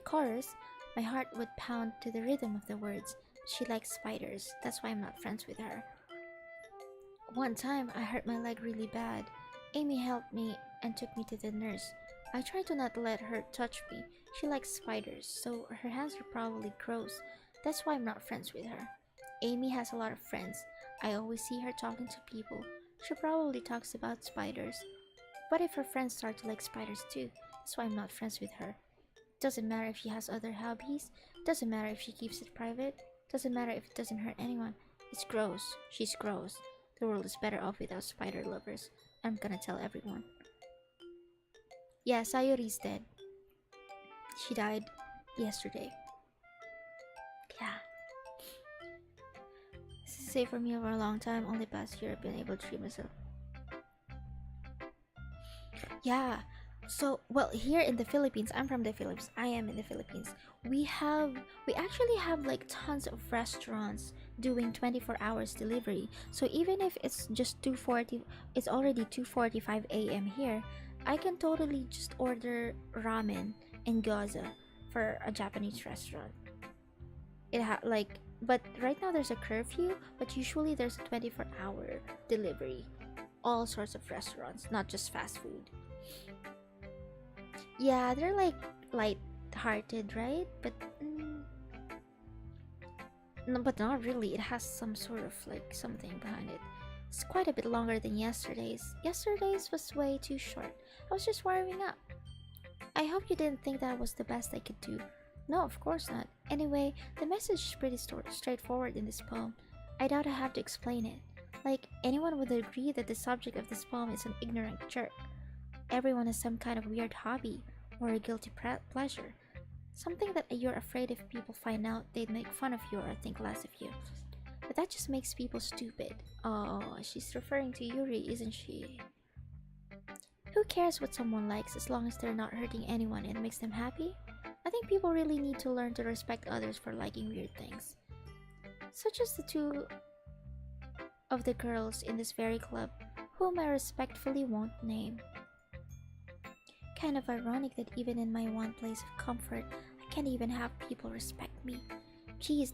chorus, my heart would pound to the rhythm of the words. She likes spiders. That's why I'm not friends with her. One time, I hurt my leg really bad. Amy helped me and took me to the nurse. I tried to not let her touch me. She likes spiders, so her hands are probably gross. That's why I'm not friends with her. Amy has a lot of friends. I always see her talking to people. She probably talks about spiders. What if her friends start to like spiders too? That's why I'm not friends with her. Doesn't matter if she has other hobbies. Doesn't matter if she keeps it private. Doesn't matter if it doesn't hurt anyone. It's gross. She's gross. The world is better off without spider lovers. I'm gonna tell everyone. Yeah, Sayuri's dead. She died yesterday. Yeah. This is safe for me over a long time. Only past year I've been able to treat myself. Yeah. So, well, here in the Philippines, I'm from the Philippines. I am in the Philippines. We have we actually have like tons of restaurants doing 24 hours delivery. So even if it's just 2:40, it's already 2:45 a.m. here, I can totally just order ramen and gyoza for a Japanese restaurant. Like, but right now there's a curfew, but usually there's a 24-hour delivery. All sorts of restaurants, not just fast food. Yeah, they're like light-hearted, right? But no, but not really. It has some sort of like something behind it. It's quite a bit longer than yesterday's. Yesterday's was way too short. I was just warming up. I hope you didn't think that was the best I could do. No, of course not. Anyway, the message is pretty straightforward in this poem. I doubt I have to explain it. Like, anyone would agree that the subject of this poem is an ignorant jerk. Everyone has some kind of weird hobby or a guilty pleasure. Something that you're afraid if people find out they'd make fun of you or think less of you. But that just makes people stupid. Oh, she's referring to Yuri, isn't she? Who cares what someone likes as long as they're not hurting anyone and makes them happy? I think people really need to learn to respect others for liking weird things. Such as the two of the girls in this very club, whom I respectfully won't name. Kind of ironic that even in my one place of comfort, I can't even have people respect me. Geez,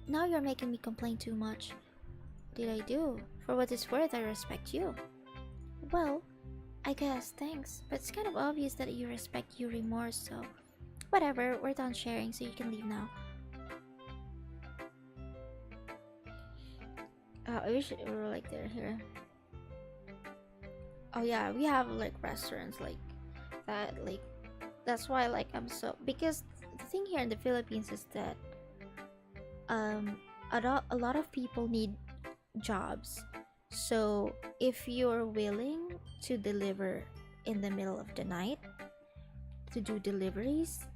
now you're making me complain too much. What did I do? For what it's worth, I respect you. Well, I guess, thanks. But it's kind of obvious that you respect Yuri more, so... Whatever, we're done sharing, so you can leave now. I wish we were like there here. Oh yeah, we have like restaurants like that, like that's why like I'm so, because the thing here in the Philippines is that a lot of people need jobs. So if you're willing to deliver in the middle of the night to do deliveries,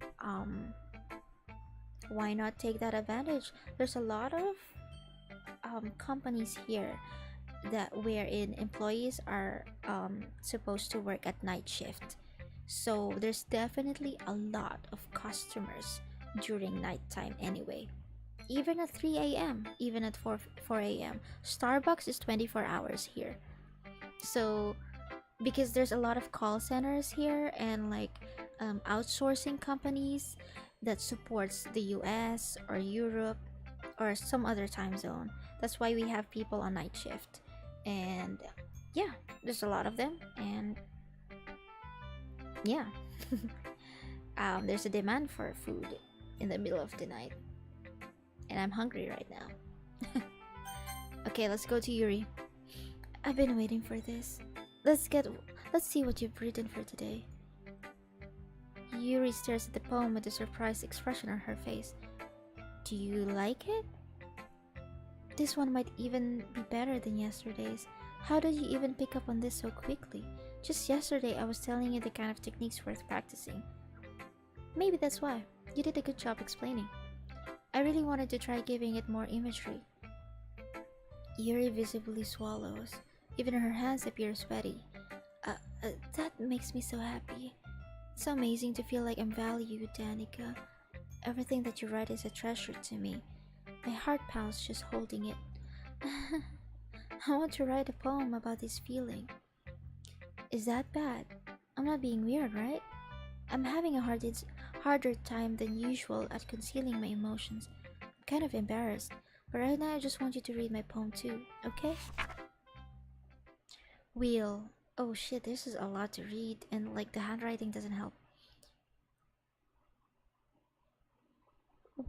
why not take that advantage? There's a lot of companies here that wherein employees are supposed to work at night shift. So there's definitely a lot of customers during nighttime anyway. Even at 3 a.m., even at 4 a.m. Starbucks is 24 hours here. So because there's a lot of call centers here and like outsourcing companies that supports the US or Europe or some other time zone. That's why we have people on night shift. And yeah, there's a lot of them. And yeah, there's a demand for food in the middle of the night. And I'm hungry right now. Okay, let's go to Yuri. I've been waiting for this. Let's see what you've written for today. Yuri stares at the poem with a surprised expression on her face. Do you like it? This one might even be better than yesterday's. How did you even pick up on this so quickly? Just yesterday I was telling you the kind of techniques worth practicing. Maybe that's why. You did a good job explaining. I really wanted to try giving it more imagery. Yuri visibly swallows. Even her hands appear sweaty. That makes me so happy. It's so amazing to feel like I'm valued, Danica. Everything that you write is a treasure to me. My heart pounds just holding it. I want to write a poem about this feeling. Is that bad? I'm not being weird, right? I'm having a harder time than usual at concealing my emotions. I'm kind of embarrassed, but right now I just want you to read my poem too, okay? Wheel. Oh shit, this is a lot to read, and like the handwriting doesn't help.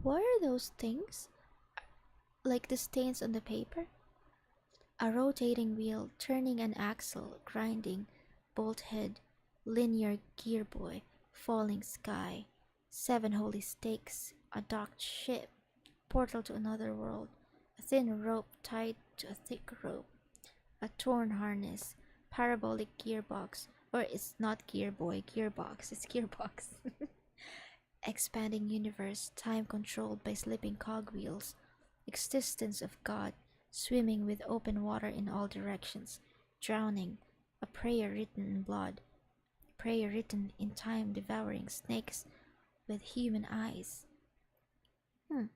What are those things? Like the stains on the paper? A rotating wheel, turning an axle, grinding, bolt head, linear gear boy, falling sky, 7 holy stakes, a docked ship, portal to another world, a thin rope tied to a thick rope, a torn harness, parabolic gearbox, Or it's not Gear Boy, Gearbox, it's Gearbox. Expanding universe, time controlled by slipping cogwheels, existence of God, swimming with open water in all directions, drowning, a prayer written in blood, prayer written in time, devouring snakes with human eyes. Hmm.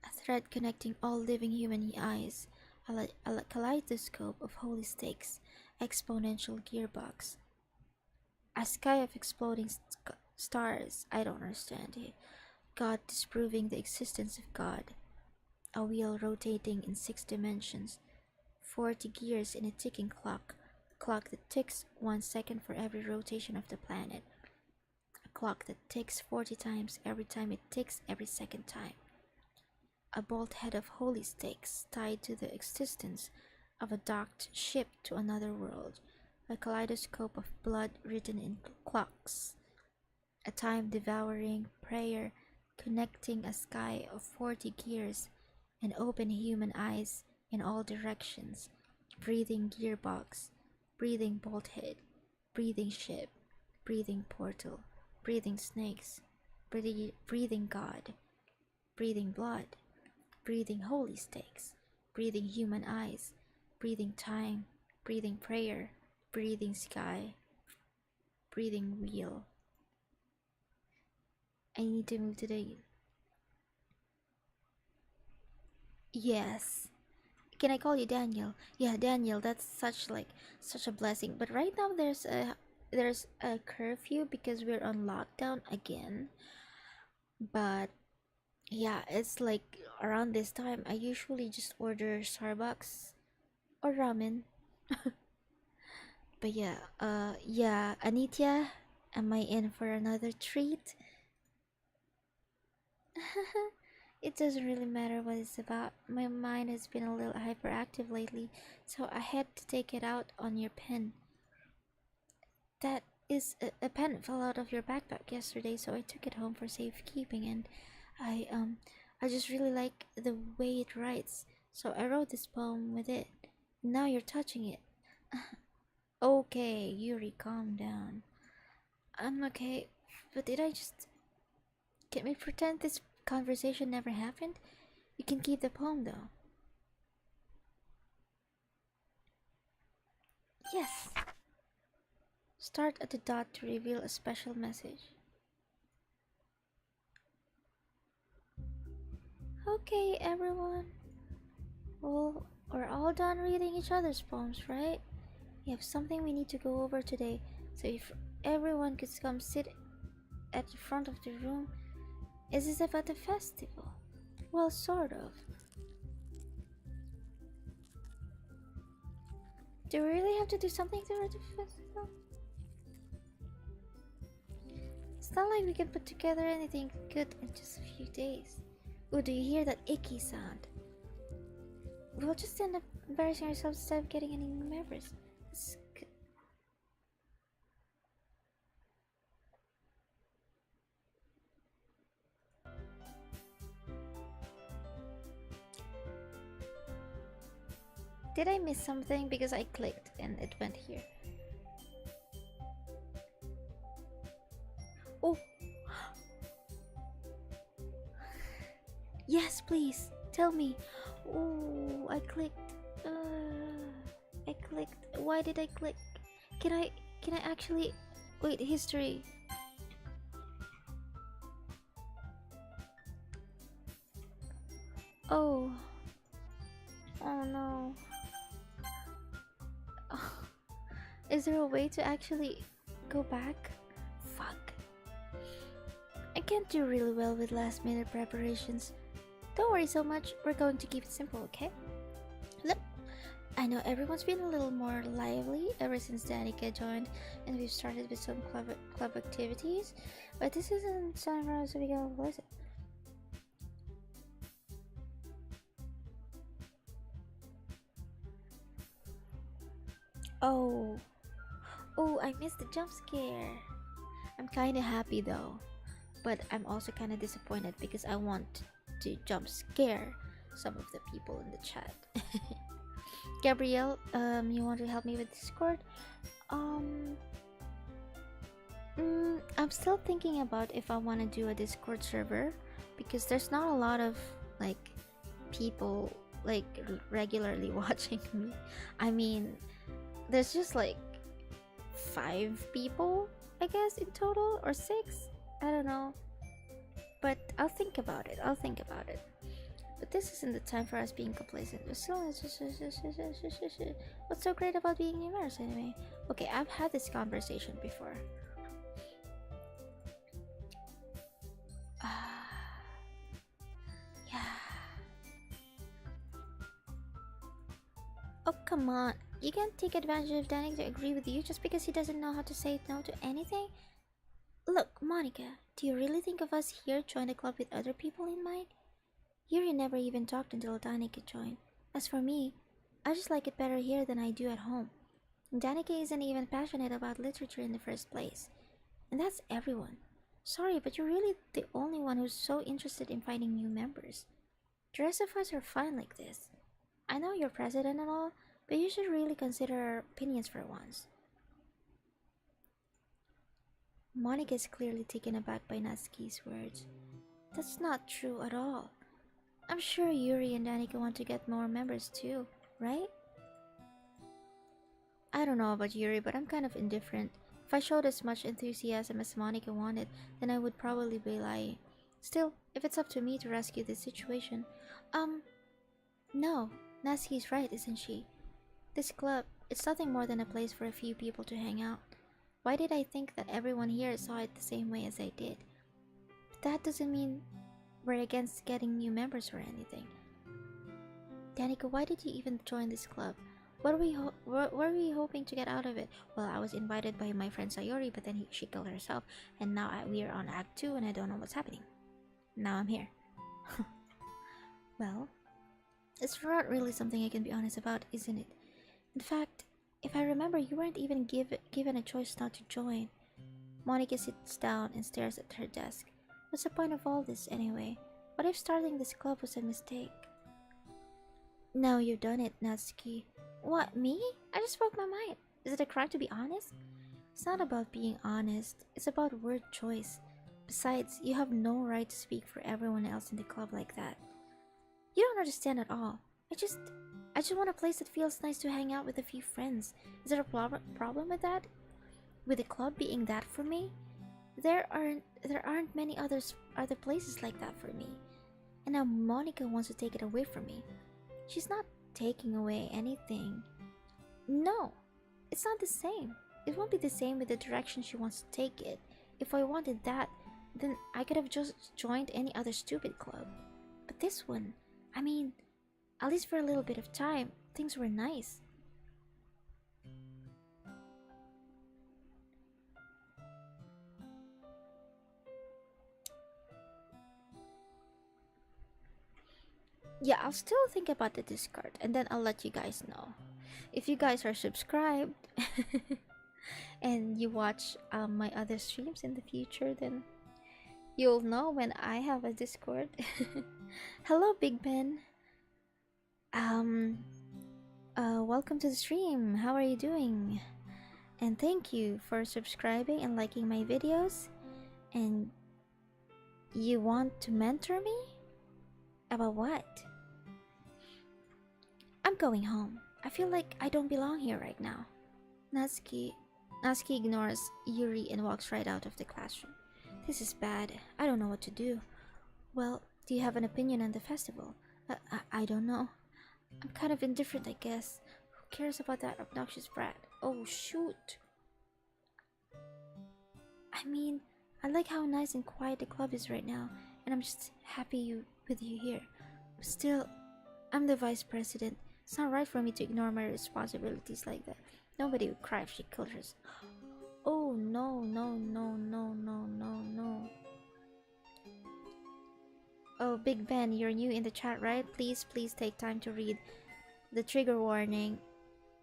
A thread connecting all living human eyes, a kaleidoscope of holy stakes, exponential gearbox, a sky of exploding stars. I don't understand it. God disproving the existence of God, a wheel rotating in 6 dimensions, 40 gears in a ticking clock, a clock that ticks 1 second for every rotation of the planet, a clock that ticks 40 times every time it ticks every second time, a bolt head of holy stakes tied to the existence of a docked ship to another world, a kaleidoscope of blood written in clocks, a time devouring prayer connecting a sky of 40 gears and open human eyes in all directions, breathing gearbox, breathing bolt head, breathing ship, breathing portal, breathing snakes, breathing God, breathing blood, breathing holy stakes, breathing human eyes, breathing time, breathing prayer, breathing sky, breathing wheel. I need to move to the... Yes. Can I call you Daniel? Yeah, Daniel, that's such a blessing. But right now there's a curfew because we're on lockdown again. But yeah, it's like around this time I usually just order Starbucks or ramen. But yeah, Anitya, am I in for another treat? It doesn't really matter what it's about. My mind has been a little hyperactive lately, so I had to take it out on your pen. That is a pen fell out of your backpack yesterday, so I took it home for safekeeping, and I um I just really like the way it writes, so I wrote this poem with it. Now you're touching it. Okay, Yuri, calm down. I'm okay, but did I just... Can we pretend this conversation never happened? You can keep the poem though. Yes! Start at the dot to reveal a special message. Okay, everyone. Well, we're all done reading each other's poems, right? We have something we need to go over today, so if everyone could come sit at the front of the room. Is this about the festival? Well, sort of. Do we really have to do something to the festival? It's not like we can put together anything good in just a few days. Oh, do you hear that icky sound? We'll just end up embarrassing ourselves instead of getting any members. Did I miss something? Because I clicked and it went here. Oh! Yes, please! Tell me! Oh, I clicked. I clicked. Why did I click? Can I... Can I actually... Wait, history. Oh. Oh no. Oh. Is there a way to actually go back? Fuck. I can't do really well with last minute preparations. Don't worry so much, we're going to keep it simple, okay? Look, I know everyone's been a little more lively ever since Danica joined, and we've started with some club activities, but this isn't time for us to begin with, is it? Oh, oh, I missed the jump scare. I'm kinda happy though, but I'm also kinda disappointed because I want to jump scare some of the people in the chat. Gabrielle, you want to help me with Discord? Um, I'm still thinking about if I want to do a Discord server because there's not a lot of like people like regularly watching me. I mean, there's just like 5 people, I guess, in total, or 6. I don't know. But I'll think about it. I'll think about it. But this isn't the time for us being complacent. What's so great about being numerous anyway? Okay, I've had this conversation before. Yeah. Oh, come on. You can't take advantage of Danny to agree with you just because he doesn't know how to say no to anything? Look, Monica, do you really think of us here join the club with other people in mind? Yuri never even talked until Danica joined. As for me, I just like it better here than I do at home. And Danica isn't even passionate about literature in the first place. And that's everyone. Sorry, but you're really the only one who's so interested in finding new members. The rest of us are fine like this. I know you're president and all, but you should really consider our opinions for once. Monica is clearly taken aback by Natsuki's words. That's not true at all. I'm sure Yuri and Danica want to get more members too, right? I don't know about Yuri, but I'm kind of indifferent. If I showed as much enthusiasm as Monica wanted, then I would probably be lying. Still, if it's up to me to rescue this situation, um, no, Natsuki's right, isn't she? This club, it's nothing more than a place for a few people to hang out. Why did I think that everyone here saw it the same way as I did? But that doesn't mean we're against getting new members or anything. Danica, why did you even join this club? What were we hoping to get out of it? Well, I was invited by my friend Sayori, but then she killed herself, and now we are on Act 2 and I don't know what's happening. Now I'm here. Well, it's not really something I can be honest about, isn't it? In fact, if I remember, you weren't even given a choice not to join. Monica sits down and stares at her desk. What's the point of all this anyway? What if starting this club was a mistake? Now you've done it, Natsuki. What, me? I just spoke my mind. Is it a crime to be honest? It's not about being honest, it's about word choice. Besides, you have no right to speak for everyone else in the club like that. You don't understand at all. I just want a place that feels nice to hang out with a few friends. Is there a problem with that? With the club being that for me? There aren't many other places like that for me. And now Monica wants to take it away from me. She's not taking away anything. No, it's not the same. It won't be the same with the direction she wants to take it. If I wanted that, then I could have just joined any other stupid club. But this one, I mean, at least for a little bit of time, things were nice. Yeah, I'll still think about the Discord and then I'll let you guys know. If you guys are subscribed and you watch my other streams in the future, then you'll know when I have a Discord. Hello, Big Ben. Um, welcome to the stream. How are you doing? And thank you for subscribing and liking my videos. And you want to mentor me? About what? I'm going home. I feel like I don't belong here right now. Natsuki ignores Yuri and walks right out of the classroom. This is bad. I don't know what to do. Well, do you have an opinion on the festival? I don't know. I'm kind of indifferent, I guess. Who cares about that obnoxious brat? Oh, shoot. I mean, I like how nice and quiet the club is right now, and I'm just happy with you here. But still, I'm the vice president. It's not right for me to ignore my responsibilities like that. Nobody would cry if she killed herself. Oh, no, no, no, no, no, no, no. Oh, Big Ben, you're new in the chat, right? Please take time to read the trigger warning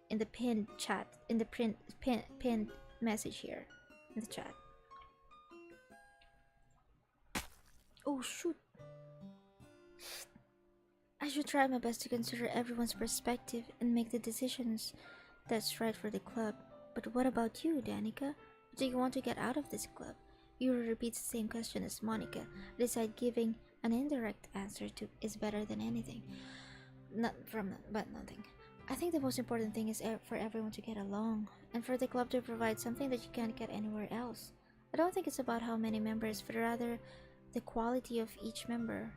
in the pinned chat, in the pinned message here in the chat. Oh, shoot. I should try my best to consider everyone's perspective and make the decisions that's right for the club. But what about you, Danica? What do you want to get out of this club? Yuri repeats the same question as Monica. I decide giving an indirect answer to is better than anything. Not from but nothing. I think the most important thing is for everyone to get along, and for the club to provide something that you can't get anywhere else. I don't think it's about how many members, but rather the quality of each member.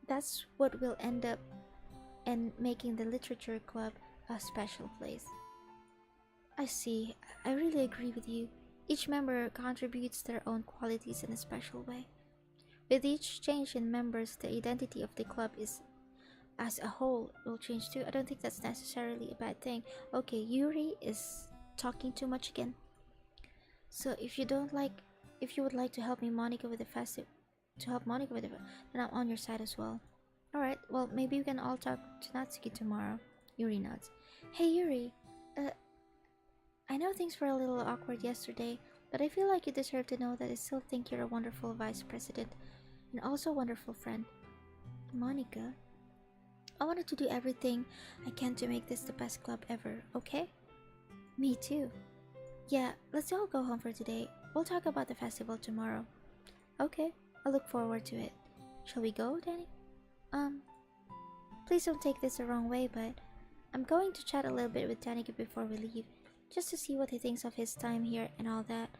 That's what will end up and making the literature club a special place. I see. I really agree with you. Each member contributes their own qualities in a special way. With each change in members, the identity of the club is as a whole will change too. I don't think that's necessarily a bad thing. Okay, Yuri is talking too much again. So if you would like to help me Monica with the festival, to help Monica with it, then I'm on your side as well. Alright, well maybe we can all talk to Natsuki tomorrow. Yuri nods. Hey Yuri, I know things were a little awkward yesterday, but I feel like you deserve to know that I still think you're a wonderful vice president and also a wonderful friend. Monica, I wanted to do everything I can to make this the best club ever, okay? Me too. Yeah, let's all go home for today. We'll talk about the festival tomorrow. Okay, I look forward to it. Shall we go, Danny? Please don't take this the wrong way, but I'm going to chat a little bit with Danica before we leave, just to see what he thinks of his time here and all that.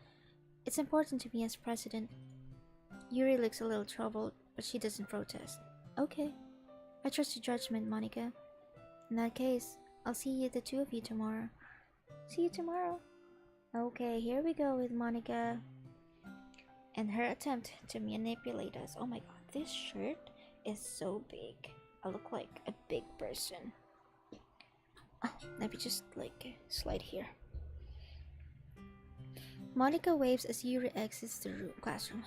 It's important to me as president. Yuri looks a little troubled, but she doesn't protest. Okay, I trust your judgment, Monica. In that case, I'll see you, the two of you, tomorrow. See you tomorrow. Okay, here we go with Monica and her attempt to manipulate us. Oh my god, this shirt is so big. I look like a big person. Let me just slide here. Monica waves as Yuri exits the classroom.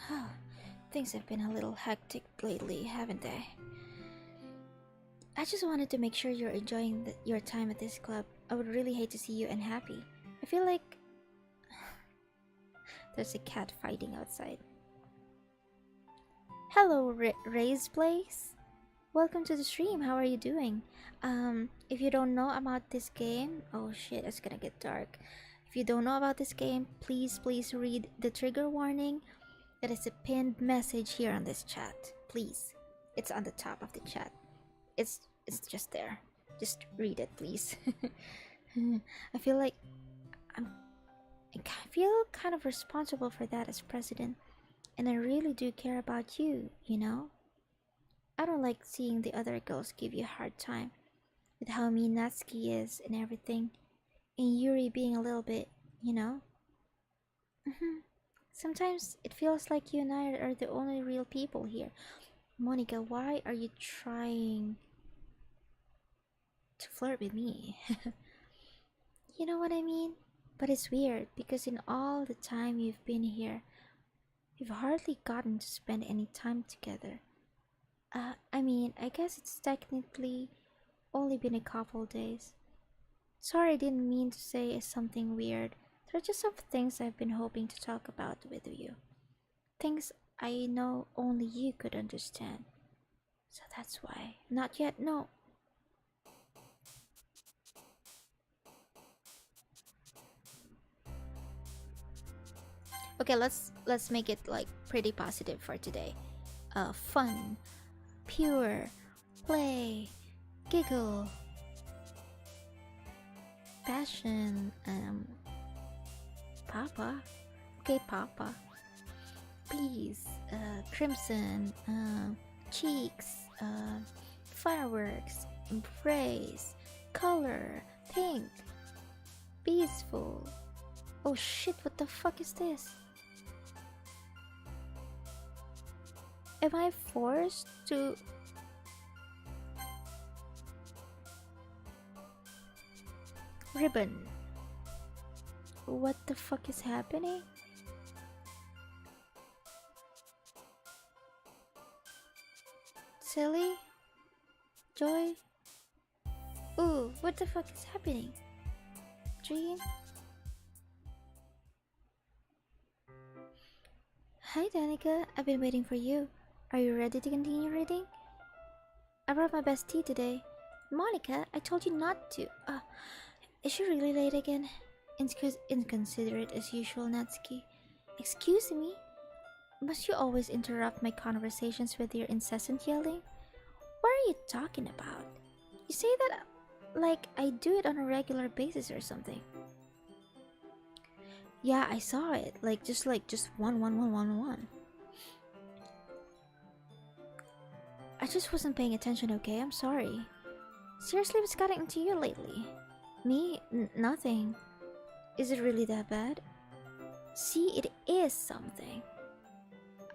Things have been a little hectic lately, haven't they? I just wanted to make sure you're enjoying your time at this club. I would really hate to see you unhappy. I feel like there's a cat fighting outside. Hello, Ray's Place. Welcome to the stream. How are you doing? If you don't know about this game, oh shit, it's gonna get dark. If you don't know about this game, please read the trigger warning. That is a pinned message here on this chat. Please, it's on the top of the chat. It's just there. Just read it, please. I feel like I feel kind of responsible for that as president, and I really do care about you, you know? I don't like seeing the other girls give you a hard time with how mean Natsuki is and everything, and Yuri being a little bit, you know? Sometimes it feels like you and I are the only real people here. Monica, why are you trying to flirt with me? You know what I mean? But it's weird because in all the time you've been here, we've hardly gotten to spend any time together. I mean, I guess it's technically only been a couple days. Sorry, I didn't mean to say something weird. There are just some things I've been hoping to talk about with you. Things I know only you could understand. So that's why. Not yet, no. Okay, let's make it like pretty positive for today. Fun, pure, play, giggle, passion, Papa. Okay, Papa. Please, crimson, cheeks, fireworks, embrace, color, pink, peaceful. Oh shit, what the fuck is this? Am I forced to... Ribbon. What the fuck is happening? Silly? Joy? Ooh, what the fuck is happening? Dream? Hi Danica, I've been waiting for you. Are you ready to continue reading? I brought my best tea today. Monica, I told you not to. Is she really late again? Inconsiderate as usual, Natsuki. Excuse me? Must you always interrupt my conversations with your incessant yelling? What are you talking about? You say that like I do it on a regular basis or something. Yeah, I saw it. Like just one. I just wasn't paying attention, okay? I'm sorry. Seriously, what's gotten into you lately? Me? Nothing. Is it really that bad? See, it is something.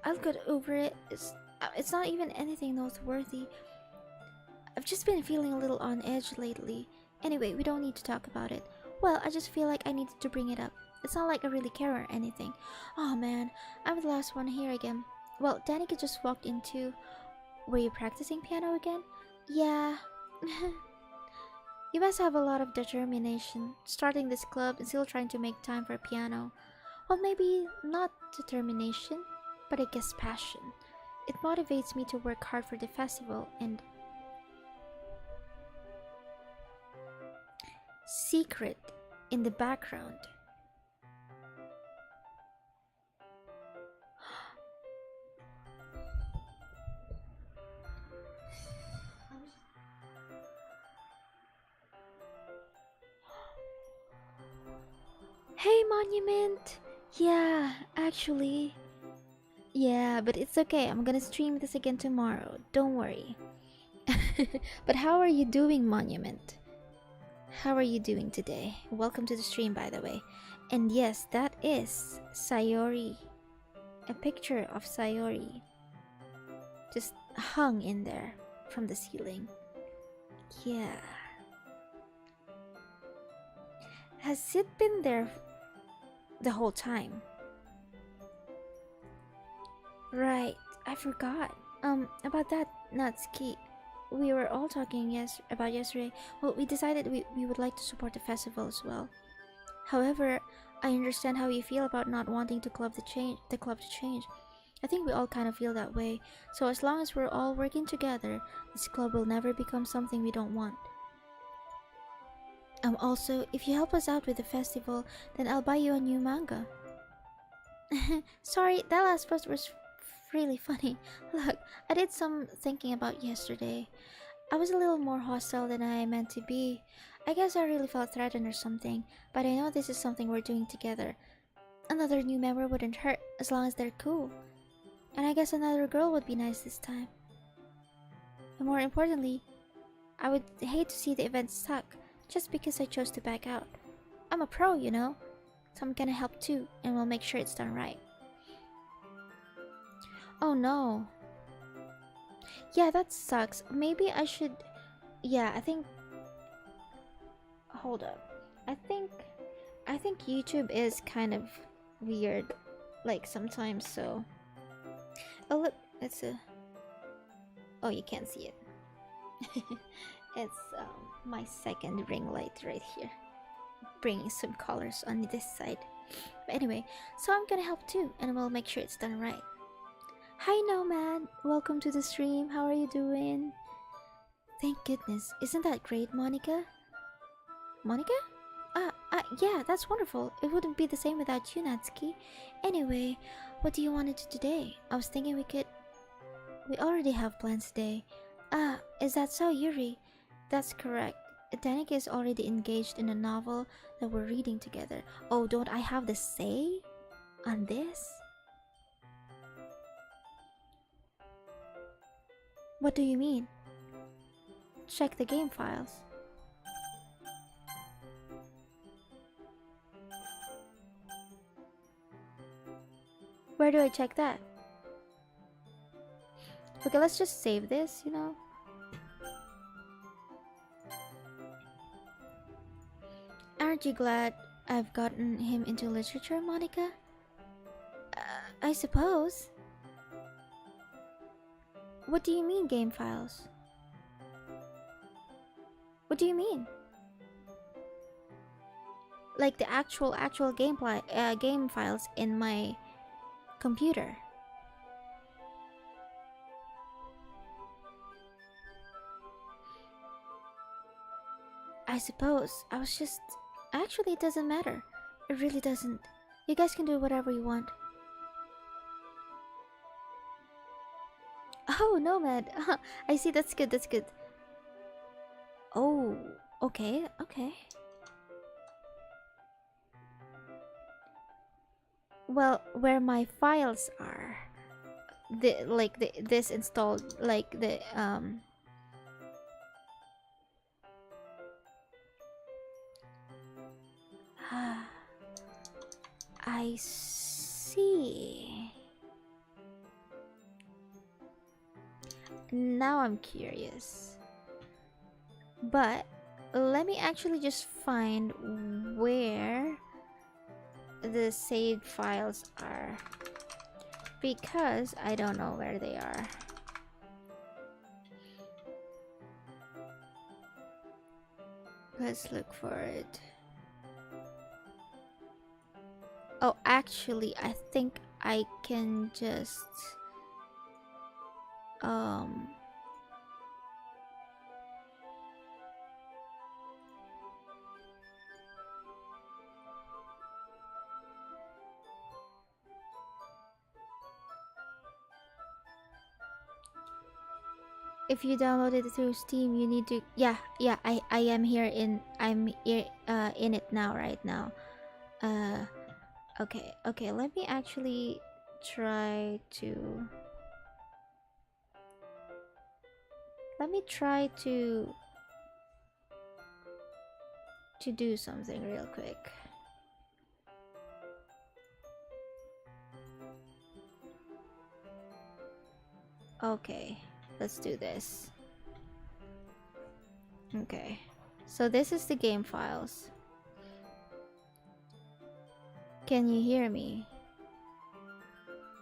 I'll get over it. It's not even anything noteworthy. I've just been feeling a little on edge lately. Anyway, we don't need to talk about it. Well, I just feel like I needed to bring it up. It's not like I really care or anything. Oh man, I'm the last one here again. Well, Danica just walked into... Were you practicing piano again? Yeah. You must have a lot of determination, starting this club and still trying to make time for piano. Well, maybe not determination, but I guess passion. It motivates me to work hard for the festival and... Secret in the background. Hey, Monument! Yeah, actually. Yeah, but it's okay. I'm gonna stream this again tomorrow. Don't worry. But how are you doing, Monument? How are you doing today? Welcome to the stream, by the way. And yes, that is Sayori. A picture of Sayori. Just hung in there from the ceiling. Yeah. Has it been there the whole time? Right, I forgot. About that, Natsuki. We were all talking about yesterday. Well, we decided we would like to support the festival as well. However, I understand how you feel about not wanting the club to change. I think we all kind of feel that way. So as long as we're all working together, this club will never become something we don't want. Also, if you help us out with the festival, then I'll buy you a new manga. Sorry, that last post was really funny. Look, I did some thinking about yesterday. I was a little more hostile than I meant to be. I guess I really felt threatened or something, but I know this is something we're doing together. Another new member wouldn't hurt, as long as they're cool. And I guess another girl would be nice this time. And more importantly, I would hate to see the event suck, just because I chose to back out. I'm a pro, you know? So I'm gonna help too, and we'll make sure it's done right. Oh no. Yeah, that sucks. Maybe I should... Yeah, I think... Hold up. I think YouTube is kind of weird. Like, sometimes, so... Oh, look. It's a... Oh, you can't see it. It's my second ring light right here. Bringing some colors on this side. But anyway, so I'm gonna help too, and we'll make sure it's done right. Hi Nomad, welcome to the stream. How are you doing? Thank goodness. Isn't that great, Monica? Monica? Yeah, that's wonderful. It wouldn't be the same without you, Natsuki. Anyway, what do you want to do today? I was thinking we already have plans today. Is that so, Yuri? That's correct. Danica is already engaged in a novel that we're reading together. Oh, don't I have the say on this? What do you mean? Check the game files. Where do I check that? Okay, let's just save this, you know? Aren't you glad I've gotten him into literature, Monica? I suppose. What do you mean, game files? What do you mean? Like the actual game files in my computer. I suppose. I was just... Actually, it doesn't matter. It really doesn't. You guys can do whatever you want. Oh, Nomad. I see, that's good, that's good. Oh, okay, okay. Well, where my files are, this installed, like the I see. Now I'm curious. But let me actually just find where the saved files are, because I don't know where they are. Let's look for it. Oh, actually, I think I can just um if you downloaded it through Steam, you need to, yeah, I am here in, I'm here in it now, right now. Uh okay, let me actually try to let me try to do something real quick. Okay, let's do this. Okay, so this is the game files. Can you hear me?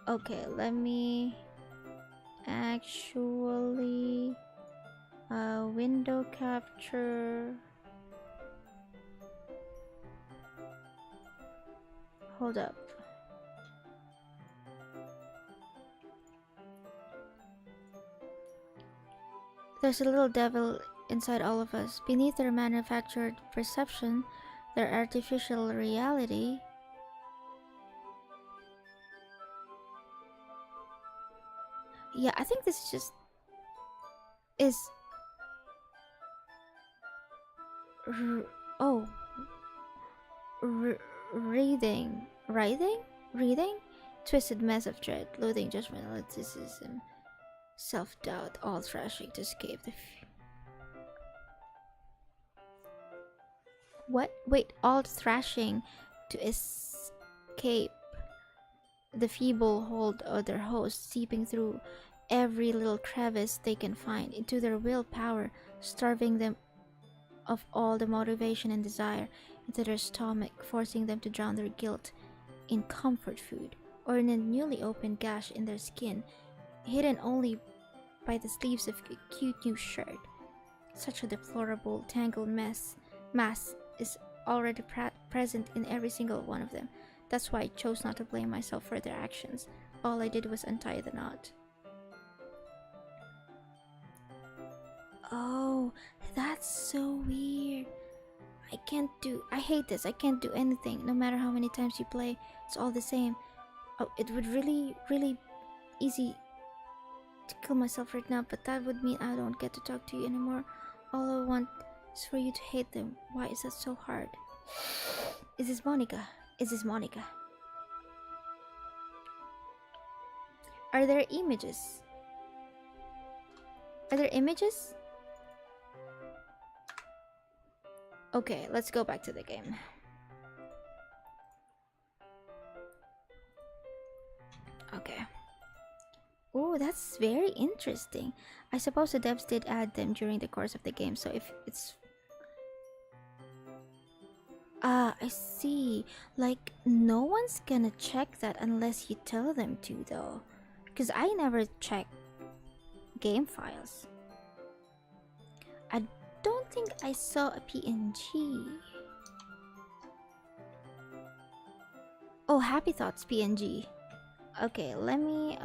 Okay, let me actually window capture. Hold up. There's a little devil inside all of us. Beneath their manufactured perception, their artificial reality. Yeah, I think this just is. Oh, reading, reading, twisted mess of dread, loathing, judgment, mysticism, self-doubt, all thrashing to escape the. What? Wait, all thrashing to escape the feeble hold of their host, seeping through every little crevice they can find into their willpower, starving them of all the motivation and desire into their stomach, forcing them to drown their guilt in comfort food or in a newly opened gash in their skin, hidden only by the sleeves of a cute new shirt. Such a deplorable, tangled mass is already present in every single one of them. That's why I chose not to blame myself for their actions. All I did was untie the knot. Oh, that's so weird. I hate this. I can't do anything. No matter how many times you play, it's all the same. Oh, it would really easy to kill myself right now, but that would mean I don't get to talk to you anymore. All I want is for you to hate them. Why is that so hard? Is this Monica? Is this Monica? Are there images? Are there images? Okay, let's go back to the game. Okay. Oh, that's very interesting. I suppose the devs did add them during the course of the game, so if it's... Ah, I see. Like, no one's gonna check that unless you tell them to, though. Because I never check game files. I don't think I saw a PNG. Oh, Happy Thoughts PNG. Okay, let me.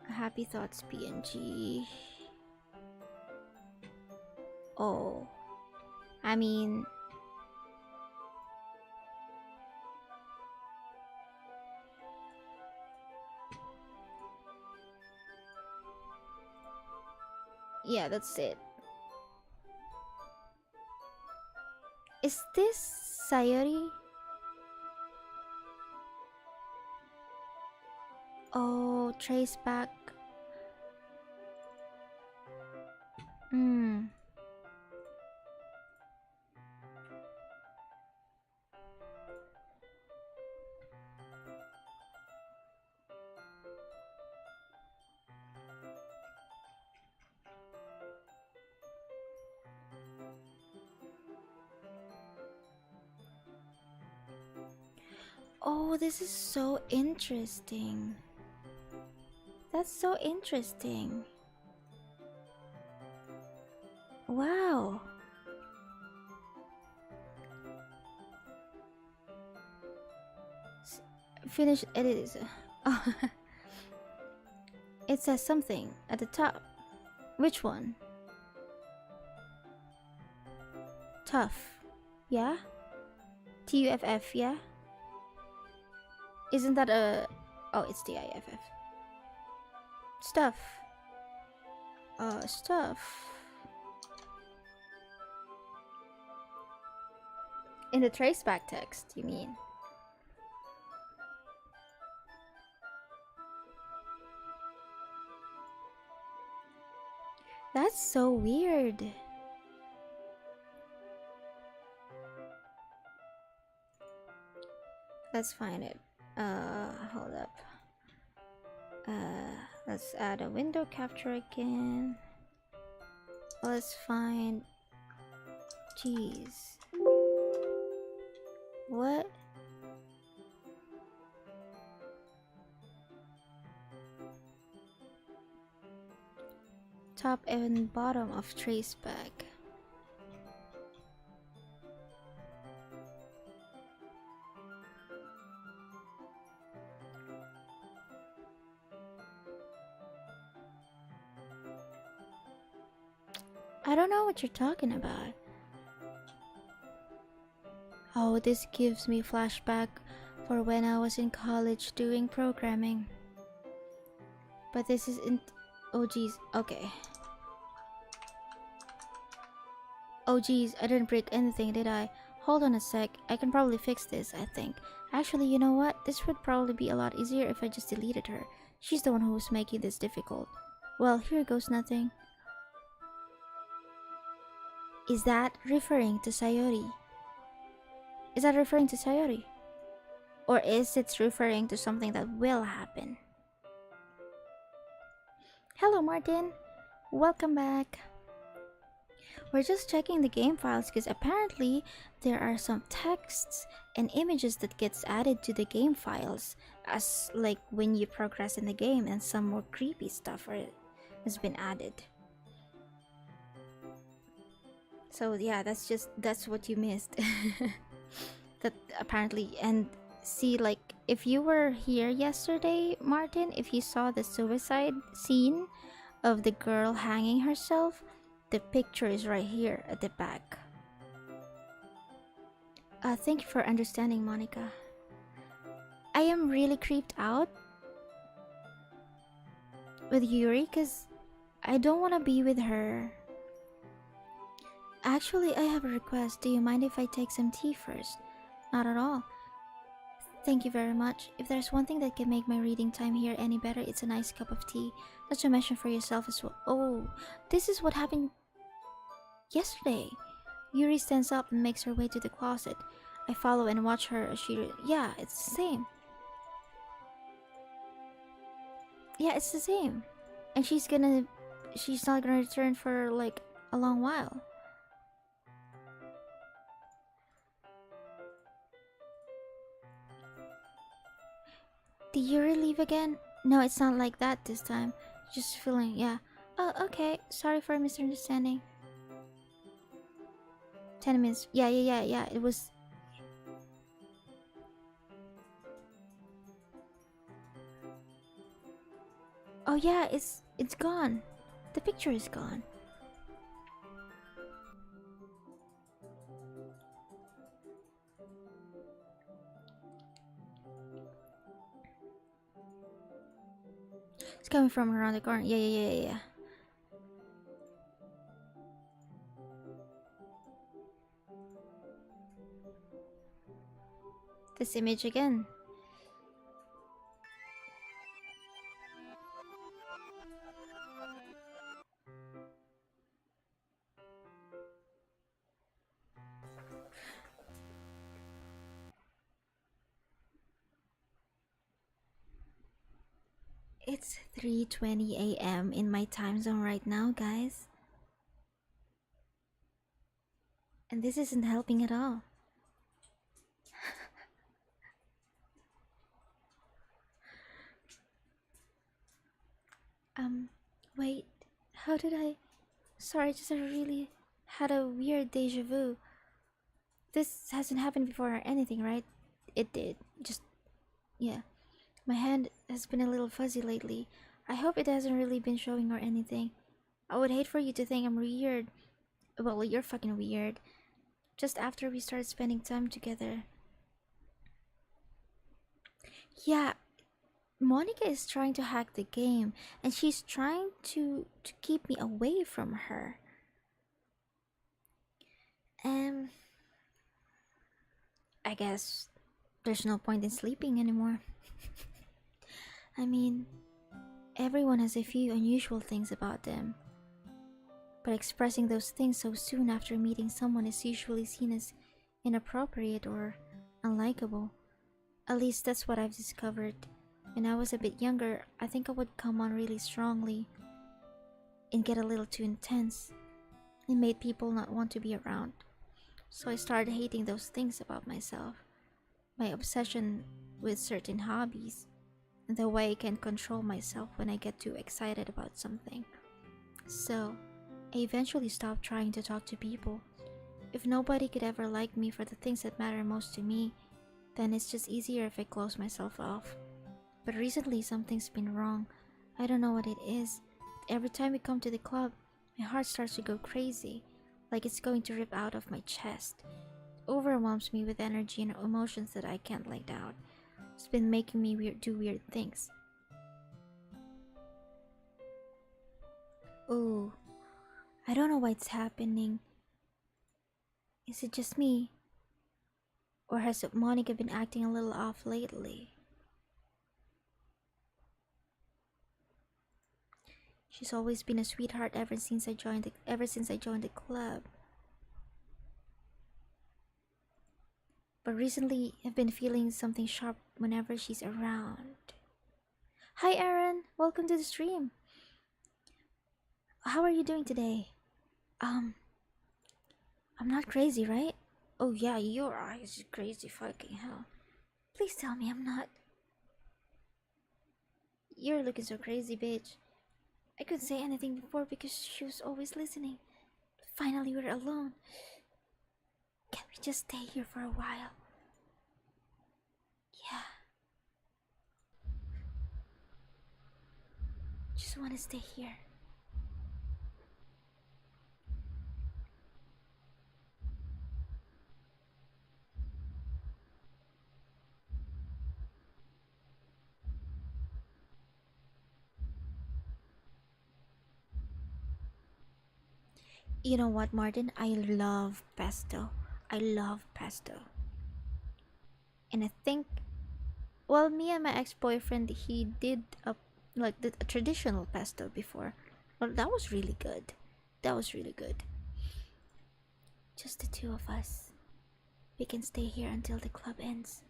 Happy Thoughts PNG. Oh, I mean, yeah, that's it. Is this Sayori? Oh, trace back. Hmm. Oh, this is so interesting. That's so interesting. Wow. Finish edit. Oh, it says something at the top. Which one? Tough. Yeah? TUFF, yeah? Isn't that a... Oh, it's TIFF. Stuff. Stuff. In the traceback text, you mean? That's so weird. Let's find it. Hold up. Let's add a window capture again. Let's find... Jeez. What? Top and bottom of traceback. I don't know what you're talking about. Oh, this gives me flashback for when I was in college doing programming. But this isn't... Oh geez, okay. Oh geez, I didn't break anything, did I? Hold on a sec, I can probably fix this, I think. Actually, you know what? This would probably be a lot easier if I just deleted her. She's the one who was making this difficult. Well, here goes nothing. Is that referring to Sayori? Is that referring to Sayori? Or is it referring to something that will happen? Hello, Martin. Welcome back. We're just checking the game files because apparently there are some texts and images that gets added to the game files as like when you progress in the game, and some more creepy stuff has been added. So yeah, that's what you missed. That apparently, and see, like if you were here yesterday, Martin, if you saw the suicide scene of the girl hanging herself, the picture is right here at the back. Thank you for understanding, Monica. I am really creeped out with Yuri because I don't want to be with her. Actually, I have a request. Do you mind if I take some tea first? Not at all. Thank you very much. If there's one thing that can make my reading time here any better, it's a nice cup of tea. Not to mention for yourself as well. Oh, this is what happened yesterday. Yuri stands up and makes her way to the closet. I follow and watch her as she... Yeah, it's the same. Yeah, it's the same. And she's not gonna return for like a long while. Did Yuri leave again? No, it's not like that this time. Just feeling, yeah. Oh, okay. Sorry for a misunderstanding. 10 minutes. Yeah. It was... Oh yeah, it's gone. The picture is gone. coming from around the corner. Yeah, yeah, yeah, yeah, yeah. This image again. It's 3:20 a.m. in my time zone right now, guys. And this isn't helping at all. Um, wait. How did I... Sorry, just I really had a weird deja vu. This hasn't happened before or anything, right? It did. Just, yeah. My hand has been a little fuzzy lately. I hope it hasn't really been showing or anything. I would hate for you to think I'm weird. Well, you're fucking weird. Just after we started spending time together. Yeah, Monica is trying to hack the game, and she's trying to keep me away from her. And I guess there's no point in sleeping anymore. I mean, everyone has a few unusual things about them, but expressing those things so soon after meeting someone is usually seen as inappropriate or unlikable. At least that's what I've discovered. When I was a bit younger, I think I would come on really strongly and get a little too intense. It made people not want to be around. So I started hating those things about myself. My obsession with certain hobbies, and the way I can control myself when I get too excited about something. So, I eventually stopped trying to talk to people. If nobody could ever like me for the things that matter most to me, then it's just easier if I close myself off. But recently, something's been wrong. I don't know what it is. Every time we come to the club, my heart starts to go crazy, like it's going to rip out of my chest. It overwhelms me with energy and emotions that I can't lay down. It's been making me do weird things. Oh, I don't know why it's happening. Is it just me? Or has Monica been acting a little off lately? She's always been a sweetheart ever since I joined the club. But recently I've been feeling something sharp whenever she's around. Hi Aaron, welcome to the stream. How are you doing today? Um, I'm not crazy, right? Oh yeah, your eyes are crazy fucking hell. Please tell me I'm not. You're looking so crazy, bitch. I couldn't say anything before because she was always listening. Finally, we're alone. Can we just stay here for a while? Yeah, just want to stay here. You know what, Martin? I love pesto. I love pesto. And I think, well, me and my ex-boyfriend, he did a traditional pesto before. Well, that was really good. That was really good. Just the two of us. We can stay here until the club ends.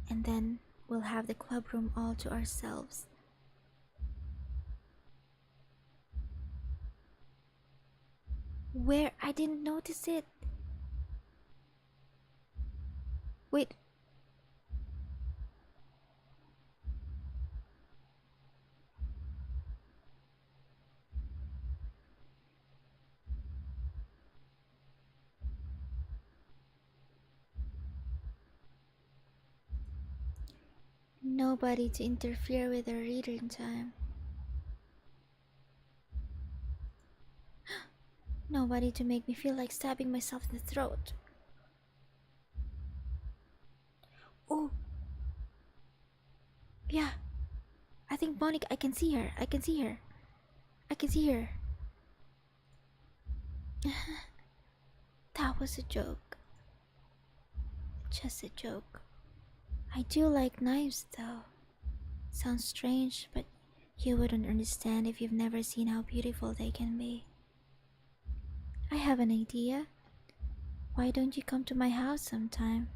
And then we'll have the club room all to ourselves. Where? I didn't notice it. Wait. Nobody to interfere with our reading time. Nobody to make me feel like stabbing myself in the throat. Oh, Yeah, I think Monica, I can see her. I can see her. I can see her. That was a joke. Just a joke. I do like knives though. Sounds strange, but you wouldn't understand if you've never seen how beautiful they can be. I have an idea. Why don't you come to my house sometime?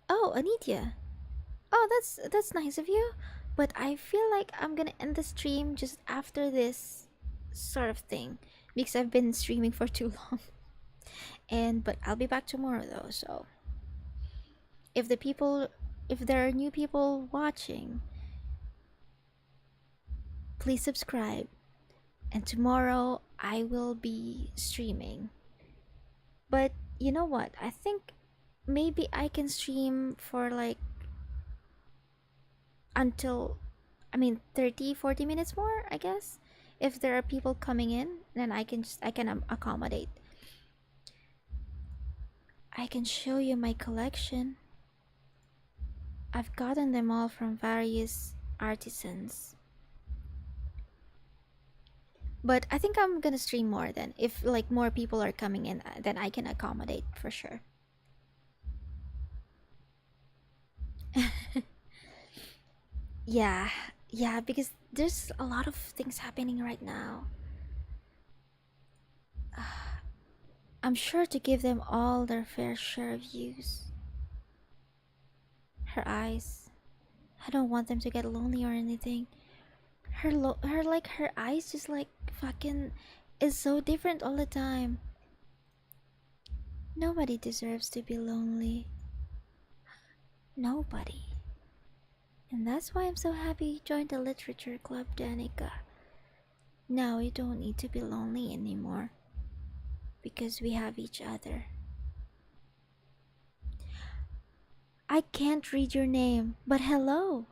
Oh, Anitya. Oh, that's nice of you. But I feel like I'm gonna end the stream just after this sort of thing because I've been streaming for too long. And but I'll be back tomorrow though. So if the people, if there are new people watching, please subscribe. And tomorrow I will be streaming. But you know what? I think maybe I can stream for like until, I mean, 30, 40 minutes more, I guess. If there are people coming in, then I can accommodate. I can show you my collection. I've gotten them all from various artisans. But I think I'm gonna stream more then. If like more people are coming in, then I can accommodate for sure. Yeah, yeah, because there's a lot of things happening right now. I'm sure to give them all their fair share of views. Her eyes. I don't want them to get lonely or anything. Her like her eyes just like fucking is so different all the time. Nobody deserves to be lonely. Nobody. And that's why I'm so happy you joined the literature club, Danica. Now you don't need to be lonely anymore because we have each other. I can't read your name, but hello.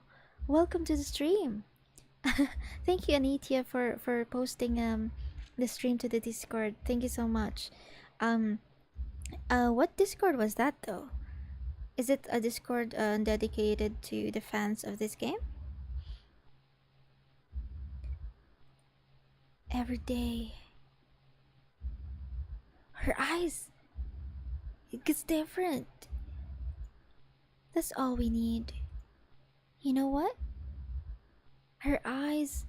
Welcome to the stream. Thank you, Anitya, for posting the stream to the Discord. Thank you so much. Um what Discord was that though? Is it a Discord dedicated to the fans of this game? Every day. Her eyes, it gets different. That's all we need. You know what? Her eyes.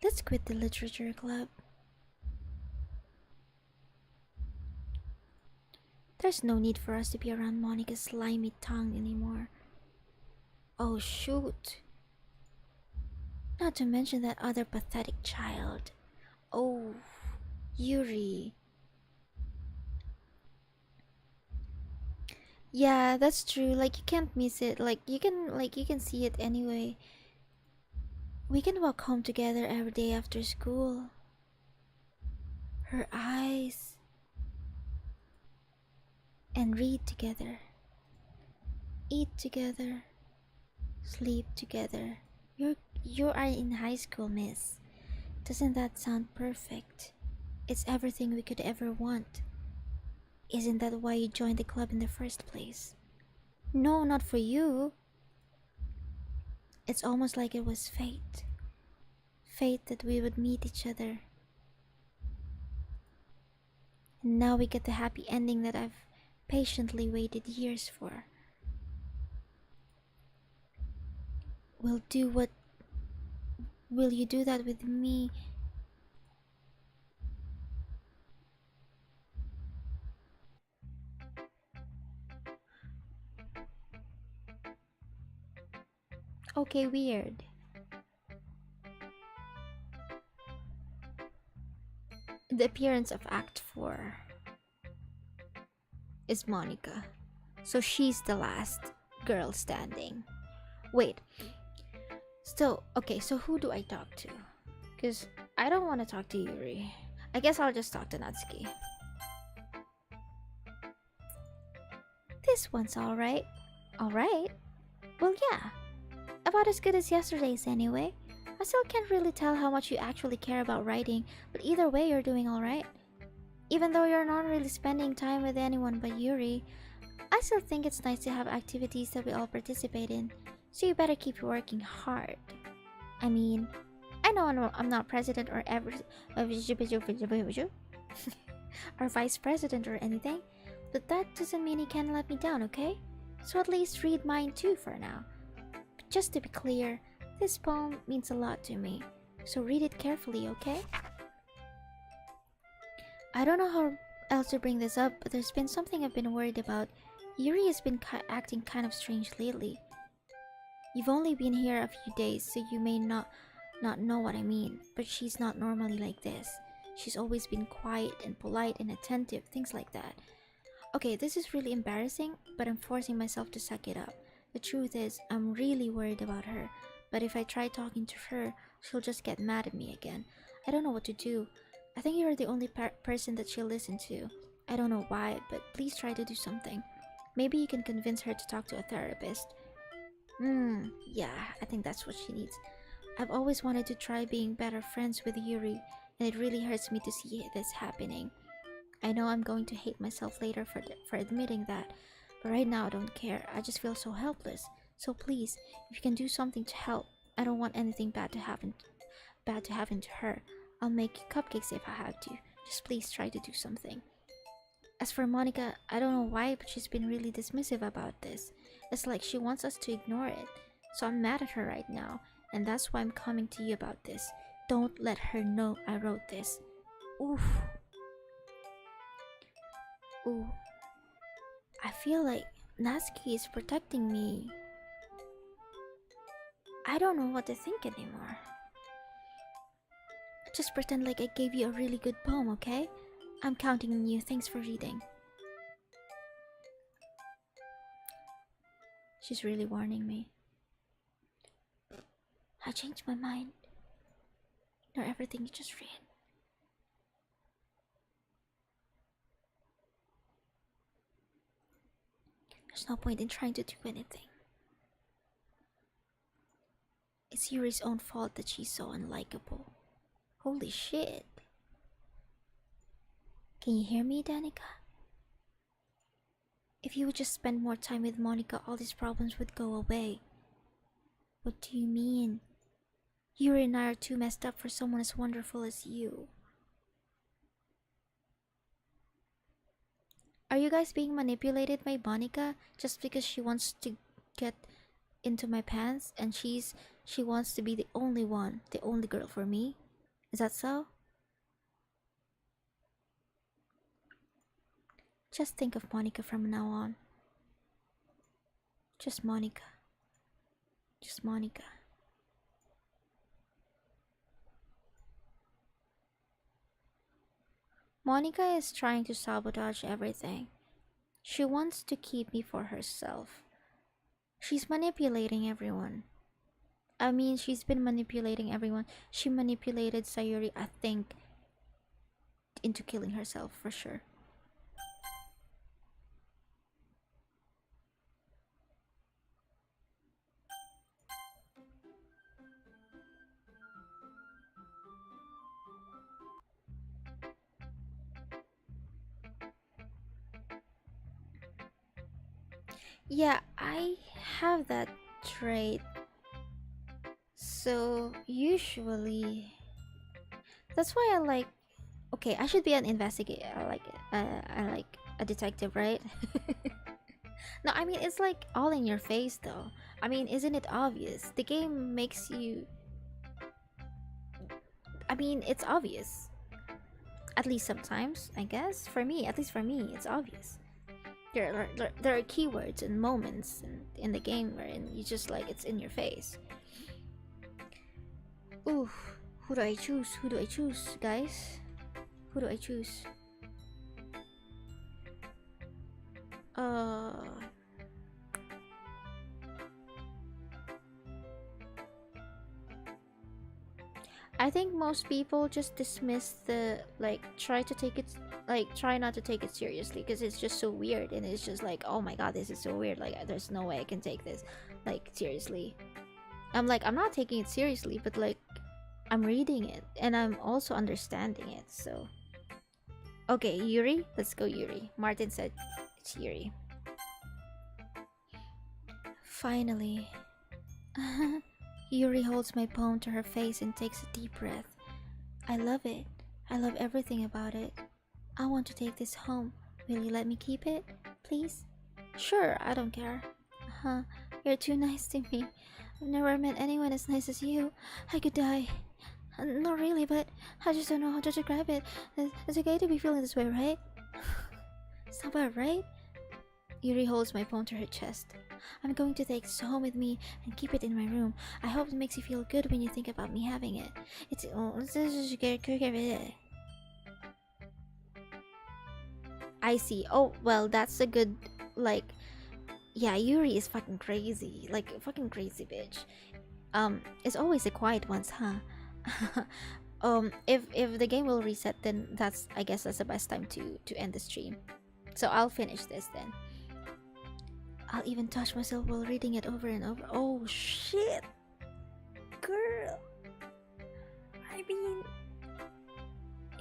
Let's quit the literature club. There's no need for us to be around Monica's slimy tongue anymore. Oh shoot. Not to mention that other pathetic child. Oh, Yuri. Yeah, that's true. Like you can't miss it. Like you can see it anyway. We can walk home together every day after school. Her eyes. And read together. Eat together. Sleep together. You are in high school, miss. Doesn't that sound perfect? It's everything we could ever want. Isn't that why you joined the club in the first place? No, not for you. It's almost like it was fate. Fate that we would meet each other. And now we get the happy ending that I've patiently waited years for. We'll do what. Will you do that with me? Okay, weird. The appearance of Act 4 is Monica. So she's the last girl standing. Wait. So, okay, so who do I talk to? Because I don't want to talk to Yuri. I guess I'll just talk to Natsuki. This one's alright. Alright? Well, yeah. About as good as yesterday's anyway. I still can't really tell how much you actually care about writing, but either way you're doing alright. Even though you're not really spending time with anyone but Yuri, I still think it's nice to have activities that we all participate in, so you better keep working hard. I mean, I know I'm not president or ever or vice president or anything, but that doesn't mean you can let me down, okay? So at least read mine too for now. But just to be clear, this poem means a lot to me, so read it carefully, okay? I don't know how else to bring this up, but there's been something I've been worried about. Yuri has been acting kind of strange lately. You've only been here a few days, so you may not know what I mean, but she's not normally like this. She's always been quiet and polite and attentive, things like that. Okay, this is really embarrassing, but I'm forcing myself to suck it up. The truth is, I'm really worried about her, but if I try talking to her, she'll just get mad at me again. I don't know what to do. I think you're the only person that she'll listen to. I don't know why, but please try to do something. Maybe you can convince her to talk to a therapist. Yeah, I think that's what she needs. I've always wanted to try being better friends with Yuri, and it really hurts me to see this happening. I know I'm going to hate myself later for admitting that, but right now I don't care. I just feel so helpless. So please, if you can do something to help, I don't want anything bad to happen to her. I'll make cupcakes if I have to. Just please try to do something. As for Monica, I don't know why, but she's been really dismissive about this. It's like she wants us to ignore it. So I'm mad at her right now, and that's why I'm coming to you about this. Don't let her know I wrote this. Oof. Ooh. I feel like Natsuki is protecting me. I don't know what to think anymore. Just pretend like I gave you a really good poem, okay? I'm counting on you. Thanks for reading. She's really warning me. I changed my mind. Not everything you just read. There's no point in trying to do anything. It's Yuri's own fault that she's so unlikable. Holy shit. Can you hear me, Danica? If you would just spend more time with Monica, all these problems would go away. What do you mean? Yuri and I are too messed up for someone as wonderful as you. Are you guys being manipulated by Monica just because she wants to get into my pants and she wants to be the only one, the only girl for me? Is that so? Just think of Monica from now on. Just Monica. Just Monica. Monica is trying to sabotage everything. She wants to keep me for herself. She's manipulating everyone. I mean, she's been manipulating everyone. She manipulated Sayuri, I think, into killing herself for sure. Yeah, I have that trait. So, usually, that's why I like. Okay, I should be an investigator. I like a detective, right? No, I mean it's like all in your face, though. I mean, isn't it obvious? The game makes you. I mean, it's obvious. At least sometimes, I guess. For me, at least for me, it's obvious. There are keywords and moments in the game wherein you just like it's in your face. Ooh, who do I choose? Who do I choose, guys? Who do I choose? Uh, I think most people just dismiss the like try not to take it seriously because it's just so weird and it's just like, oh my god, this is so weird. Like there's no way I can take this like seriously. I'm like, I'm not taking it seriously, but like, I'm reading it and I'm also understanding it. So, okay, Yuri, let's go, Yuri. Martin said it's Yuri. Finally. Yuri holds my poem to her face and takes a deep breath. I love it. I love everything about it. I want to take this home. Will you let me keep it, please? Sure, I don't care. Huh, you're too nice to me. I've never met anyone as nice as you. I could die. No, really, but I just don't know how to describe it. It's okay to be feeling this way, right? It's not bad, right? Yuri holds my phone to her chest. I'm going to take this home with me and keep it in my room. I hope it makes you feel good when you think about me having it. I see. Oh, well, that's a good, like, yeah, Yuri is fucking crazy. Like, fucking crazy bitch. It's always the quiet ones, huh? If the game will reset, then that's, I guess that's the best time to end the stream. So I'll finish this then. I'll even touch myself while reading it over and over. Oh shit, girl. I mean,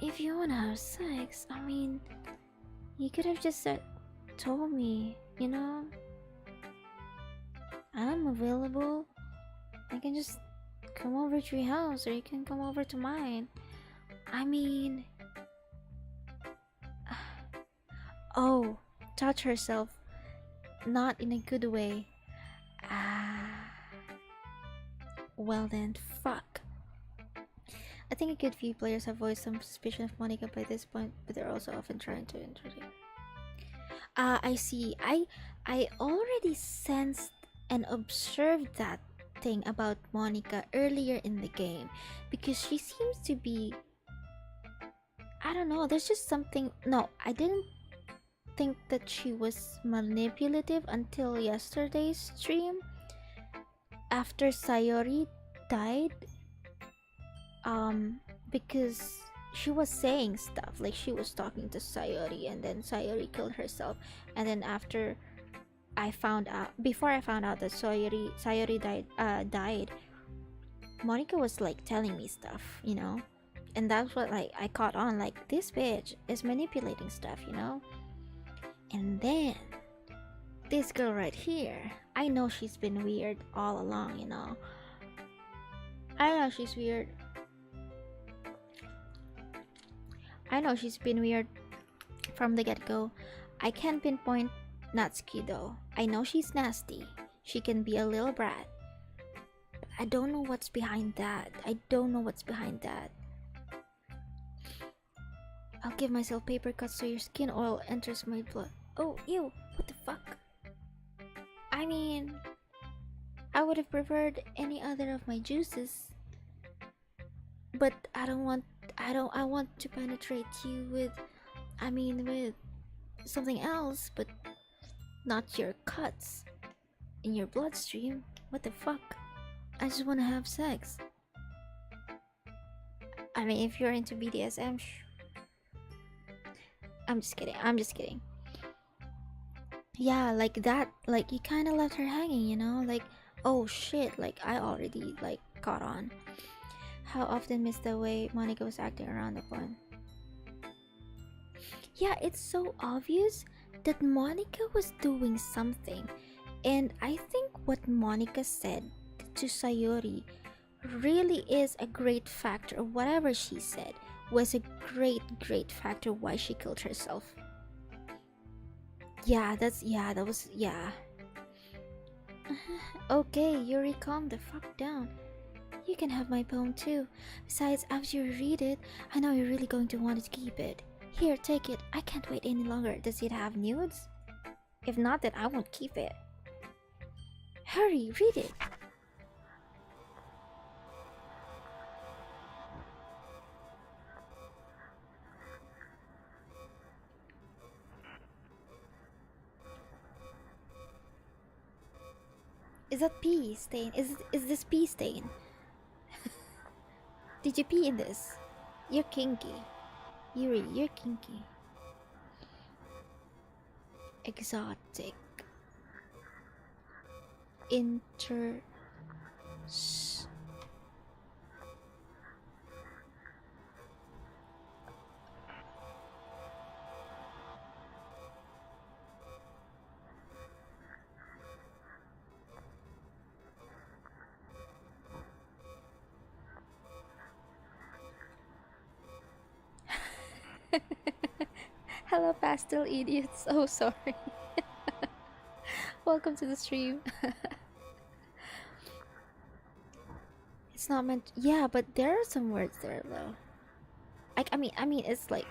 if you wanna have sex, I mean, you could have just told me, you know? I'm available. I can just come over to your house or you can come over to mine. I mean... Oh, touch herself. Not in a good way. Ah. Well then, fuck. I think a good few players have voiced some suspicion of Monica by this point, but they're also often trying to introduce. I see. I already sensed and observed that thing about Monica earlier in the game because she seems to be, I don't know, there's just something. No, I didn't think that she was manipulative until yesterday's stream after Sayori died, because she was saying stuff like she was talking to Sayori and then Sayori killed herself, and then after before I found out that Sayori died, Monica was like telling me stuff, you know, and that's what like I caught on, like this bitch is manipulating stuff, you know. And then this girl right here, I know she's been weird all along, you know. I know she's weird. I know she's been weird from the get-go. I can't pinpoint Natsuki though. I know she's nasty. She can be a little brat. But I don't know what's behind that. I don't know what's behind that. I'll give myself paper cuts so your skin oil enters my blood. Oh, ew, what the fuck? I mean, I would have preferred any other of my juices. But I want to penetrate you with, with something else, but not your cuts in your bloodstream. What the fuck? I just want to have sex. I mean, if you're into BDSM, I'm just kidding. I'm just kidding. Yeah, like that. Like you kind of left her hanging, you know? Like, oh shit! Like I already like caught on. How often missed the way Monica was acting around the pond. Yeah, it's so obvious that Monica was doing something, and I think what Monica said to Sayori really is a great factor, or whatever she said was a great factor why she killed herself. Yeah, that was, yeah. Okay, Yuri, calm the fuck down. You can have my poem too. Besides, after you read it, I know you're really going to want to keep it. Here, take it. I can't wait any longer. Does it have nudes? If not, then I won't keep it. Hurry, read it. Is that pee stain? Is this pee stain? Did you pee in this? You're kinky. Yuri, you're kinky. Exotic. Shh. Hello, pastel idiots. Oh, sorry. Welcome to the stream. It's not meant. Yeah, but there are some words there though. I mean, it's like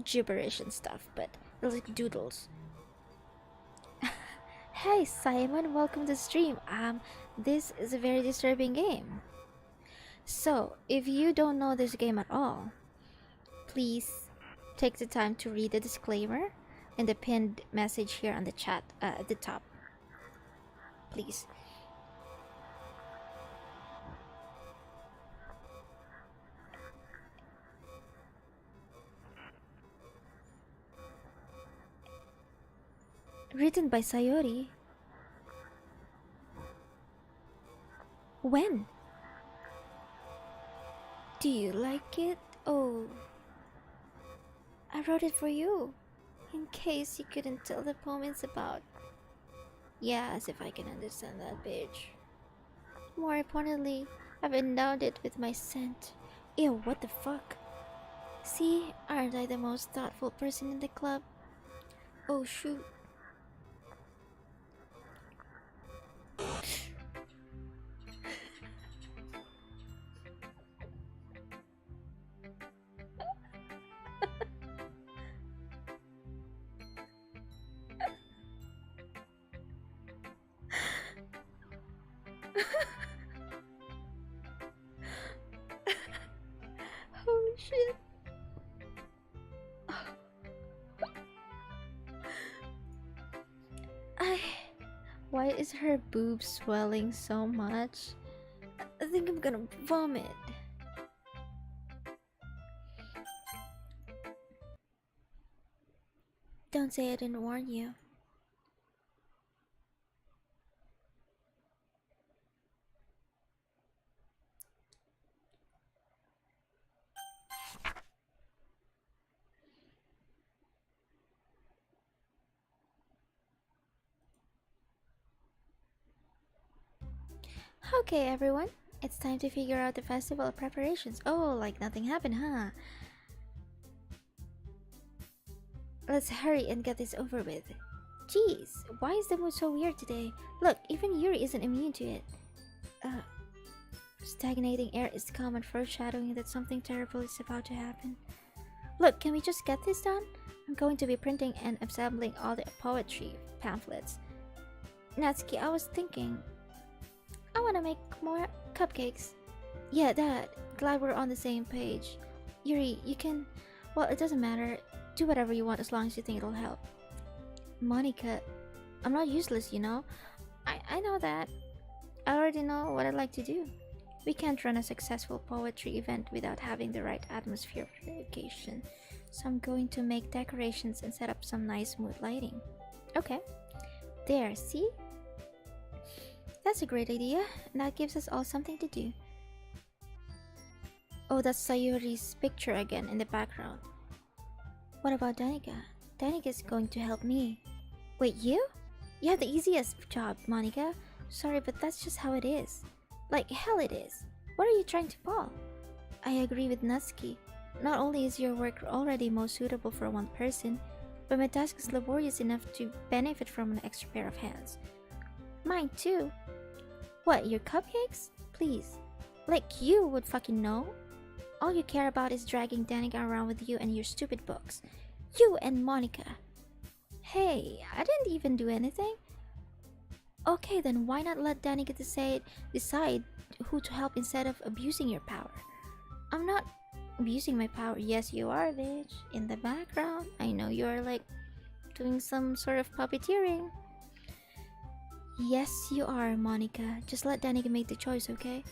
gibberish and stuff, but it's like doodles. Hey, Simon. Welcome to the stream. This is a very disturbing game. So, if you don't know this game at all, please take the time to read the disclaimer and the pinned message here on the chat at the top. Please. Written by Sayori. When? Do you like it? Oh, I wrote it for you, in case you couldn't tell the poem it's about. Yeah, as if I can understand that, bitch. More importantly, I've endowed it with my scent. Ew, what the fuck? See, aren't I the most thoughtful person in the club? Oh shoot. Holy shit. I. Why is her boob swelling so much? I think I'm gonna vomit. Don't say I didn't warn you. Okay, everyone. It's time to figure out the festival preparations. Oh, like nothing happened, huh? Let's hurry and get this over with. Jeez, why is the mood so weird today? Look, even Yuri isn't immune to it. Uh, Stagnating air is common foreshadowing that something terrible is about to happen. Look, can we just get this done? I'm going to be printing and assembling all the poetry pamphlets. Natsuki, I was thinking, I want to make more cupcakes. Yeah, Dad, glad we're on the same page. Yuri, you can... Well, it doesn't matter. Do whatever you want as long as you think it'll help. Monica, I'm not useless, you know? I know that. I already know what I'd like to do. We can't run a successful poetry event without having the right atmosphere for the occasion. So I'm going to make decorations and set up some nice mood lighting. Okay. There, see? That's a great idea, and that gives us all something to do. Oh, that's Sayori's picture again in the background. What about Danica? Danica's going to help me. Wait, you? You have the easiest job, Monica. Sorry, but that's just how it is. Like hell it is. What are you trying to pull? I agree with Natsuki. Not only is your work already most suitable for one person, but my task is laborious enough to benefit from an extra pair of hands. Mine too. What, your cupcakes? Please. Like you would fucking know? All you care about is dragging Danica around with you and your stupid books. You and Monica. Hey, I didn't even do anything. Okay, then why not let Danica decide who to help instead of abusing your power? I'm not abusing my power. Yes, you are, bitch. In the background, I know you're like doing some sort of puppeteering. Yes, you are, Monica. Just let Danica make the choice, okay?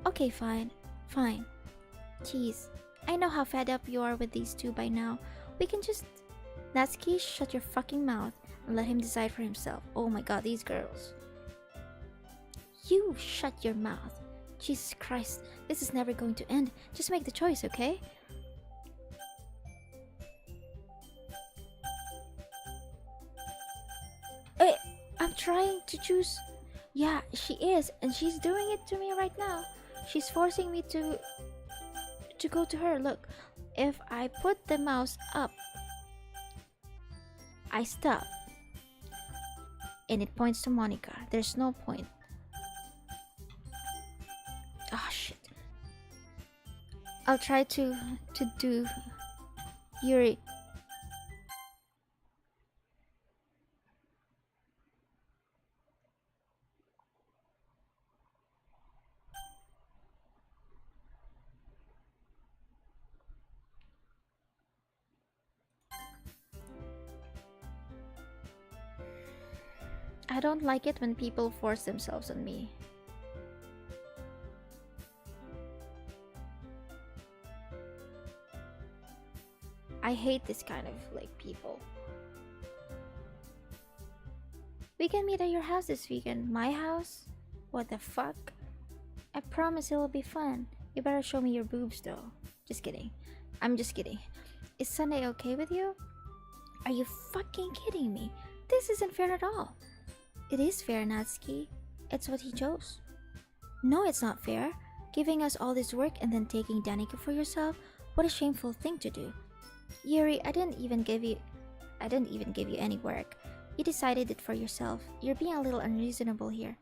Okay, fine. Fine. Jeez, I know how fed up you are with these two by now. We can just... Natsuki, shut your fucking mouth and let him decide for himself. Oh my god, these girls. You shut your mouth. Jesus Christ, this is never going to end. Just make the choice, okay? Hey, I'm trying to choose. Yeah, she is, and she's doing it to me right now. She's forcing me to go to her. Look, if I put the mouse up, I stop. And it points to Monica. There's no point. Ah, shit. I'll try to do Yuri. I don't like it when people force themselves on me. I hate this kind of like people. We can meet at your house this weekend. My house? What the fuck? I promise it'll be fun. You better show me your boobs though. Just kidding. I'm just kidding. Is Sunday okay with you? Are you fucking kidding me? This isn't fair at all. It is fair, Natsuki. It's what he chose. No, it's not fair. Giving us all this work and then taking Danica for yourself? What a shameful thing to do. Yuri, I didn't even give you any work. You decided it for yourself. You're being a little unreasonable here.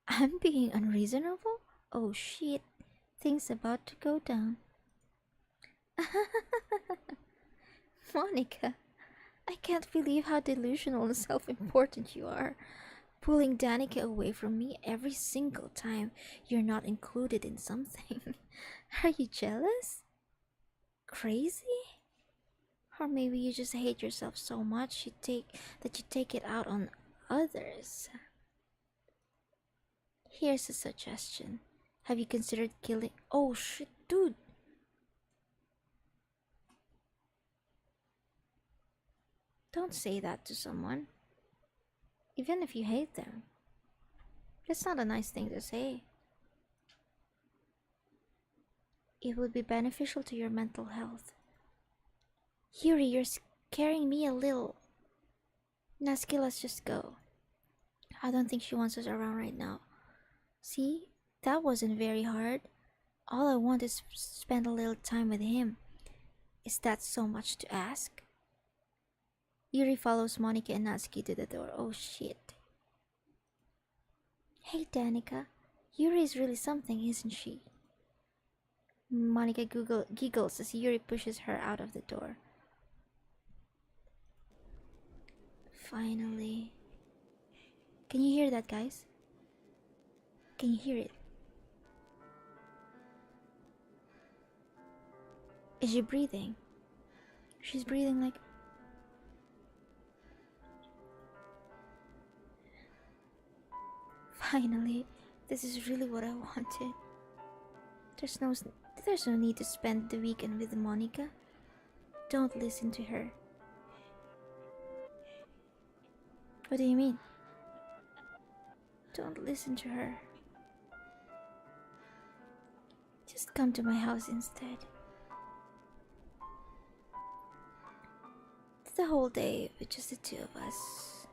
I'm being unreasonable? Oh shit. Things about to go down. Monica, I can't believe how delusional and self-important you are. Pulling Danica away from me every single time you're not included in something. Are you jealous? Crazy? Or maybe you just hate yourself so much that you take it out on others. Here's a suggestion. Have you considered killing— Oh shit, dude! Don't say that to someone. Even if you hate them. That's not a nice thing to say. It would be beneficial to your mental health. Yuri, you're scaring me a little. Natsuki, let's just go. I don't think she wants us around right now. See? That wasn't very hard. All I want is to spend a little time with him. Is that so much to ask? Yuri follows Monica and Natsuki to the door. Oh shit. Hey Danica, Yuri is really something, isn't she? Monica giggles as Yuri pushes her out of the door. Finally. Can you hear that, guys? Can you hear it? Is she breathing? She's breathing like... Finally, this is really what I wanted. There's no need to spend the weekend with Monica. Don't listen to her. What do you mean? Don't listen to her. Just come to my house instead. It's the whole day with just the two of us.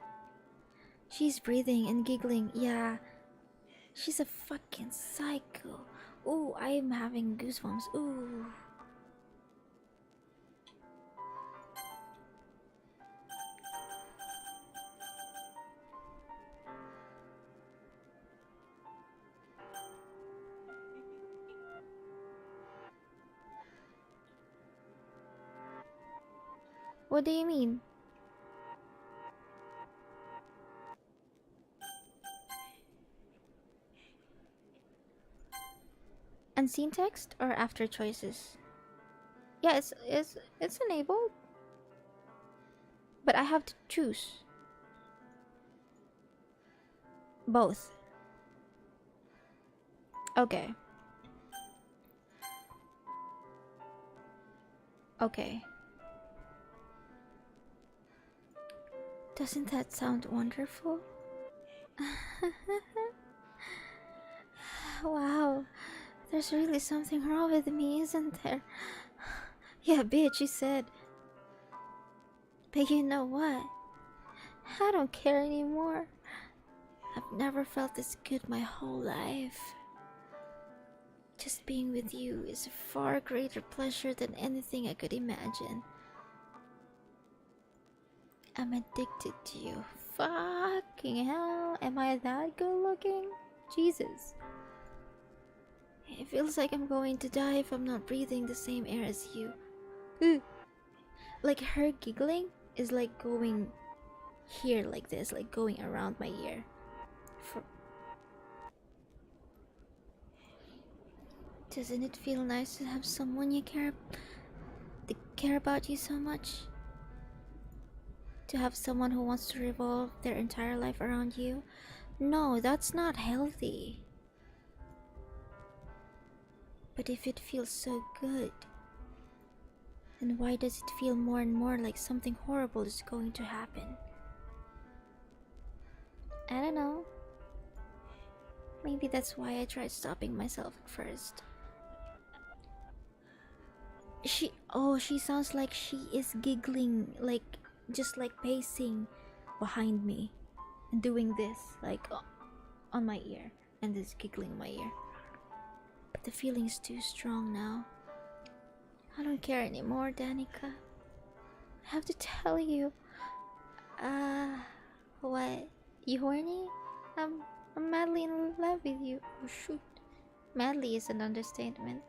She's breathing and giggling. Yeah, she's a fucking psycho. Ooh, I am having goosebumps. Ooh. What do you mean? Unseen text or after choices? Yeah, it's enabled. But I have to choose. Both. Okay. Okay. Doesn't that sound wonderful? Wow, there's really something wrong with me, isn't there? Yeah, bitch, you said. But you know what? I don't care anymore. I've never felt this good my whole life. Just being with you is a far greater pleasure than anything I could imagine. I'm addicted to you. Fucking hell, am I that good looking? Jesus. It feels like I'm going to die if I'm not breathing the same air as you. Ooh. Like her giggling is like going here like this, like going around my ear. For... Doesn't it feel nice to have someone you care about you so much? To have someone who wants to revolve their entire life around you? No, that's not healthy. But if it feels so good, then why does it feel more and more like something horrible is going to happen? I don't know. Maybe that's why I tried stopping myself at first. She sounds like she is giggling, like just like pacing behind me and doing this like on my ear and just giggling in my ear. But the feeling is too strong now. I don't care anymore, Danica. I have to tell you. Uh, what? You horny? I'm, I'm madly in love with you. Oh shoot. Madly is an understatement.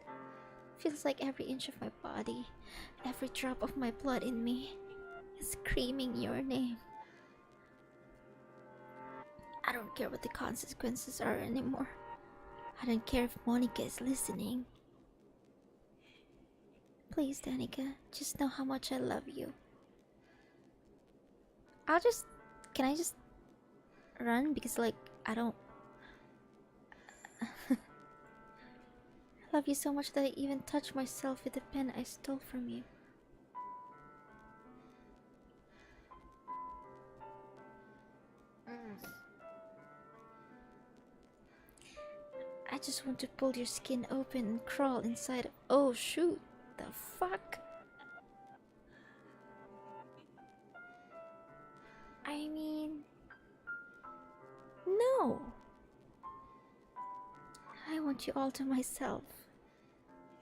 Feels like every inch of my body, every drop of my blood in me is screaming your name. I don't care what the consequences are anymore. I don't care if Monica is listening. Please, Danica, just know how much I love you. I'll just... Can I just run? Because, like, I don't... I love you so much that I even touch myself with the pen I stole from you. I just want to pull your skin open and crawl inside of... Oh, shoot. The fuck? I mean... No! I want you all to myself.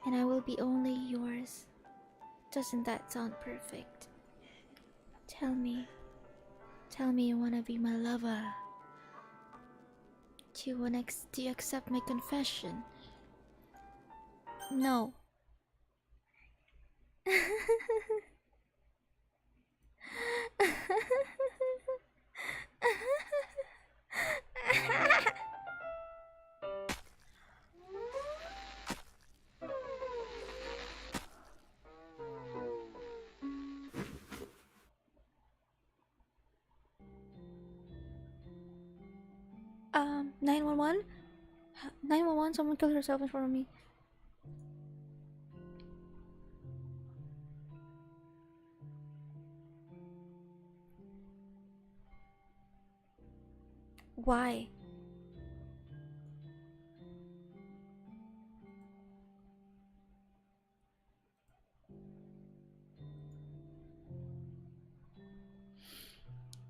And I will be only yours. Doesn't that sound perfect? Tell me you wanna be my lover. Do you accept my confession? No. um, 911? 911, someone killed herself in front of me. Why?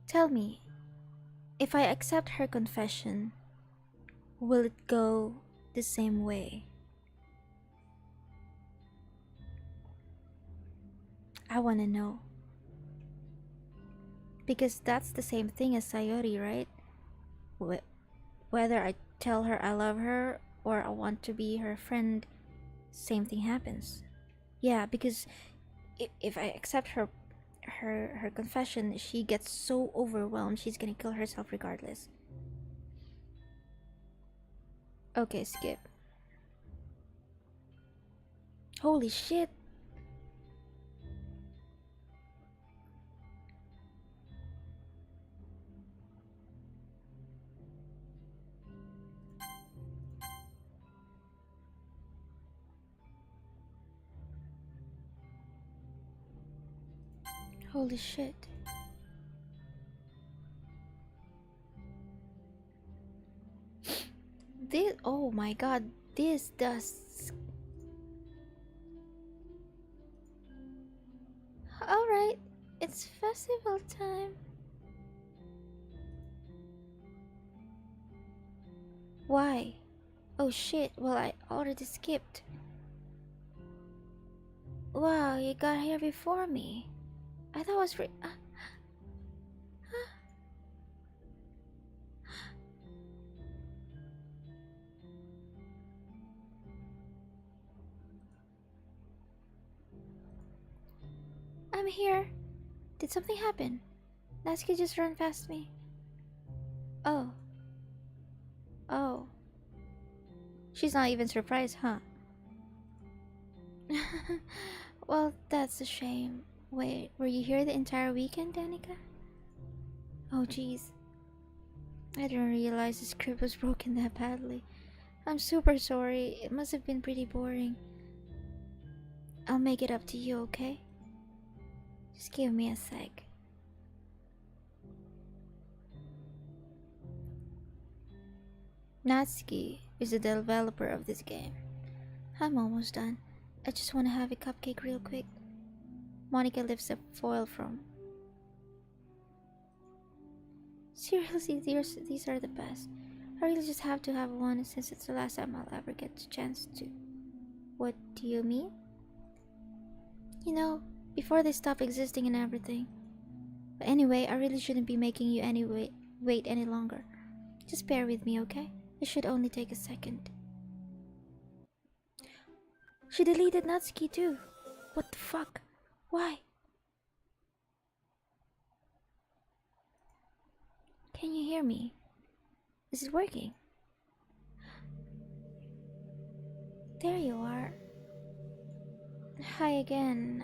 Tell me, if I accept her confession, will it go the same way? I wanna know. Because that's the same thing as Sayori, right? Whether I tell her I love her or I want to be her friend, same thing happens. Yeah, because if I accept her confession, she gets so overwhelmed she's gonna kill herself regardless. Okay, skip. Holy shit. Holy shit. This Oh my god, this does. Alright, it's festival time. Why? Oh shit, well, I already skipped. Wow, you got here before me. I thought it was free. I'm here. Did something happen? Natsuki just ran past me. Oh, oh. She's not even surprised, huh? Well, that's a shame. Wait, were you here the entire weekend, Danica? Oh, jeez. I didn't realize the script was broken that badly. I'm super sorry. It must have been pretty boring. I'll make it up to you, okay? Just give me a sec. Natsuki is the developer of this game. I'm almost done. I just want to have a cupcake real quick. Monica lifts a foil from. Seriously, these are the best. I really just have to have one since it's the last time I'll ever get the chance to. What do you mean? You know, before they stop existing and everything. But anyway, I really shouldn't be making you wait any longer. Just bear with me, okay? It should only take a second. She deleted Natsuki too. What the fuck? Why? Can you hear me? Is it working? There you are. Hi again.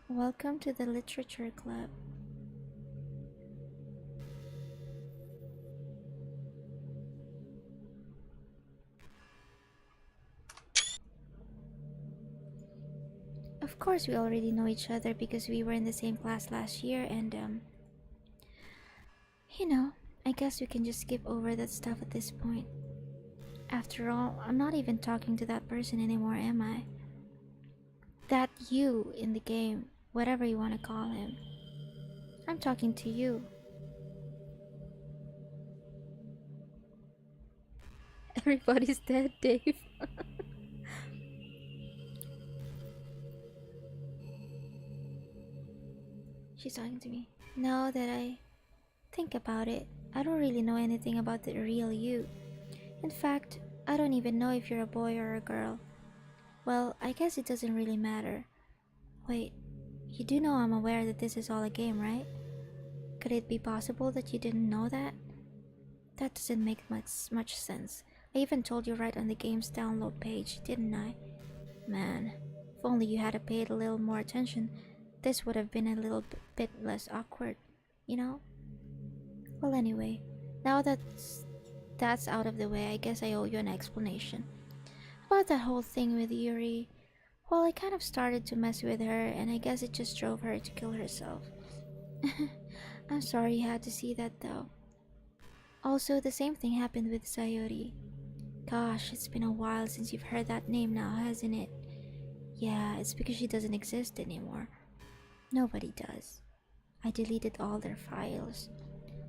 Welcome to the Literature Club. Of course, we already know each other because we were in the same class last year, and you know, I guess we can just skip over that stuff at this point. After all, I'm not even talking to that person anymore, am I? That you in the game, whatever you want to call him. I'm talking to you. Everybody's dead, Dave. She's talking to me. Now that I think about it, I don't really know anything about the real you. In fact, I don't even know if you're a boy or a girl. Well, I guess it doesn't really matter. Wait, you do know I'm aware that this is all a game, right? Could it be possible that you didn't know that? That doesn't make much sense. I even told you right on the game's download page, didn't I? Man, if only you had paid a little more attention, this would have been a little bit less awkward, you know? Well, anyway, now that's out of the way, I guess I owe you an explanation. About that whole thing with Yuri, well, I kind of started to mess with her, and I guess it just drove her to kill herself. I'm sorry you had to see that though. Also, the same thing happened with Sayori. Gosh, it's been a while since you've heard that name now, hasn't it? Yeah, it's because she doesn't exist anymore. Nobody does. I deleted all their files.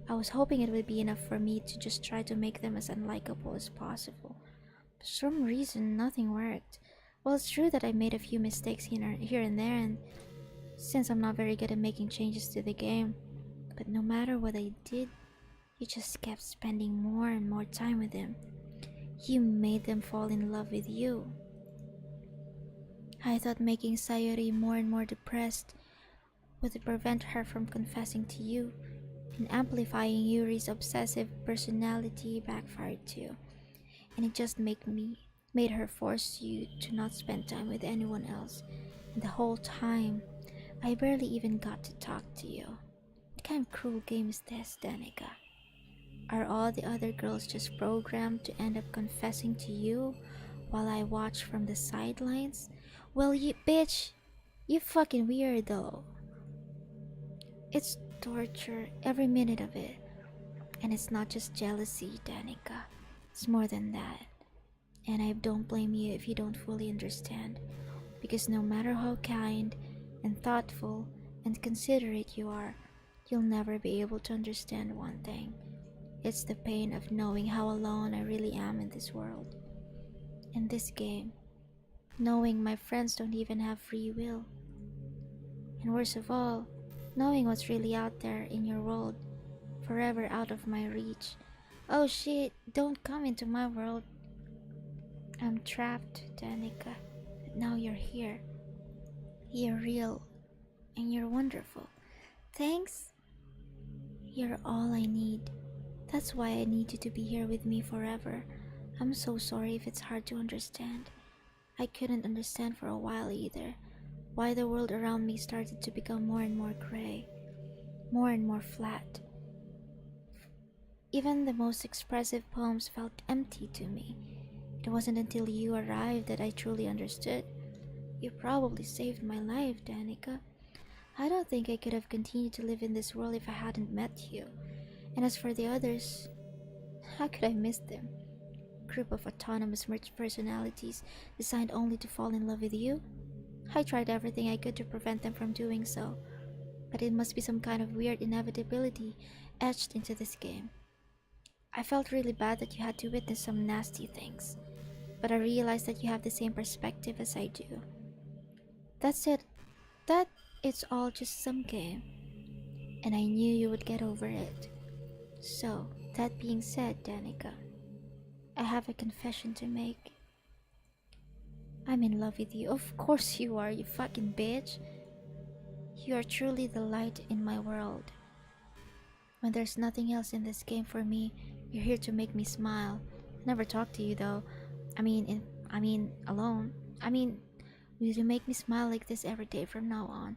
I was hoping it would be enough for me to just try to make them as unlikable as possible. For some reason, nothing worked. Well, it's true that I made a few mistakes here and there, and since I'm not very good at making changes to the game, but no matter what I did, you just kept spending more and more time with them. You made them fall in love with you. I thought making Sayori more and more depressed would prevent her from confessing to you, and amplifying Yuri's obsessive personality backfired too, and it just made her force you to not spend time with anyone else. And the whole time, I barely even got to talk to you. What kind of cruel game is this, Danica? Are all the other girls just programmed to end up confessing to you while I watch from the sidelines? Well, you bitch, you fucking weirdo. It's torture, every minute of it. And it's not just jealousy, Danica. It's more than that. And I don't blame you if you don't fully understand. Because no matter how kind and thoughtful and considerate you are, you'll never be able to understand one thing. It's the pain of knowing how alone I really am in this world. In this game. Knowing my friends don't even have free will. And worst of all, knowing what's really out there in your world, forever out of my reach. Oh shit, don't come into my world. I'm trapped, Danica. But now you're here. You're real. And you're wonderful. Thanks. You're all I need. That's why I need you to be here with me forever. I'm so sorry if it's hard to understand. I couldn't understand for a while either. Why the world around me started to become more and more gray. More and more flat. Even the most expressive poems felt empty to me. It wasn't until you arrived that I truly understood. You probably saved my life, Danica. I don't think I could have continued to live in this world if I hadn't met you. And as for the others, how could I miss them? Group of autonomous merged personalities designed only to fall in love with you? I tried everything I could to prevent them from doing so, but it must be some kind of weird inevitability etched into this game. I felt really bad that you had to witness some nasty things, but I realized that you have the same perspective as I do. That's it. That it's all just some game, and I knew you would get over it. So, that being said, Danica, I have a confession to make. I'm in love with you. Of course you are, you fucking bitch. You are truly the light in my world. When there's nothing else in this game for me, you're here to make me smile. I never talk to you though. Alone. I mean, will you make me smile like this every day from now on?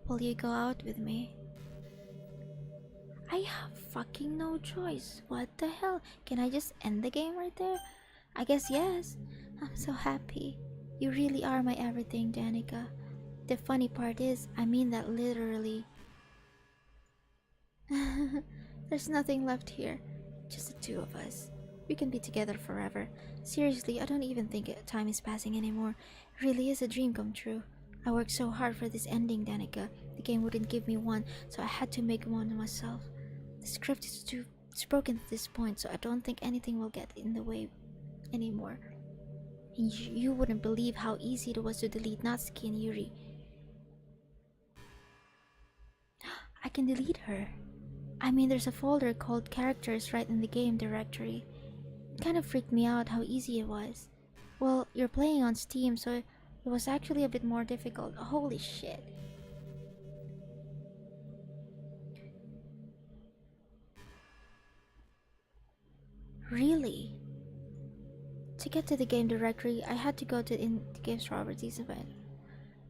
Will you go out with me? I have fucking no choice. What the hell? Can I just end the game right there? I guess yes. I'm so happy. You really are my everything, Danica. The funny part is, I mean that literally. There's nothing left here. Just the two of us. We can be together forever. Seriously, I don't even think time is passing anymore. It really is a dream come true. I worked so hard for this ending, Danica. The game wouldn't give me one, so I had to make one myself. The script is it's broken at this point, so I don't think anything will get in the way anymore. And you wouldn't believe how easy it was to delete Natsuki and Yuri. I can delete her. I mean, there's a folder called characters right in the game directory. It kind of freaked me out how easy it was. Well, you're playing on Steam, so it was actually a bit more difficult. Holy shit. Really? To get to the game directory, I had to go to the game's properties event.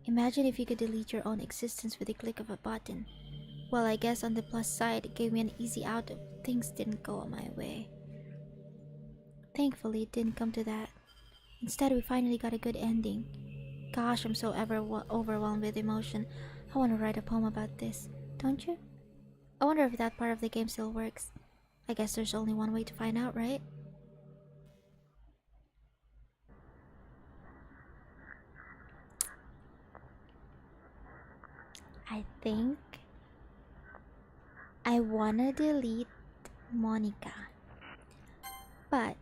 Imagine if you could delete your own existence with a click of a button. Well, I guess on the plus side, it gave me an easy out if things didn't go my way. Thankfully, it didn't come to that. Instead, we finally got a good ending. Gosh, I'm so overwhelmed with emotion. I want to write a poem about this, don't you? I wonder if that part of the game still works. I guess there's only one way to find out, right? I think I wanna delete Monica. But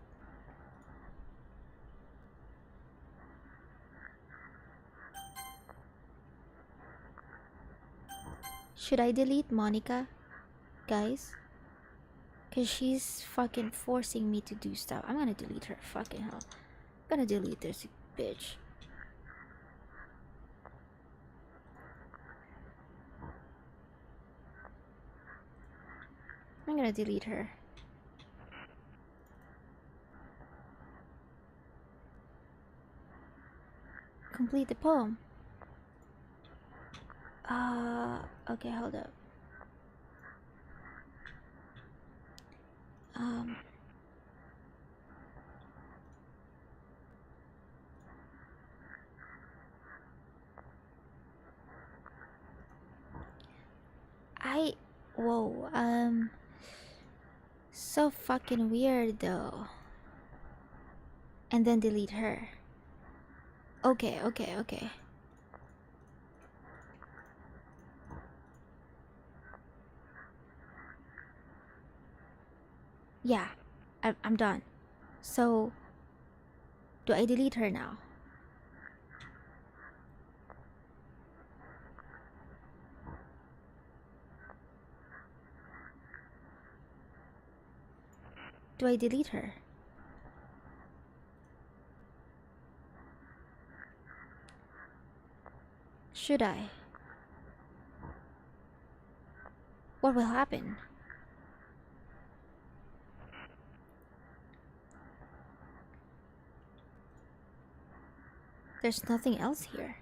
should I delete Monica, guys? Cause she's fucking forcing me to do stuff. I'm gonna delete her. Fucking hell. I'm gonna delete this bitch. I'm gonna delete her. Complete the poem. Okay, hold up. Um, I. Whoa, So fucking weird though. And then delete her. Okay, okay, okay. Yeah, I'm done. So, do I delete her now? Do I delete her? Should I? What will happen? There's nothing else here.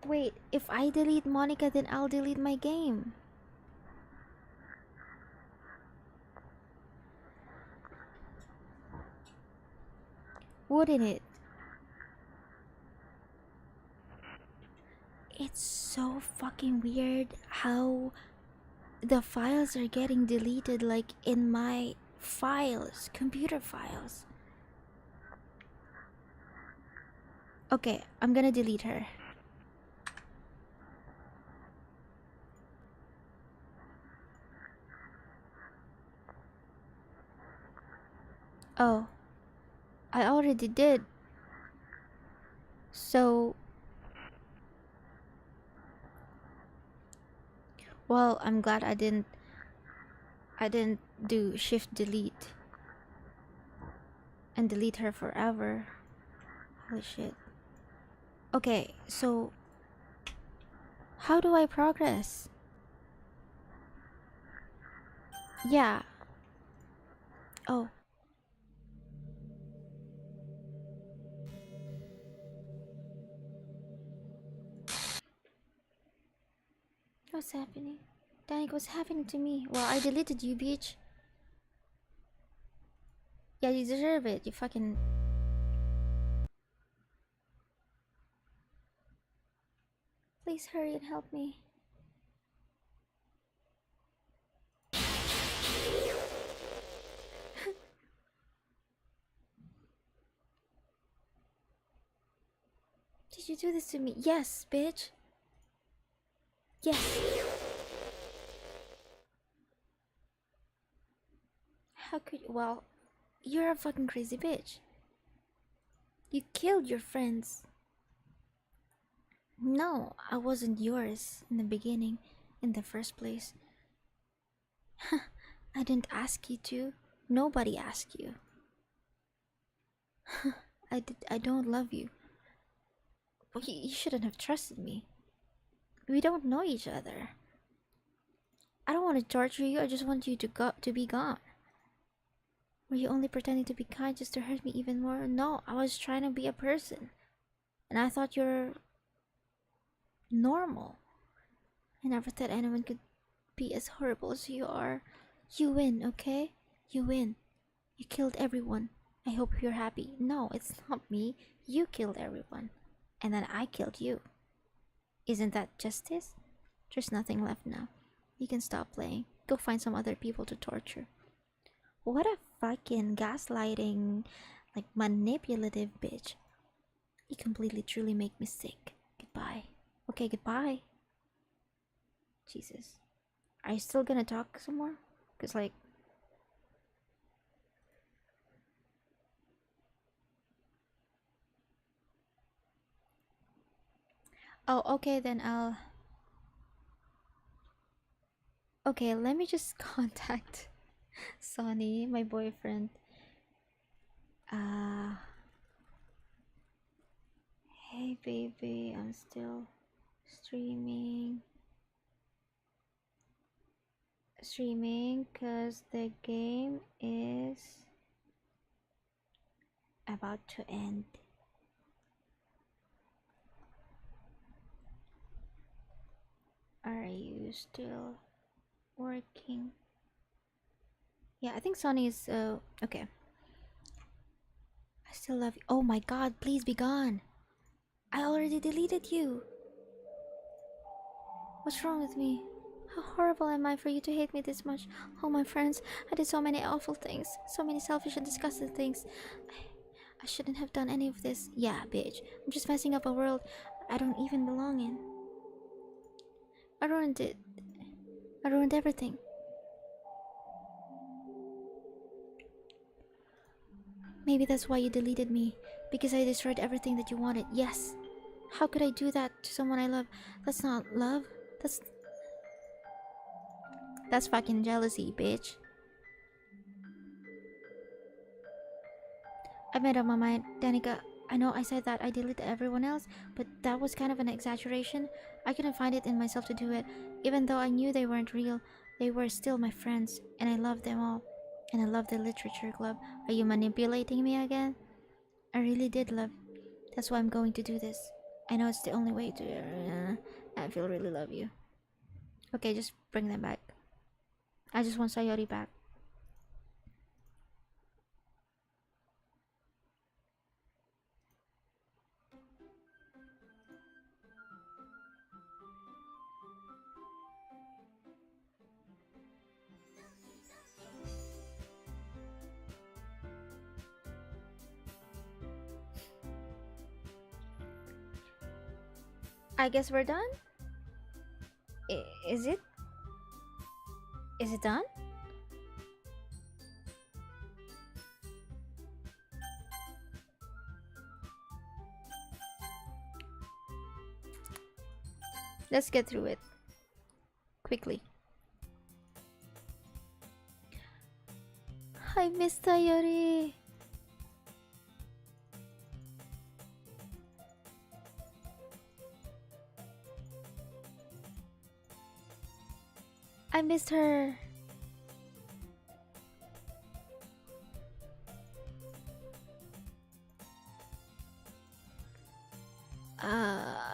Wait, if I delete Monica, then I'll delete my game. Wouldn't it? It's so fucking weird how the files are getting deleted, like in my files, computer files. Okay, I'm gonna delete her. Oh, I already did. So, well, I'm glad I didn't do shift delete and delete her forever. Holy shit. Okay, so how do I progress? Yeah. Oh, what's happening? Danik, what's happening to me? Well, I deleted you, bitch. Yeah, you deserve it. You fucking. Please hurry and help me. Did you do this to me? Yes, bitch. Yes. How could you? Well, you're a fucking crazy bitch. You killed your friends. No, I wasn't yours in the beginning, in the first place. I didn't ask you to. Nobody asked you. I don't love you. Well, you shouldn't have trusted me. We don't know each other. I don't want to torture you. I just want you to be gone. Were you only pretending to be kind just to hurt me even more? No, I was trying to be a person. And I thought you're normal. I never thought anyone could be as horrible as you are. You win, okay? You win. You killed everyone. I hope you're happy. No, it's not me. You killed everyone. And then I killed you. Isn't that justice? There's nothing left now. You can stop playing. Go find some other people to torture. What a fucking gaslighting, like manipulative bitch. You completely truly make me sick. Goodbye. Okay, goodbye. Jesus. Are you still gonna talk some more? Cause like... Oh, okay then I'll... Okay, let me just contact Sonny, my boyfriend. Uh... Hey baby, I'm still streaming. Streaming cause the game is about to end. Are you still working? Yeah, I think Sonny is okay. I still love you. Oh my god, please be gone. I already deleted you. What's wrong with me? How horrible am I for you to hate me this much? Oh, my friends, I did so many awful things. So many selfish and disgusting things. I shouldn't have done any of this. Yeah, bitch. I'm just messing up a world I don't even belong in. I ruined it. I ruined everything. Maybe that's why you deleted me. Because I destroyed everything that you wanted. Yes. How could I do that to someone I love? That's not love. That's fucking jealousy, bitch. I made up my mind, Danica. I know I said that I deleted everyone else, but that was kind of an exaggeration. I couldn't find it in myself to do it. Even though I knew they weren't real, they were still my friends, and I loved them all. And I loved the literature club. Are you manipulating me again? I really did love. That's why I'm going to do this. I know it's the only way to. I feel really love you. Okay, just bring them back. I just want Sayori back. I guess we're done? Is it? Is it done? Let's get through it. Quickly. I miss Sayori. I missed her.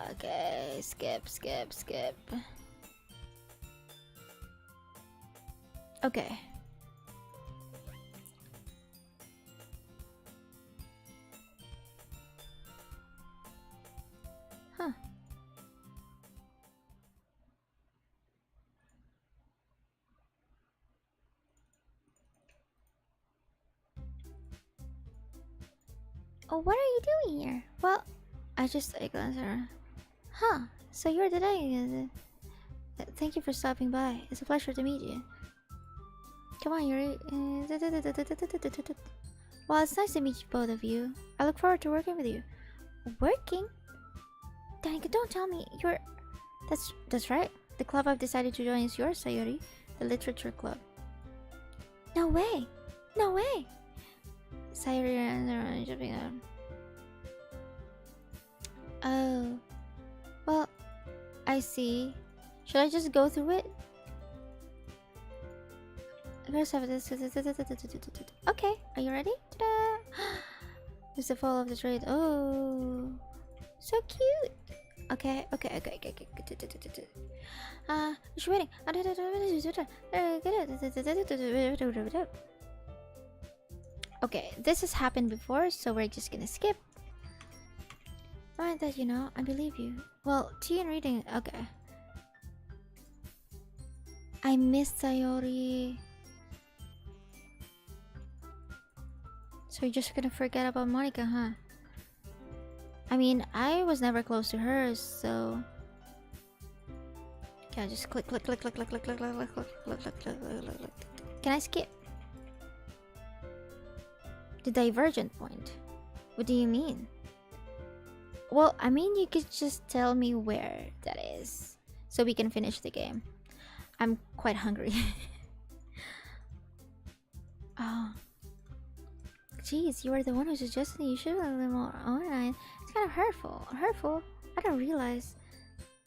Okay. Skip. Okay. Huh. Oh, what are you doing here? Well, I just glanced around. Huh. So you're the day. Thank you for stopping by. It's a pleasure to meet you. Come on, Yuri. Well, it's nice to meet you, both of you. I look forward to working with you. Working? Danica, don't tell me you're... That's right. The club I've decided to join is yours, Sayori. The Literature Club. No way! No way! Sayori and jumping out. Oh. Well, I see. Should I just go through it? First have this. Okay, are you ready? Ta-da! There's the fall of the trade. Oh, so cute. Okay. Just waiting. Okay, this has happened before, so we're just gonna skip. Right, that you know, I believe you. Well, tea and reading. Okay. I miss Sayori. So you're just gonna forget about Monica, huh? I mean, I was never close to her, so... Can I just click. Can I skip? The divergent point? What do you mean? Well, I mean, you could just tell me where that is, so we can finish the game. I'm quite hungry. Oh. Jeez, you are the one who suggested you should have been more online. It's kind of hurtful. Hurtful? I don't realize.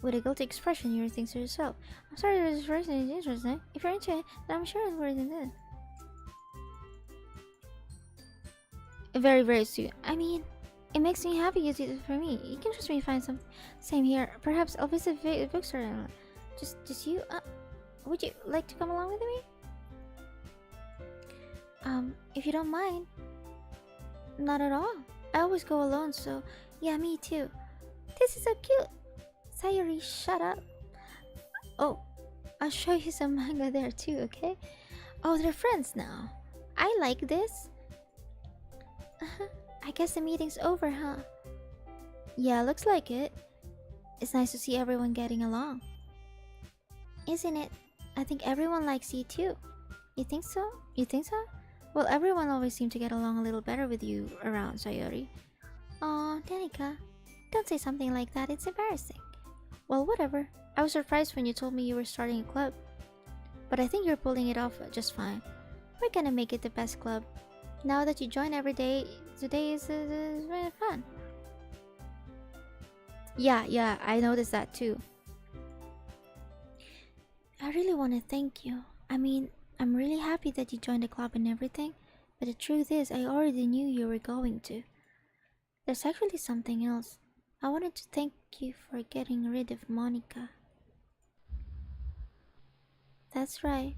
With a guilty expression, you think to yourself. I'm sorry this person is interesting. If you're into it, then I'm sure it's more than this. Very, very soon. I mean, it makes me happy you did it for me. You can trust me to find something. Same here. Perhaps I'll visit the bookstore. Just you? Would you like to come along with me? If you don't mind. Not at all. I always go alone, so yeah, me too. This is so cute. Sayuri, shut up. Oh, I'll show you some manga there too, okay? Oh, they're friends now. I like this. I guess the meeting's over, huh? Yeah, looks like it. It's nice to see everyone getting along. Isn't it? I think everyone likes you too. You think so? You think so? Well, everyone always seemed to get along a little better with you around, Sayori. Aw, Danica. Don't say something like that, it's embarrassing. Well, whatever. I was surprised when you told me you were starting a club. But I think you're pulling it off just fine. We're gonna make it the best club. Now that you join every day, today is really fun. Yeah, I noticed that too. I really want to thank you. I mean, I'm really happy that you joined the club and everything, but the truth is, I already knew you were going to. There's actually something else. I wanted to thank you for getting rid of Monica. That's right.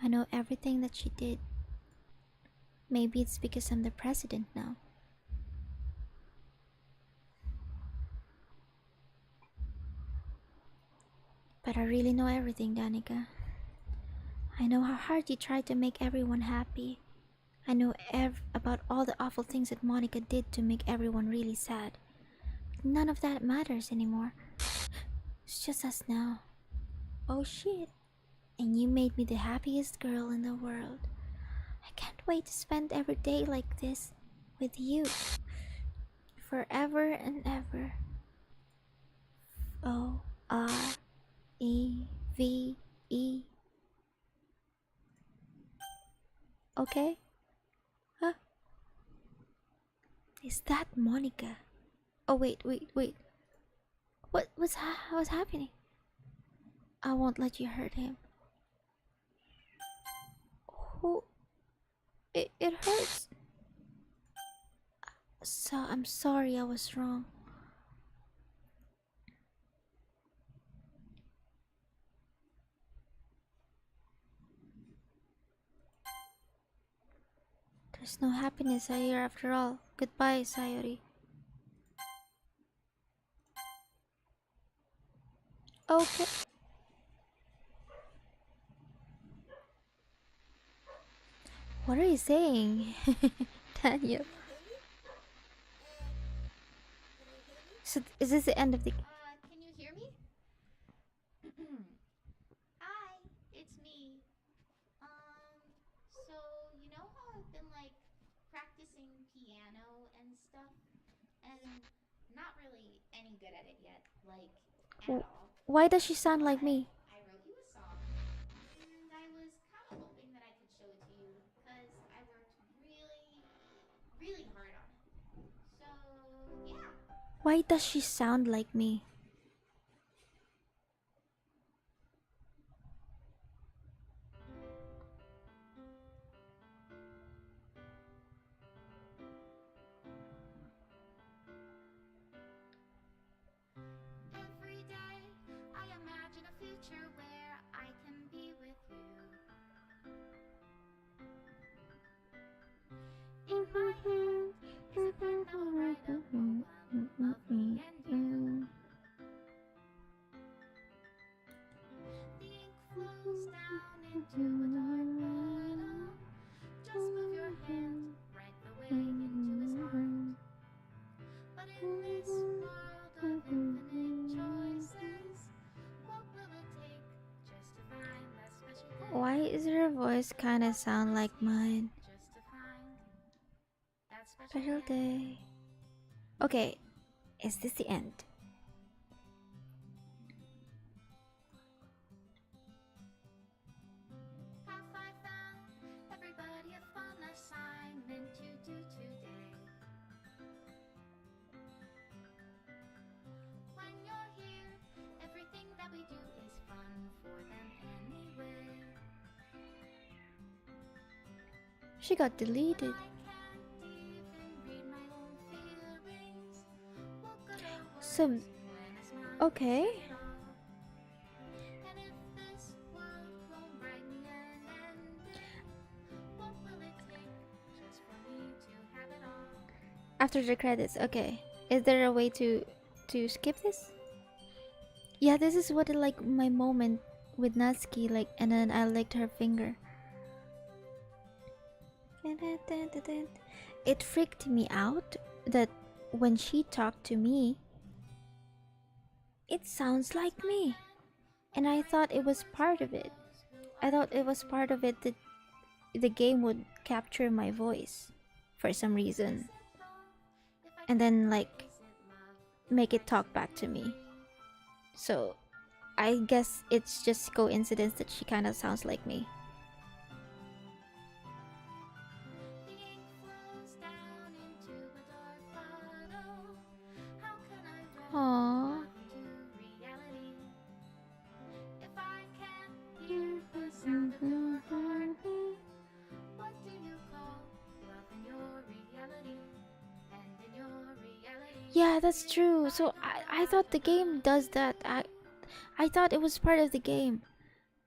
I know everything that she did. Maybe it's because I'm the president now. But I really know everything, Danica. I know how hard you tried to make everyone happy. I know about all the awful things that Monica did to make everyone really sad. None of that matters anymore. It's just us now. Oh shit. And you made me the happiest girl in the world. I can't wait to spend every day like this with you. Forever and ever. O-R-E-V-E. Okay? Huh? Is that Monica? Oh wait. What's happening? I won't let you hurt him. Who? It hurts. So I'm sorry I was wrong. There's no happiness here after all. Goodbye, Sayori. Okay. What are you saying, Daniel? So is this the end of the? Can you hear me? Hi, it's me. So you know how I've been like practicing piano and stuff, and not really any good at it yet, like at all. Why does she sound like But me? I wrote you a song, and I was kind of hoping that I could show it to you because I worked really, really hard on it. So yeah. Why does she sound like me? Every day I imagine a future where I can be with you. In my hand is a pen that will write a poem of me and you. The ink flows down into a dark bottle. Just move your hand right the way into his heart. But in this world of infinite choices, what will it take just to find that special day? Why is her voice kind of sound like mine? Just to find that special Special day. day. Okay, is this the end? Have I found everybody a fun assignment to do today? When you're here, everything that we do is fun for them anyway. She got When deleted. I can't even read my own feelings, what good are words So, when a smile okay. can say it all? And if this world won't brighten and end, what will it take just for me to have it all? After the credits, okay. Is there a way to to skip this? Yeah, this is what like my moment with Natsuki, like, and then I licked her finger. It freaked me out that when she talked to me, it sounds like me. And I thought it was part of it. I thought it was part of it that the game would capture my voice for some reason. And then, like, make it talk back to me. So, I guess it's just coincidence that she kind of sounds like me. The ink flows down into a dark bottle. How can I write Aww. love into reality if I can't hear the sound of your heartbeat? What do you call love in your reality? And in your reality, Yeah, that's true. So I thought the game does that. I thought it was part of the game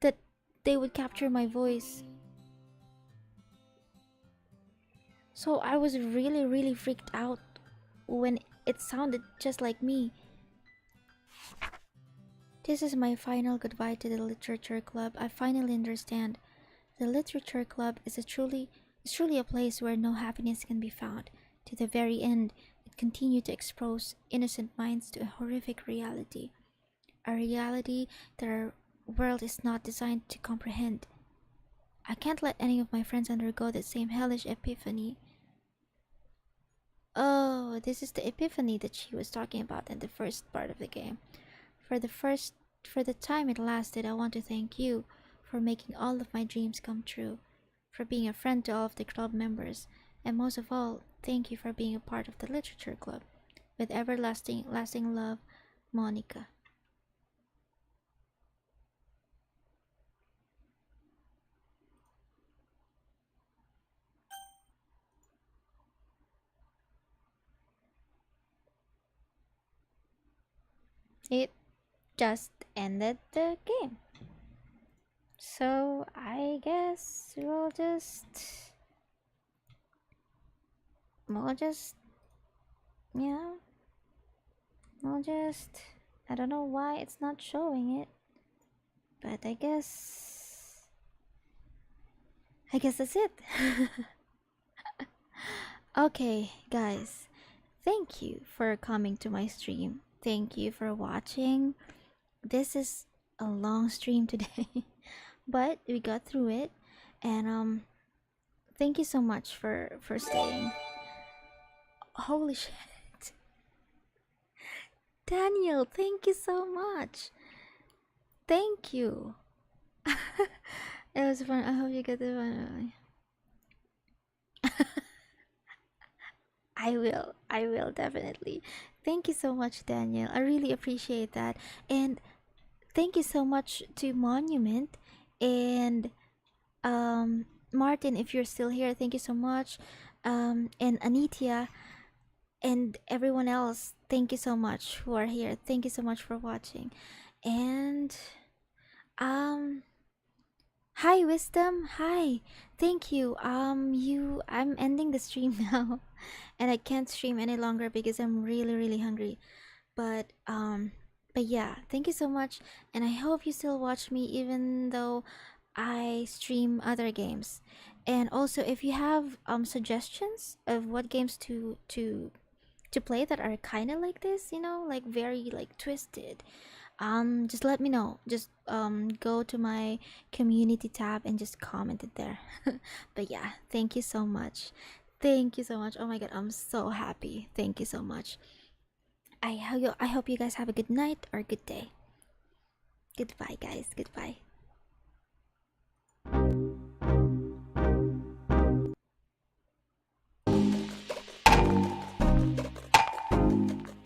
that they would capture my voice. So I was really, really freaked out when it sounded just like me. This is my final goodbye to the literature club. I finally understand. The literature club is truly a place where no happiness can be found. To the very end, it continued to expose innocent minds to a horrific reality. A reality that our world is not designed to comprehend. I can't let any of my friends undergo the same hellish epiphany. Oh, this is the epiphany that she was talking about in the first part of the game. For the first for the time it lasted, I want to thank you for making all of my dreams come true, for being a friend to all of the club members, and most of all, thank you for being a part of the literature club. With everlasting lasting love, Monica. It just ended the game. So I guess we'll just yeah, we'll just I don't know why it's not showing it, but I guess that's it. Okay, guys. Thank you for coming to my stream. Thank you for watching. This is a long stream today, but we got through it. And thank you so much for staying. Holy shit. Daniel, thank you so much. Thank you. It was fun. I hope you get the fun. I will definitely. Thank you so much, Daniel. I really appreciate that. And thank you so much to Monument and Martin, if you're still here, thank you so much. And Anitia and everyone else, thank you so much who are here. Thank you so much for watching. And um hi Wisdom, hi. Thank you. I'm ending the stream now and I can't stream any longer because I'm really really hungry. But yeah, thank you so much and I hope you still watch me even though I stream other games. And also if you have suggestions of what games to play that are kind of like this, you know, like very like twisted, just let me know. Just go to my community tab and just comment it there. But yeah, thank you so much. Thank you so much. Oh my god, I'm so happy. Thank you so much. I hope you guys have a good night or good day. Goodbye guys. Goodbye.